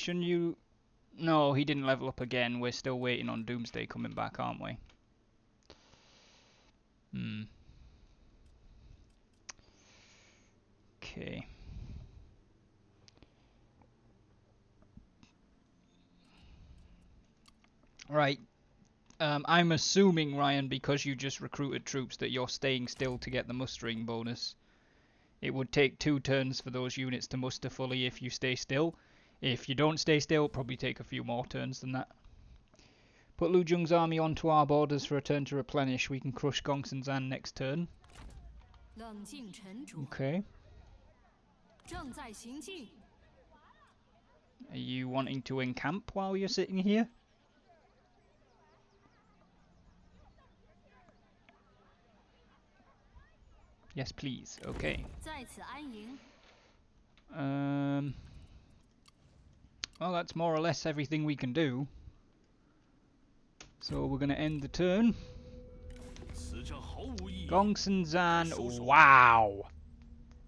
you... No, he didn't level up again. We're still waiting on Doomsday coming back, aren't we? Okay. Right. I'm assuming, Ryan, because you just recruited troops, that you're staying still to get the mustering bonus. It would take 2 turns for those units to muster fully if you stay still. If you don't stay still, it'll probably take a few more turns than that. Put Lu Zhong's army onto our borders for a turn to replenish. We can crush Gongsun Zan next turn. Okay. Are you wanting to encamp while you're sitting here? Yes, please. Okay. Well, that's more or less everything we can do. So we're going to end the turn. Gongsun Zan, wow!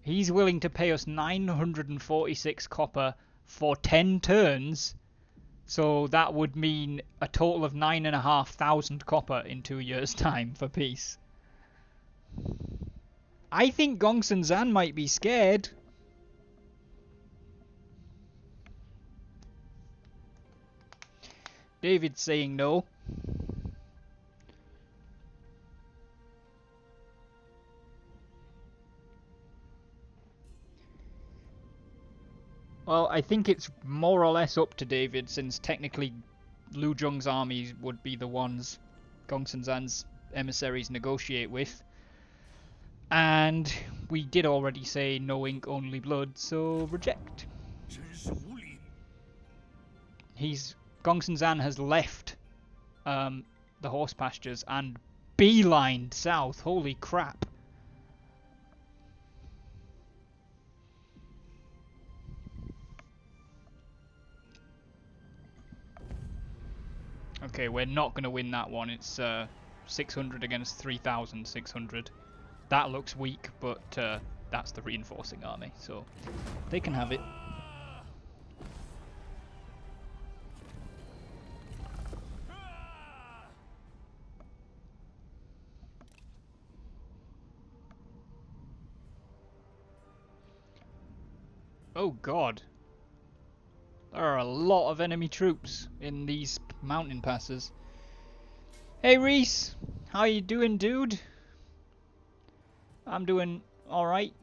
He's willing to pay us 946 copper for 10 turns. So that would mean a total of 9,500 copper in 2 years' time for peace. I think Gongsun Zan might be scared. David's saying no. Well, I think it's more or less up to David, since technically Lu Zhong's armies would be the ones Gongsun Zan's emissaries negotiate with. And we did already say no ink, only blood, so reject. Gongsun Zan has left the horse pastures and beelined south. Holy crap. Okay, we're not going to win that one. It's 600 against 3,600. That looks weak, but that's the reinforcing army, so they can have it. Oh god. There are a lot of enemy troops in these mountain passes. Hey Reese, how you doing, dude? I'm doing alright,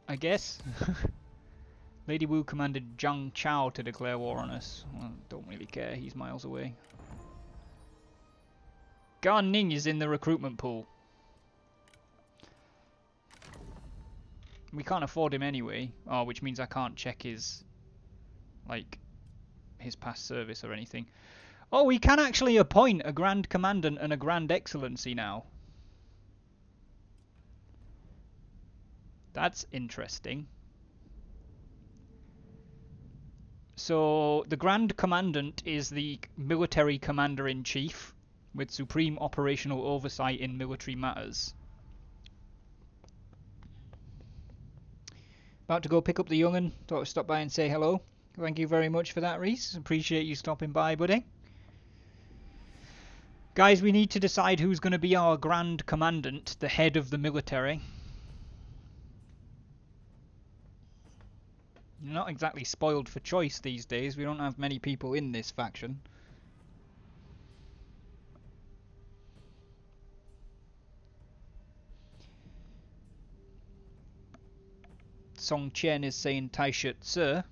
I guess. Lady Wu commanded Zhang Chao to declare war on us. Well, don't really care, he's miles away. Gan Ning is in the recruitment pool. We can't afford him anyway, which means I can't check his past service or anything. Oh, we can actually appoint a Grand Commandant and a Grand Excellency now. That's interesting. So, the Grand Commandant is the military commander-in-chief with supreme operational oversight in military matters. About to go pick up the young'un. Thought I'd stop by and say hello. Thank you very much for that, Reese. Appreciate you stopping by, buddy. Guys, we need to decide who's going to be our Grand Commandant, the head of the military. Not exactly spoiled for choice these days. We don't have many people in this faction. Song Chen is saying Taishet Sir.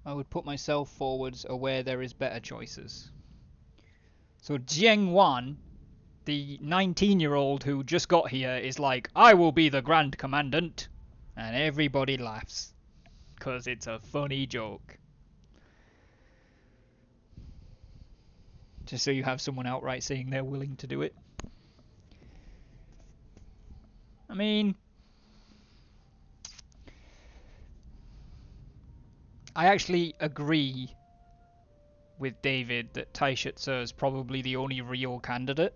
I would put myself forwards where there is better choices. So Jiang Wan, the 19-year-old who just got here, is like, I will be the Grand Commandant. And everybody laughs. Because it's a funny joke. Just so you have someone outright saying they're willing to do it. I mean, I actually agree with David that Taishet Sir is probably the only real candidate.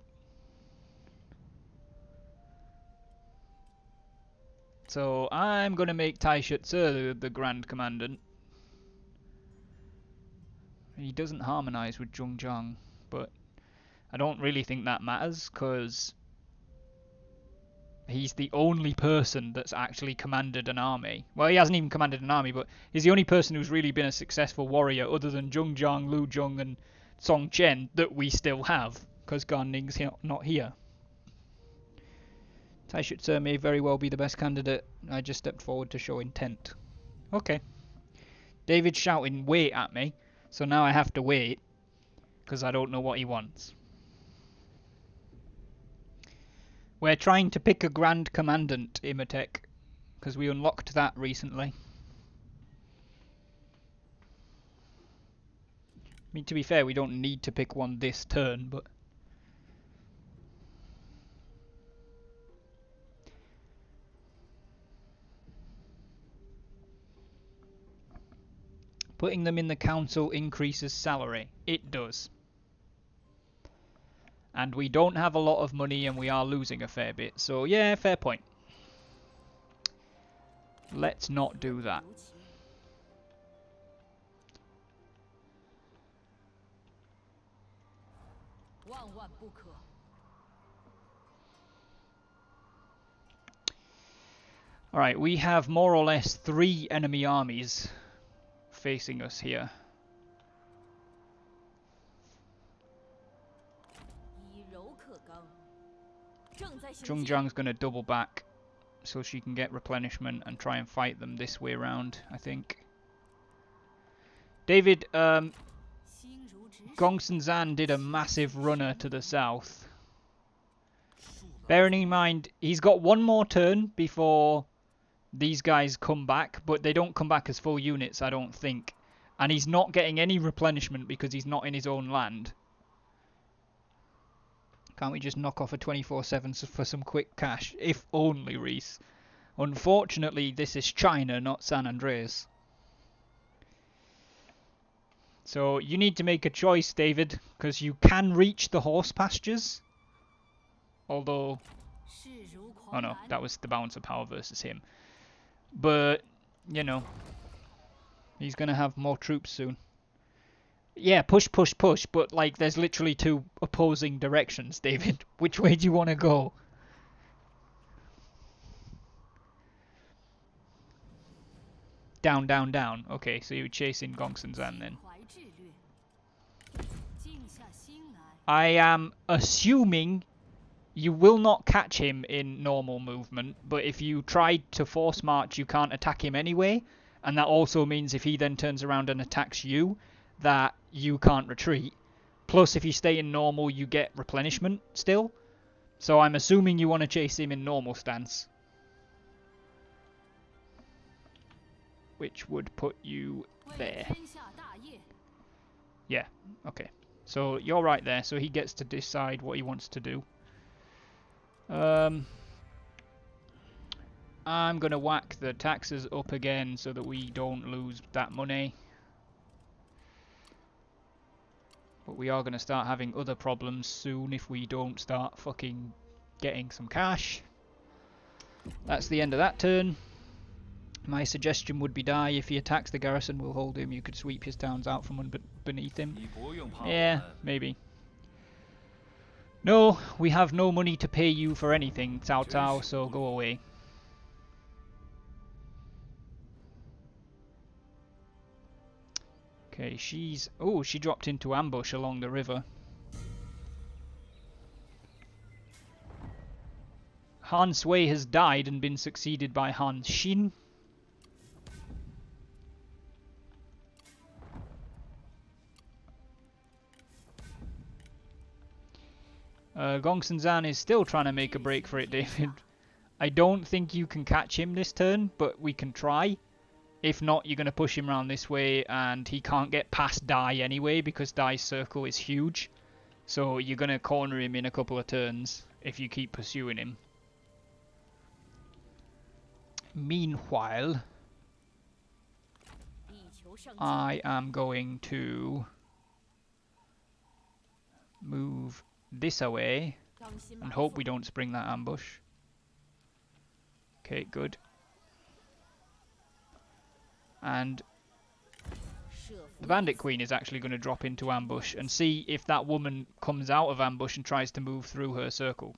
So I'm going to make Taishet Sir the Grand Commandant. He doesn't harmonise with Zhongjiang, but I don't really think that matters, because he's the only person that's actually commanded an army. Well, he hasn't even commanded an army, but he's the only person who's really been a successful warrior other than Zhongjiang, Lu Zhong, and Song Chen that we still have, because Gan Ning's not here. Taishutse may very well be the best candidate. I just stepped forward to show intent. Okay. David's shouting wait at me, so now I have to wait, because I don't know what he wants. We're trying to pick a Grand Commandant, Imatek, because we unlocked that recently. I mean, to be fair, we don't need to pick one this turn, but... Putting them in the council increases salary. It does. And we don't have a lot of money and we are losing a fair bit. So yeah, fair point. Let's not do that. Alright, we have more or less 3 enemy armies facing us here. Zhongjiang's going to double back so she can get replenishment and try and fight them this way round, I think. David, Gongsun Zan did a massive runner to the south. Bearing in mind, he's got one more turn before these guys come back, but they don't come back as full units, I don't think. And he's not getting any replenishment because he's not in his own land. Can't we just knock off a 24/7 for some quick cash? If only, Reese. Unfortunately, this is China, not San Andreas. So you need to make a choice, David, because you can reach the horse pastures. Although... Oh no, that was the balance of power versus him. But, you know, he's going to have more troops soon. Yeah, push, push, push, but, like, there's literally 2 opposing directions, David. Which way do you want to go? Down, down, down. Okay, so you're chasing Gongsun Zan then. I am assuming you will not catch him in normal movement, but if you try to force march, you can't attack him anyway, and that also means if he then turns around and attacks you, that you can't retreat. Plus, if you stay in normal, you get replenishment still. So I'm assuming you want to chase him in normal stance. Which would put you there. Yeah, okay. So you're right there, so he gets to decide what he wants to do. I'm going to whack the taxes up again so that we don't lose that money. But we are going to start having other problems soon if we don't start fucking getting some cash. That's the end of that turn. My suggestion would be die. If he attacks the garrison, we'll hold him. You could sweep his towns out from beneath him. Yeah, maybe. No, we have no money to pay you for anything, Cao Cao, so go away. Okay, she's... Oh, she dropped into ambush along the river. Han Sui has died and been succeeded by Han Xin. Gongsun Zan is still trying to make a break for it, David. I don't think you can catch him this turn, but we can try. If not, you're going to push him around this way, and he can't get past Dai anyway, because Dai's circle is huge. So you're going to corner him in a couple of turns if you keep pursuing him. Meanwhile, I am going to move this away and hope we don't spring that ambush. Okay, good. And The Bandit Queen is actually going to drop into ambush and see if that woman comes out of ambush and tries to move through her circle.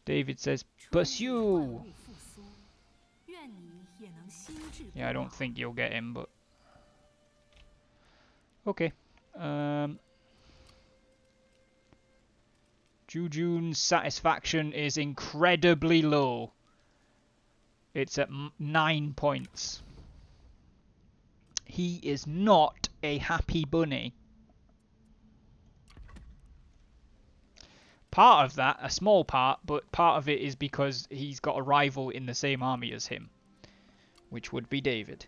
David says, pursue! Yeah, I don't think you'll get him, but... Okay. Jujun's satisfaction is incredibly low. It's at 9 points. He is not a happy bunny. Part of that, a small part, but part of it is because he's got a rival in the same army as him, which would be David.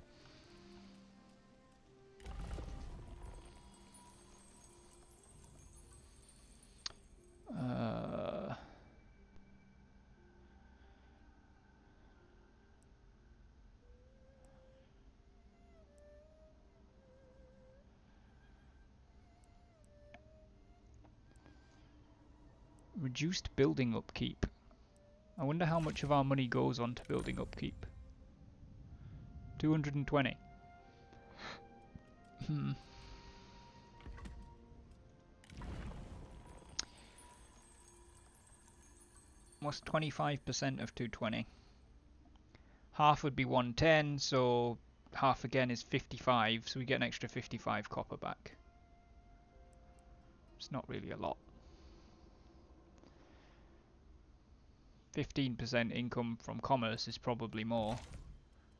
Reduced building upkeep. I wonder how much of our money goes on to building upkeep. 220. What's 25% of 220? Half would be 110, so half again is 55, so we get an extra 55 copper back. It's not really a lot. 15% income from commerce is probably more.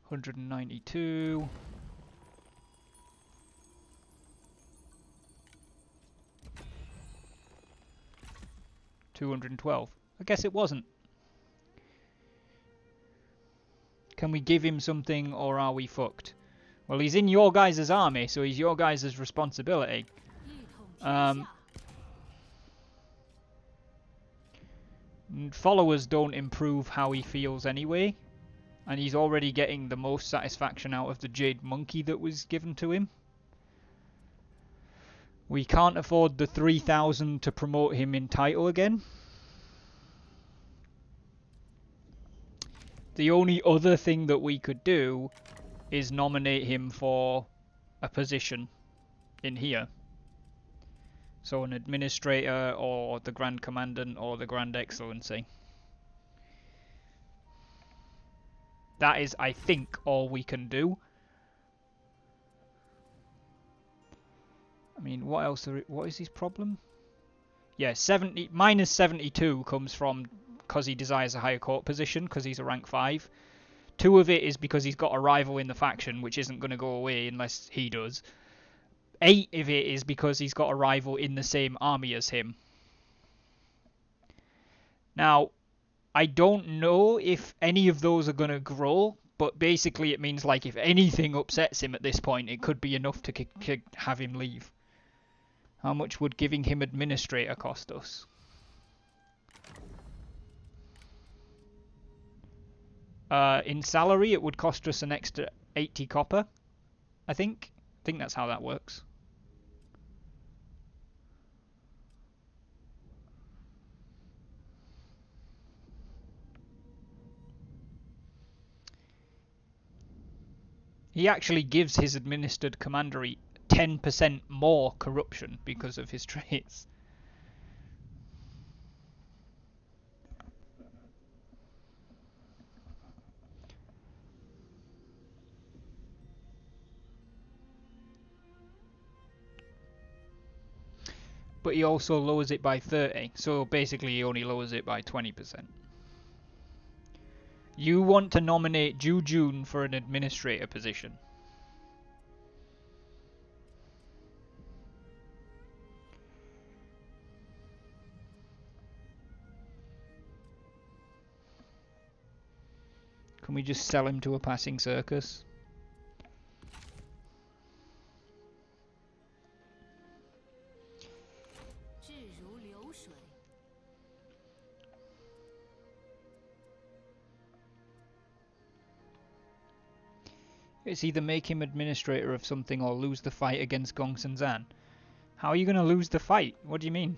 192. $212. I guess it wasn't. Can we give him something or are we fucked? Well, he's in your guys' army, so he's your guys' responsibility. Followers don't improve how he feels anyway, and he's already getting the most satisfaction out of the Jade Monkey that was given to him. We can't afford the 3,000 to promote him in title again. The only other thing that we could do is nominate him for a position in here. So an administrator or the Grand Commandant or the Grand Excellency. That is, I think, all we can do. I mean, what else? What is his problem? Yeah, minus 72 comes from because he desires a higher court position because he's a rank 5. 2 of it is because he's got a rival in the faction, which isn't going to go away unless he does. 8 of it is because he's got a rival in the same army as him. Now, I don't know if any of those are going to grow, but basically it means like if anything upsets him at this point, it could be enough to have him leave. How much would giving him administrator cost us? In salary, it would cost us an extra 80 copper, I think. I think that's how that works. He actually gives his administered commandery 10% more corruption because of his traits. But he also lowers it by 30, so basically he only lowers it by 20%. You want to nominate Jujun for an administrator position. Can we just sell him to a passing circus? It's either make him administrator of something or lose the fight against Gongsun Zan. How are you going to lose the fight? What do you mean?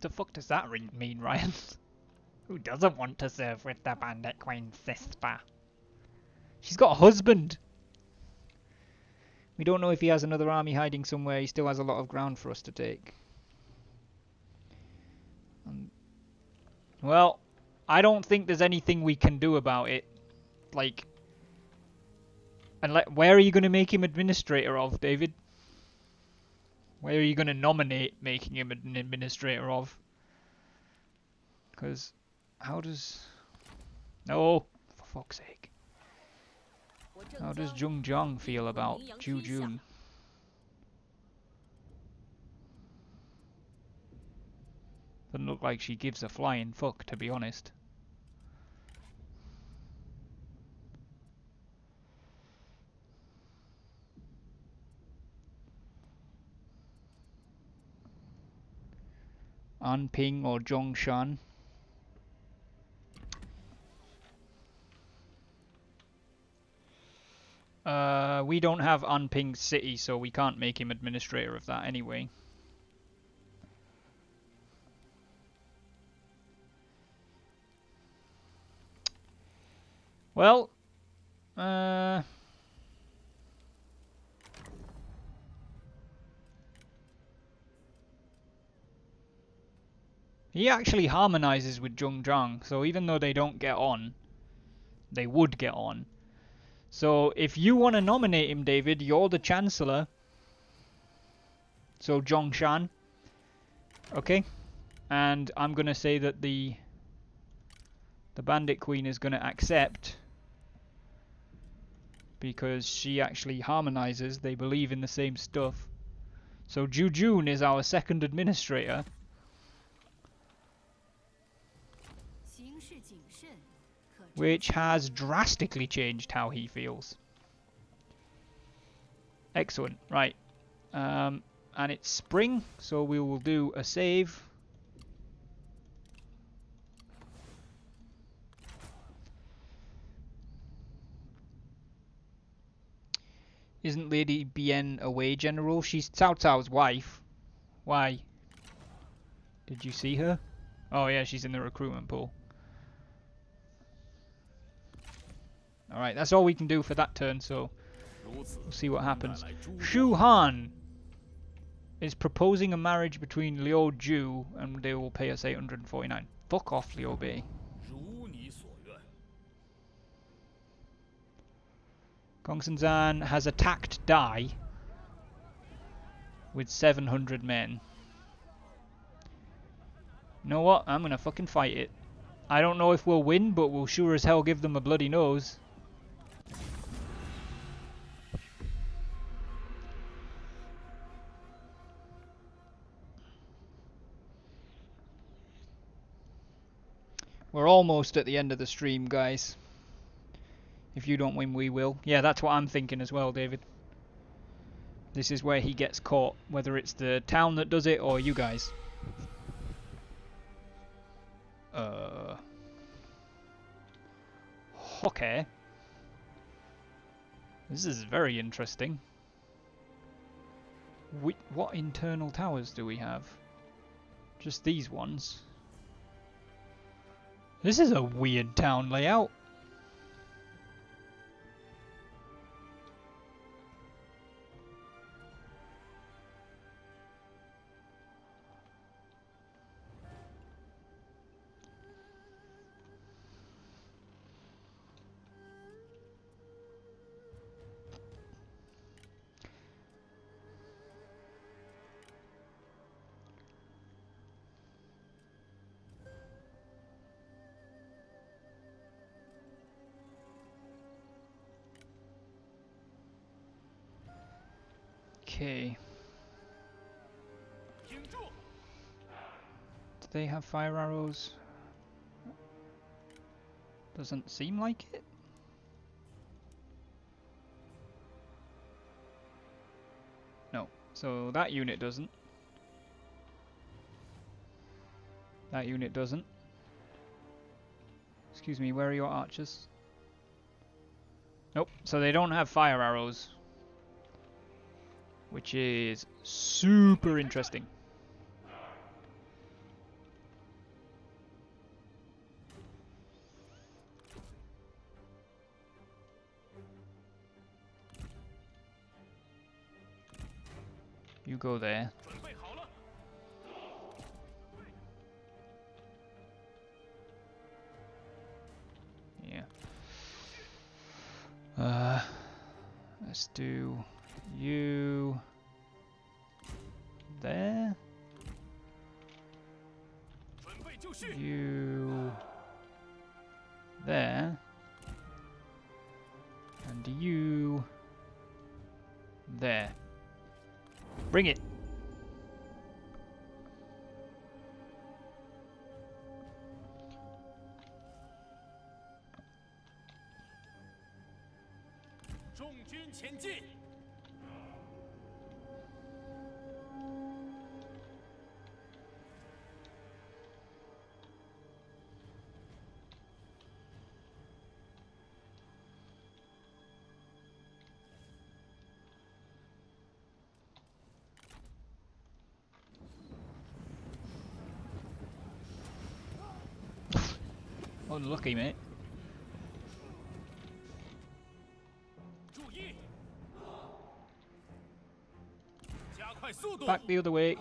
The fuck does that mean, Ryan? Who doesn't want to serve with the Bandit Queen sister? She's got a husband! We don't know if he has another army hiding somewhere. He still has a lot of ground for us to take. Well, I don't think there's anything we can do about it. Like, where are you going to make him administrator of, David? Where are you going to nominate making him an administrator of? Because, how does... No, for fuck's sake. How does Zheng Zhang feel about Zhu Jun? Doesn't look like she gives a flying fuck, to be honest. Anping or Zhongshan. We don't have Anping City, so we can't make him administrator of that anyway. Well, he actually harmonizes with Zheng Zhang, so even though they don't get on, they would get on. So if you want to nominate him, David, you're the Chancellor. So Zhongshan. Okay. And I'm going to say that the Bandit Queen is going to accept, because she actually harmonizes. They believe in the same stuff. So Zhu Jun is our second administrator. Which has drastically changed how he feels. Excellent. Right. And it's spring, so we will do a save. Isn't Lady Bien away, General? She's Cao Cao's wife. Why? Did you see her? Oh yeah, she's in the recruitment pool. Alright, that's all we can do for that turn, so we'll see what happens. Shu Han is proposing a marriage between Liu Ju, and they will pay us 849. Fuck off, Liu Bei. Gongsun has attacked Dai with 700 men. You know what? I'm gonna fucking fight it. I don't know if we'll win, but we'll sure as hell give them a bloody nose. We're almost at the end of the stream, guys. If you don't win, we will. Yeah, that's what I'm thinking as well, David. This is where he gets caught, whether it's the town that does it or you guys. Okay. This is very interesting. What internal towers do we have? Just these ones. This is a weird town layout. Okay. Do they have fire arrows? Doesn't seem like it. No. So that unit doesn't. That unit doesn't. Excuse me, where are your archers? Nope. So they don't have fire arrows. Which is super interesting. You go there. 准备好了。 Yeah. Let's do you there. 准备就绪。 You there. And you there. Bring it. 众军前进。 Unlucky, mate. 注意，加快速度。 Back the other way.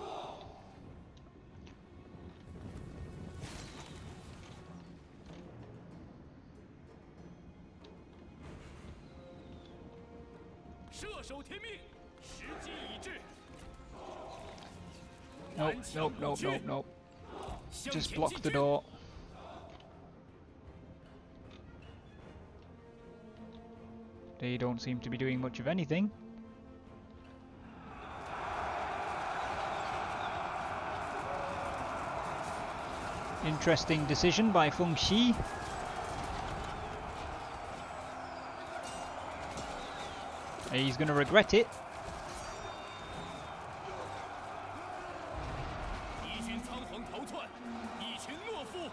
射手听命，时机已至。 Nope, 顽强 nope, 不 nope, 屈 nope, nope. 向 Just 前 block 进 the 军 door. They don't seem to be doing much of anything. Interesting decision by Feng Xi. He's going to regret it. 敌军仓皇逃窜，一群懦夫。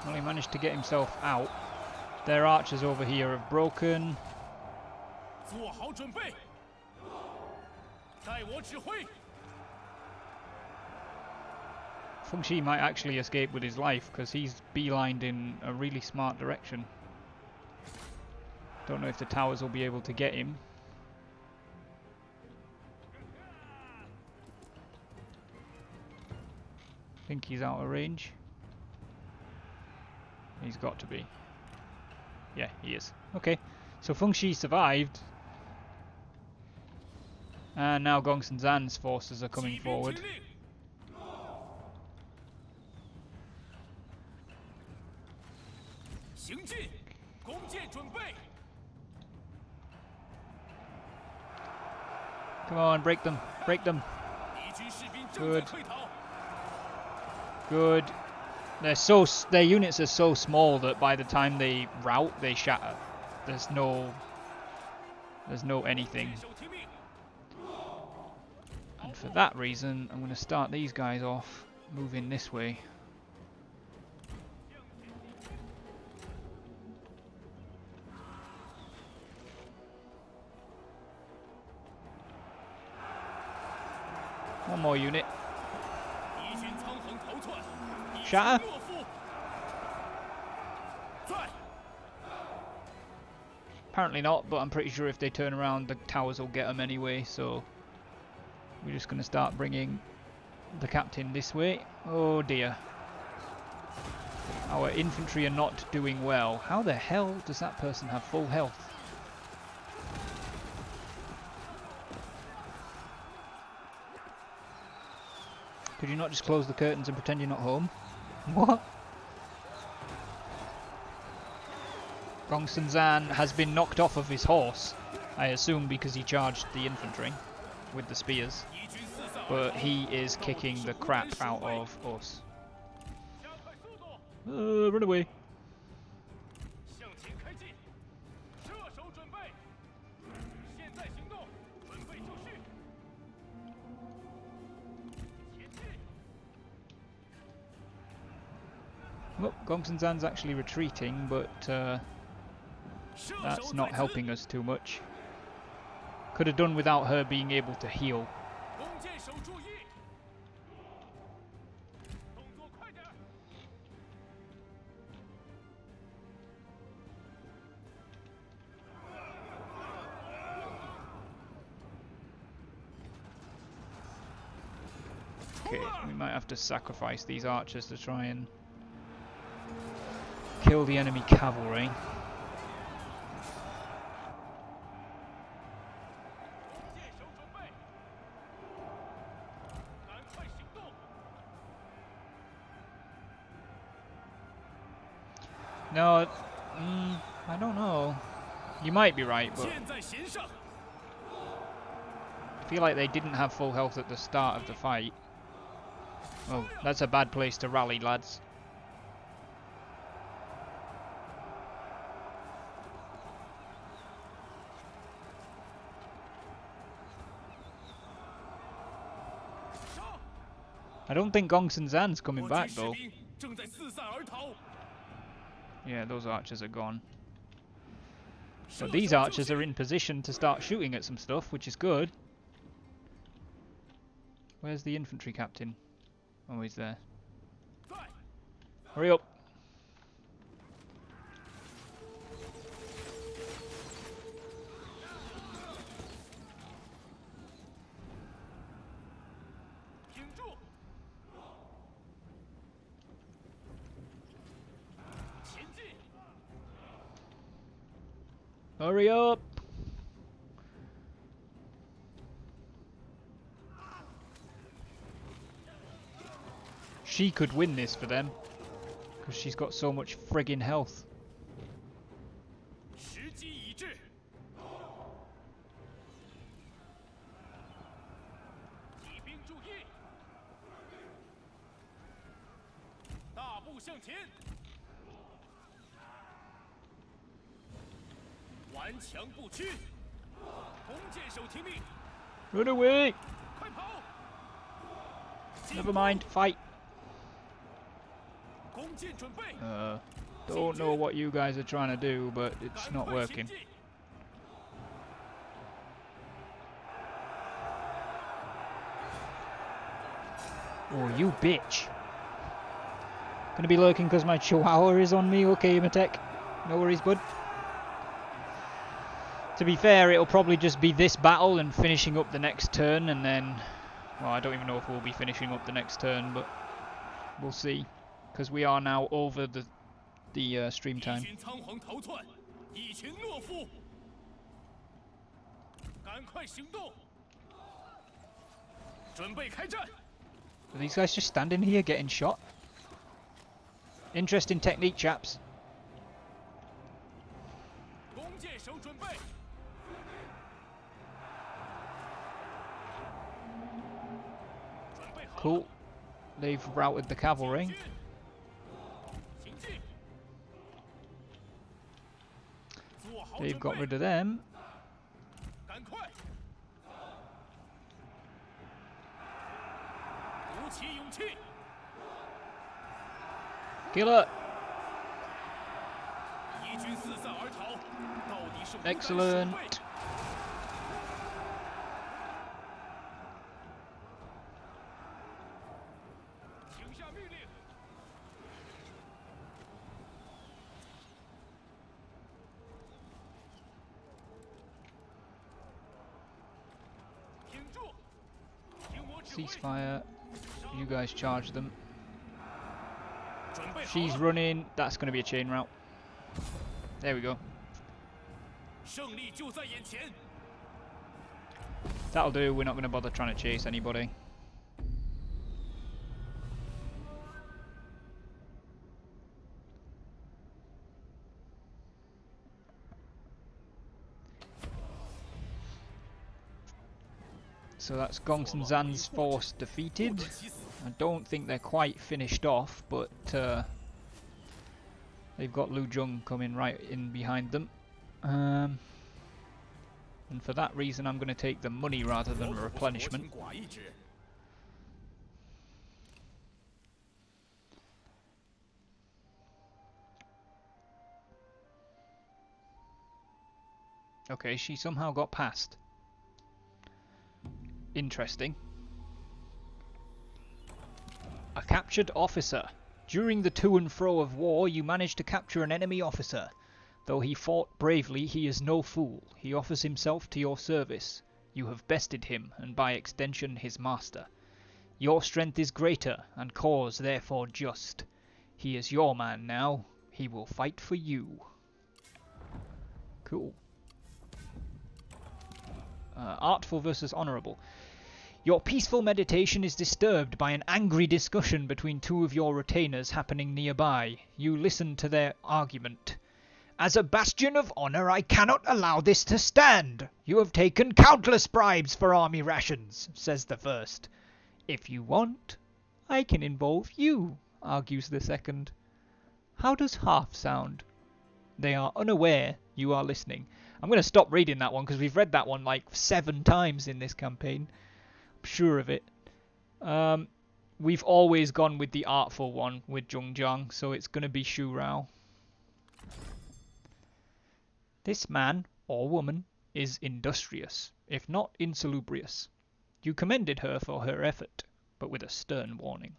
Well, he managed to get himself out. Their archers over here have broken. 做好准备，待我指挥。 Feng Xi might actually escape with his life because he's beelined in a really smart direction. Don't know if the towers will be able to get him. Think he's out of range. He's got to be. Yeah, he is. Okay, so Feng Xi survived. And now Gongsun Zan's forces are coming 骑兵 forward. 听令，行进，弓箭准备。 Come on, break them, break them. 敌军士兵正在 Good. 退逃。 Good. Their units are so small that by the time they rout, they shatter. There's no anything. 箭手听命， And for that reason, I'm going to start these guys off moving this way. One more unit. 敌军仓皇逃窜，一群 Shatter. 懦夫。在， Apparently not, but I'm pretty sure if they turn around, the towers will get them anyway, so we're just going to start bringing the captain this way. Oh dear. Our infantry are not doing well. How the hell does that person have full health? Could you not just close the curtains and pretend you're not home? What? Gongsun Zan has been knocked off of his horse, I assume because he charged the infantry with the spears, 敌军四散而 but 逃。 he is kicking the crap out of us. 加快速度， Run away. 向前开进，射手准备，现在行动，准备就绪。前进， Well, Gongsun Zan's actually retreating, but 射 that's 手 not 在此， helping us too much. Could have done without her being able to heal. 弓箭手注意，动作快点儿。 敌 Okay, we might have to sacrifice these archers to try and kill the enemy cavalry. No, I don't know. You might be right, but I feel like they didn't have full health at the start of the fight. Oh, that's a bad place to rally, lads. I don't think Gongsun Zan's coming back though. Yeah, those archers are gone. But these archers are in position to start shooting at some stuff, which is good. Where's the infantry captain? Oh, he's there. Hurry up! Hurry up! She could win this for them, because she's got so much friggin' health. Run away! Never mind, fight! Don't know what you guys are trying to do, but it's not working. Oh, you bitch! Gonna be lurking because my chihuahua is on me. Okay, Imatek. No worries, bud. To be fair, it'll probably just be this battle and finishing up the next turn, and then... Well, I don't even know if we'll be finishing up the next turn, but we'll see. Because we are now over the stream time. Are these guys just standing here getting shot? Interesting technique, chaps. Cool. They've routed the cavalry. They've got rid of them. Killer! Excellent! Ceasefire. You guys charge them. She's running. That's going to be a chain route. There we go. That'll do. We're not going to bother trying to chase anybody. So that's Gongsun Zan's force defeated. I don't think they're quite finished off, but they've got Lu Jung coming right in behind them. And for that reason I'm going to take the money rather than a replenishment. Okay, she somehow got past. Interesting. A captured officer. During the to and fro of war, you managed to capture an enemy officer. Though he fought bravely, he is no fool. He offers himself to your service. You have bested him, and by extension his master. Your strength is greater, and cause therefore just. He is your man now. He will fight for you. Cool. Artful versus honourable. Your peaceful meditation is disturbed by an angry discussion between two of your retainers happening nearby. You listen to their argument. As a bastion of honour, I cannot allow this to stand. You have taken countless bribes for army rations, says the first. If you want, I can involve you, argues the second. How does half sound? They are unaware you are listening. I'm going to stop reading that one because we've read that one like 7 times in this campaign. I'm sure of it. We've always gone with the artful one with Zhongjiang, so it's going to be Shu Rao. This man, or woman, is industrious, if not insalubrious. You commended her for her effort, but with a stern warning.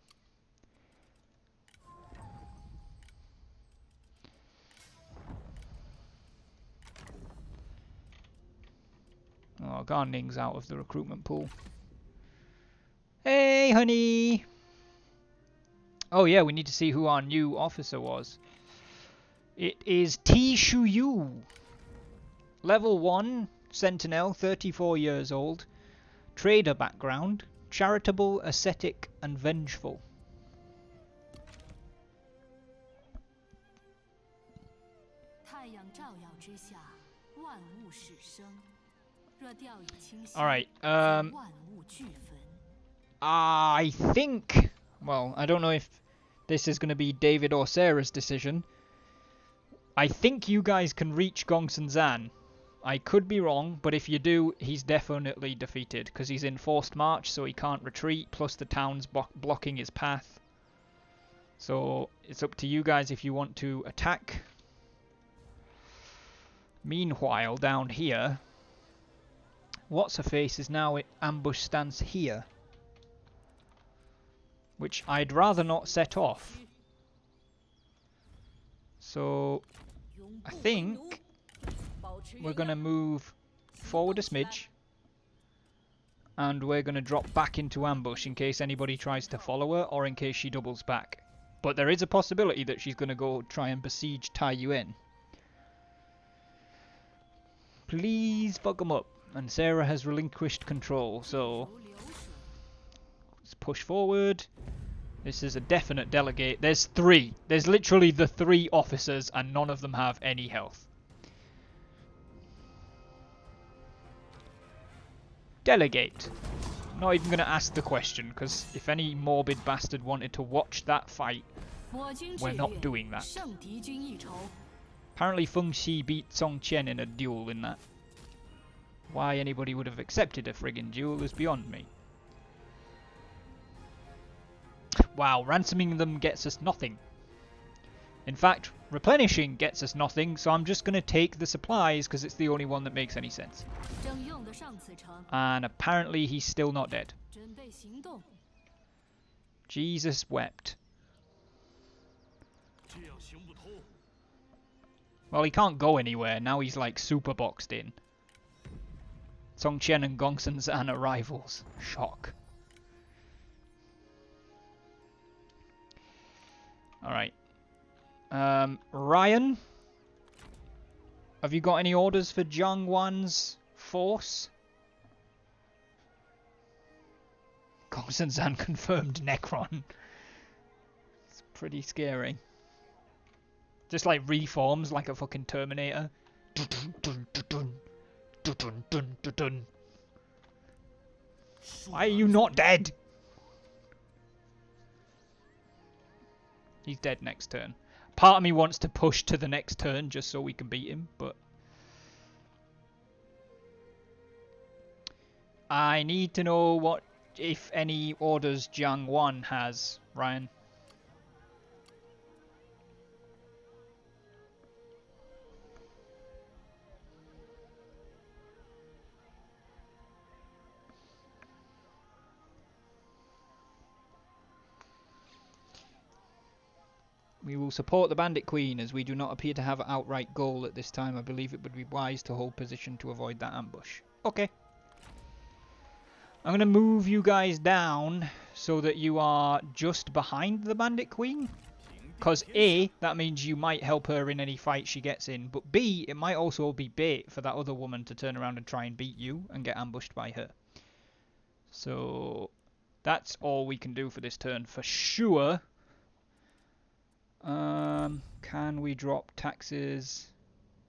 Oh, Garning's out of the recruitment pool. Hey, honey! Oh yeah, we need to see who our new officer was. It is T. Shuyu. Level 1, Sentinel, 34 years old. Trader background, charitable, ascetic, and vengeful. Alright, I think... Well, I don't know if this is going to be David or Sarah's decision. I think you guys can reach Gongsun Zan. I could be wrong, but if you do, he's definitely defeated, because he's in forced march, so he can't retreat, plus the town's blocking his path. So, it's up to you guys if you want to attack. Meanwhile, down here, What's-her-face is now at ambush stance here, which I'd rather not set off. So, I think we're going to move forward a smidge, and we're going to drop back into ambush in case anybody tries to follow her, or in case she doubles back. But there is a possibility that she's going to go try and besiege Tai Yuen. Please fuck them up. And Sarah has relinquished control, so let's push forward. This is a definite delegate. There's 3. There's literally the 3 officers, and none of them have any health. Delegate. I'm not even going to ask the question, because if any morbid bastard wanted to watch that fight, we're not doing that. Apparently Feng Xi beat Song Qian in a duel in that. Why anybody would have accepted a friggin' duel is beyond me. Wow, ransoming them gets us nothing. In fact, replenishing gets us nothing, so I'm just going to take the supplies because it's the only one that makes any sense. And apparently he's still not dead. Jesus wept. Well, he can't go anywhere, now he's like super boxed in. Song Qian and Gongsun Zan are rivals. Shock. Alright. Ryan? Have you got any orders for Jiang Wan's force? Gongsun Zan confirmed Necron. It's pretty scary. Just like reforms like a fucking Terminator. Why are you not dead? He's dead next turn. Part of me wants to push to the next turn just so we can beat him, but I need to know what, if any, orders Jiang Wan has, Ryan. We will support the Bandit Queen, as we do not appear to have an outright goal at this time. I believe it would be wise to hold position to avoid that ambush. Okay. I'm going to move you guys down so that you are just behind the Bandit Queen. Because A, that means you might help her in any fight she gets in, but B, it might also be bait for that other woman to turn around and try and beat you and get ambushed by her. So that's all we can do for this turn for sure. Can we drop taxes?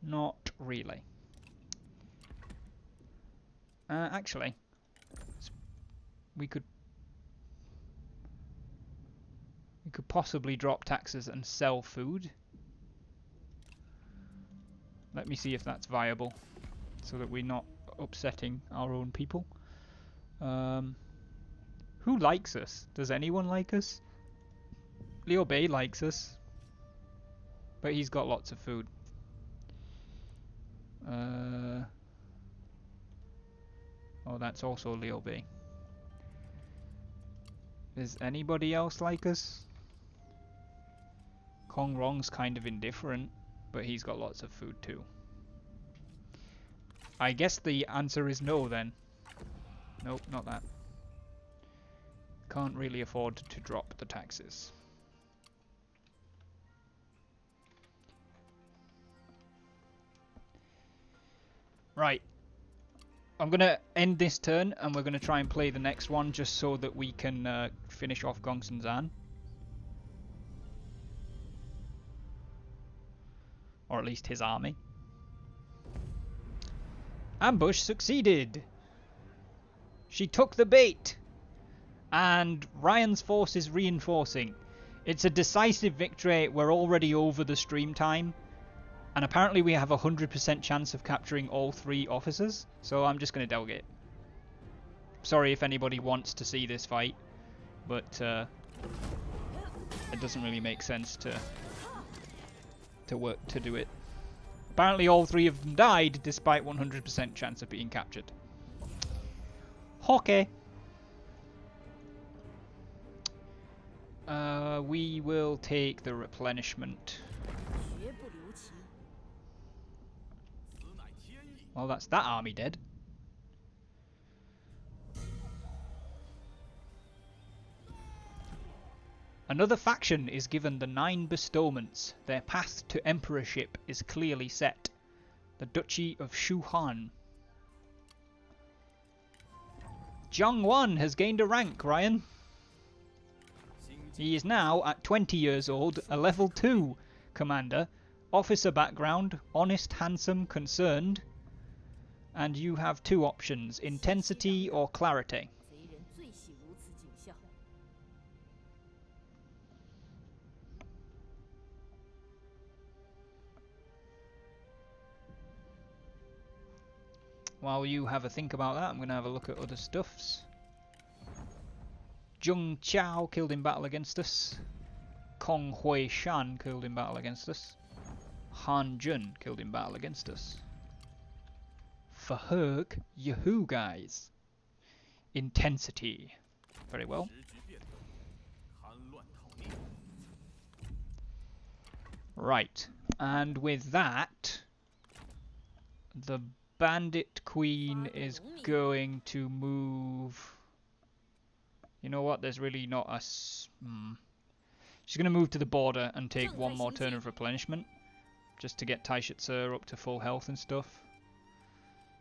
Not really. Actually, we could possibly drop taxes and sell food. Let me see if that's viable, so that we're not upsetting our own people. Who likes us? Does anyone like us? Liu Bei likes us, but he's got lots of food. Oh, that's also Liu Bei. Does anybody else like us? Kong Rong's kind of indifferent, but he's got lots of food too. I guess the answer is no then. Nope, not that. Can't really afford to drop the taxes. Right. I'm going to end this turn and we're going to try and play the next one just so that we can finish off Gongsun Zan. Or at least his army. Ambush succeeded! She took the bait! And Ryan's force is reinforcing. It's a decisive victory. We're already over the stream time. And apparently we have a 100% chance of capturing all 3 officers. So I'm just going to delegate. Sorry if anybody wants to see this fight. But it doesn't really make sense to do it. Apparently all 3 of them died despite 100% chance of being captured. Okay. We will take the replenishment. Well, that's that army dead. Another faction is given the 9 bestowments. Their path to emperorship is clearly set. The Duchy of Shuhan. Jiang Wan has gained a rank, Ryan. He is now, at 20 years old, a level 2 commander. Officer background, honest, handsome, concerned. And you have 2 options, intensity or clarity. While you have a think about that, I'm going to have a look at other stuffs. Zheng Qiao killed in battle against us. Kong Hui Shan killed in battle against us. Han Jun killed in battle against us. Faherk Yahoo guys. Intensity. Very well. Right. And with that, the Bandit Queen is going to move. You know what? There's really not a. She's going to move to the border and take 1 more turn of replenishment, just to get Taishitsu up to full health and stuff.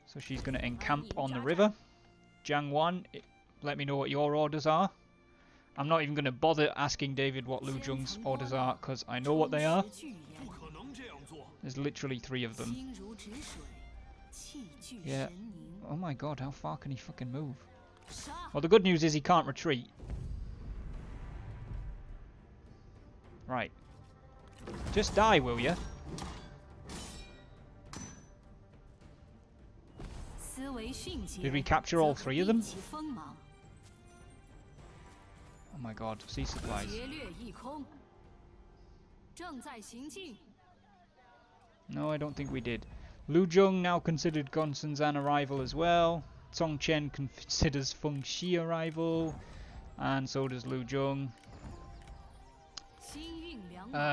So she's going to encamp on the river. Jiang Wan, let me know what your orders are. I'm not even going to bother asking David what Lu Zheng's orders are, because I know what they are. There's literally 3 of them. Yeah. Oh my god, how far can he fucking move? Well, the good news is he can't retreat. Right. Just die, will ya? Did we capture all 3 of them? Oh my god, sea supplies. No, I don't think we did. Lu Zheng now considered Gongsun Zan arrival as well. Song Chen considers Feng Shi arrival. And so does Lu Zheng.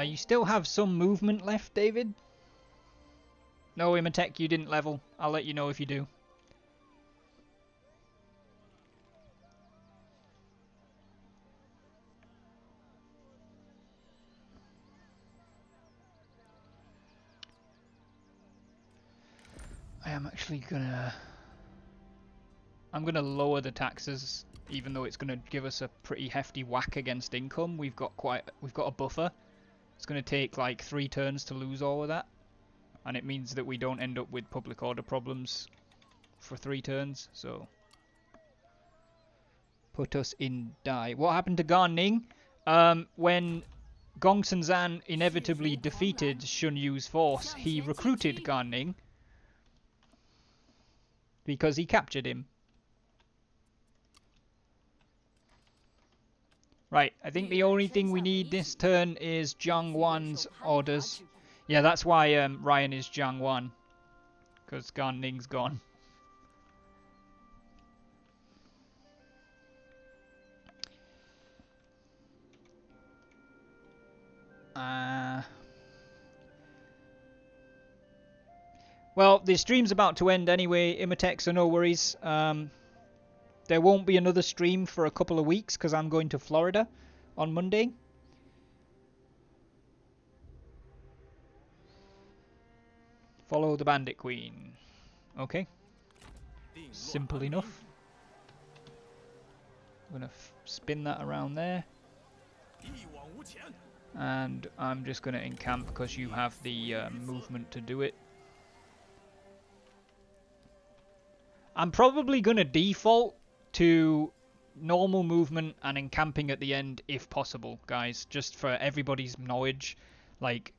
You still have some movement left, David? No, Imatek, you didn't level. I'll let you know if you do. am actually gonna... I'm gonna lower the taxes, even though it's gonna give us a pretty hefty whack against income. We've got a buffer. It's gonna take like 3 turns to lose all of that, and it means that we don't end up with public order problems for 3 turns. So put us in die. What happened to Gan Ning? When Gongsun Zan inevitably defeated Shun Yu's force, he recruited Gan Ning because he captured him. Right, I think the only thing we need this turn is Jiang Wan's orders. Yeah, that's why Ryan is Jiang Wan, because Gan Ning's gone. Well, the stream's about to end anyway, Imotech, so no worries. There won't be another stream for a couple of weeks because I'm going to Florida on Monday. Follow the Bandit Queen. Okay. Simple enough. I'm going to spin that around there. And I'm just going to encamp because you have the movement to do it. I'm probably going to default to normal movement and encamping at the end if possible, guys, just for everybody's knowledge. Like,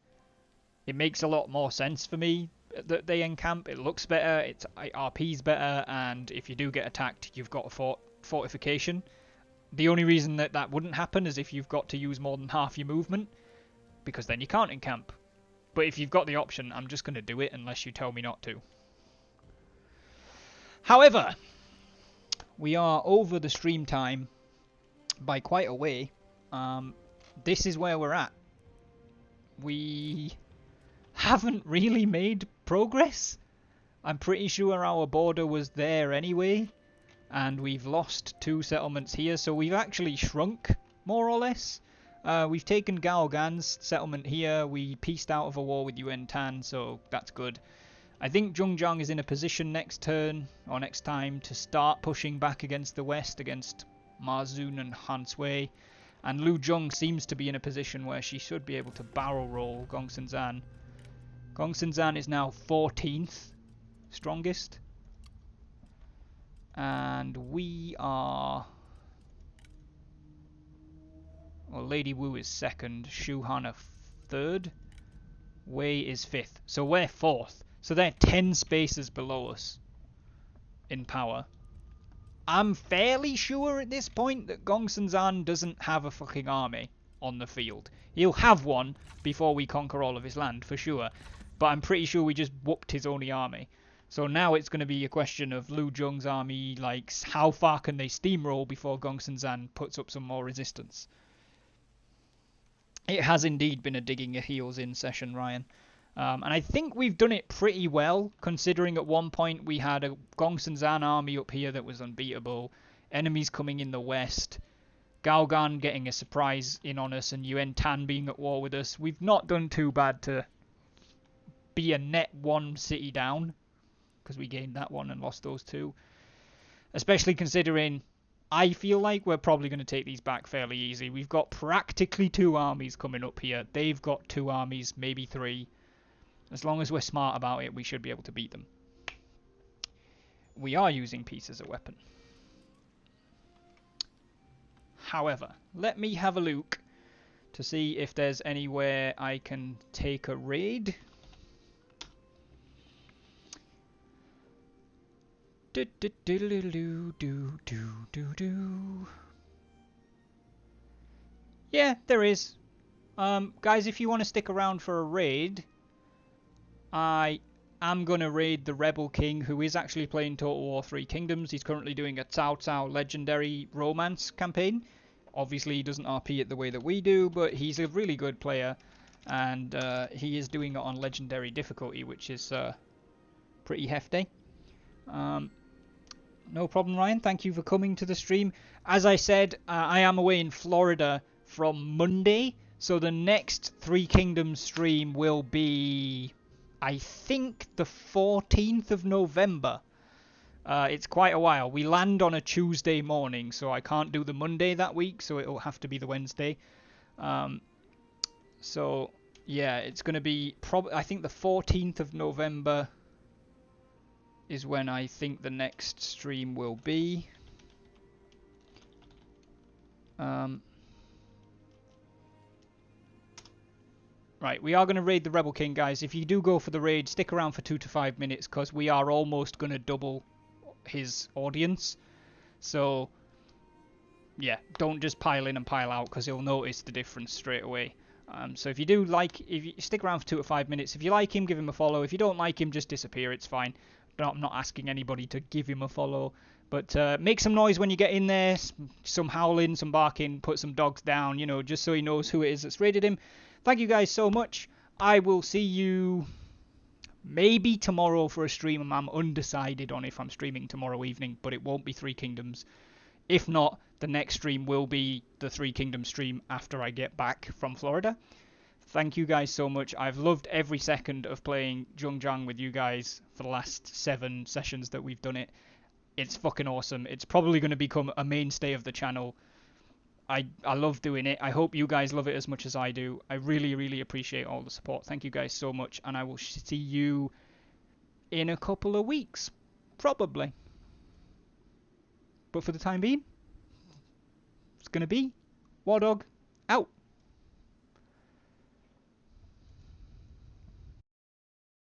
it makes a lot more sense for me that they encamp. It looks better, it RP's better, and if you do get attacked, you've got a fortification. The only reason that that wouldn't happen is if you've got to use more than half your movement, because then you can't encamp. But if you've got the option, I'm just going to do it unless you tell me not to. However, we are over the stream time by quite a way. This is where we're at. We haven't really made progress. I'm pretty sure our border was there anyway, and we've lost 2 settlements here, so we've actually shrunk, more or less. We've taken Gao Gan's settlement here. We pieced out of a war with Yuan Tan, so that's good. I think Zhongjiang is in a position next turn, or next time, to start pushing back against the west, against Ma Zun and Han Sui. And Lu Zhong seems to be in a position where she should be able to barrel roll Gongsun Zan. Gongsun Zan is now 14th strongest. And we are... well, Lady Wu is 2nd, Shu Han are 3rd, Wei is 5th. So we're 4th. So they're 10 spaces below us in power. I'm fairly sure at this point that Gongsun Zan doesn't have a fucking army on the field. He'll have one before we conquer all of his land, for sure. But I'm pretty sure we just whooped his only army. So now it's going to be a question of Lu Zhong's army, like, how far can they steamroll before Gongsun Zan puts up some more resistance. It has indeed been a digging your heels in session, Ryan. And I think we've done it pretty well, considering at one point we had a Gongsun Zan army up here that was unbeatable, enemies coming in the west, Gao Gan getting a surprise in on us, and Yuan Tan being at war with us. We've not done too bad to be a net 1 city down, because we gained that one and lost those 2. Especially considering I feel like we're probably going to take these back fairly easy. We've got practically 2 armies coming up here. They've got 2 armies, maybe 3. As long as we're smart about it, we should be able to beat them. We are using peace as a weapon. However, let me have a look to see if there's anywhere I can take a raid. Yeah, there is. Guys, if you want to stick around for a raid, I am going to raid the Rebel King, who is actually playing Total War 3 Kingdoms. He's currently doing a Cao Cao Legendary Romance campaign. Obviously, he doesn't RP it the way that we do, but he's a really good player. And he is doing it on Legendary difficulty, which is pretty hefty. No problem, Ryan. Thank you for coming to the stream. As I said, I am away in Florida from Monday. So the next 3 Kingdoms stream will be... I think the 14th of November. It's quite a while. We land on a Tuesday morning, so I can't do the Monday that week, so it'll have to be the Wednesday. So, yeah, it's going to be I think the 14th of November is when I think the next stream will be. Right, we are going to raid the Rebel King, guys. If you do go for the raid, stick around for 2 to 5 minutes, because we are almost going to double his audience. So, yeah, don't just pile in and pile out, because he'll notice the difference straight away. So if you do like, if you stick around for 2 to 5 minutes, if you like him, give him a follow. If you don't like him, just disappear. It's fine. I'm not asking anybody to give him a follow. But make some noise when you get in there. Some howling, some barking, put some dogs down, you know, just so he knows who it is that's raided him. Thank you guys so much. I will see you maybe tomorrow for a stream. I'm undecided on if I'm streaming tomorrow evening, but it won't be Three Kingdoms. If not, the next stream will be the Three Kingdoms stream after I get back from Florida. Thank you guys so much. I've loved every second of playing Zhongjang with you guys for the last 7 sessions that we've done it. It's fucking awesome. It's probably going to become a mainstay of the channel. I love doing it. I hope you guys love it as much as I do. I really, really appreciate all the support. Thank you guys so much, and I will see you in a couple of weeks. Probably. But for the time being, it's going to be War Dog out.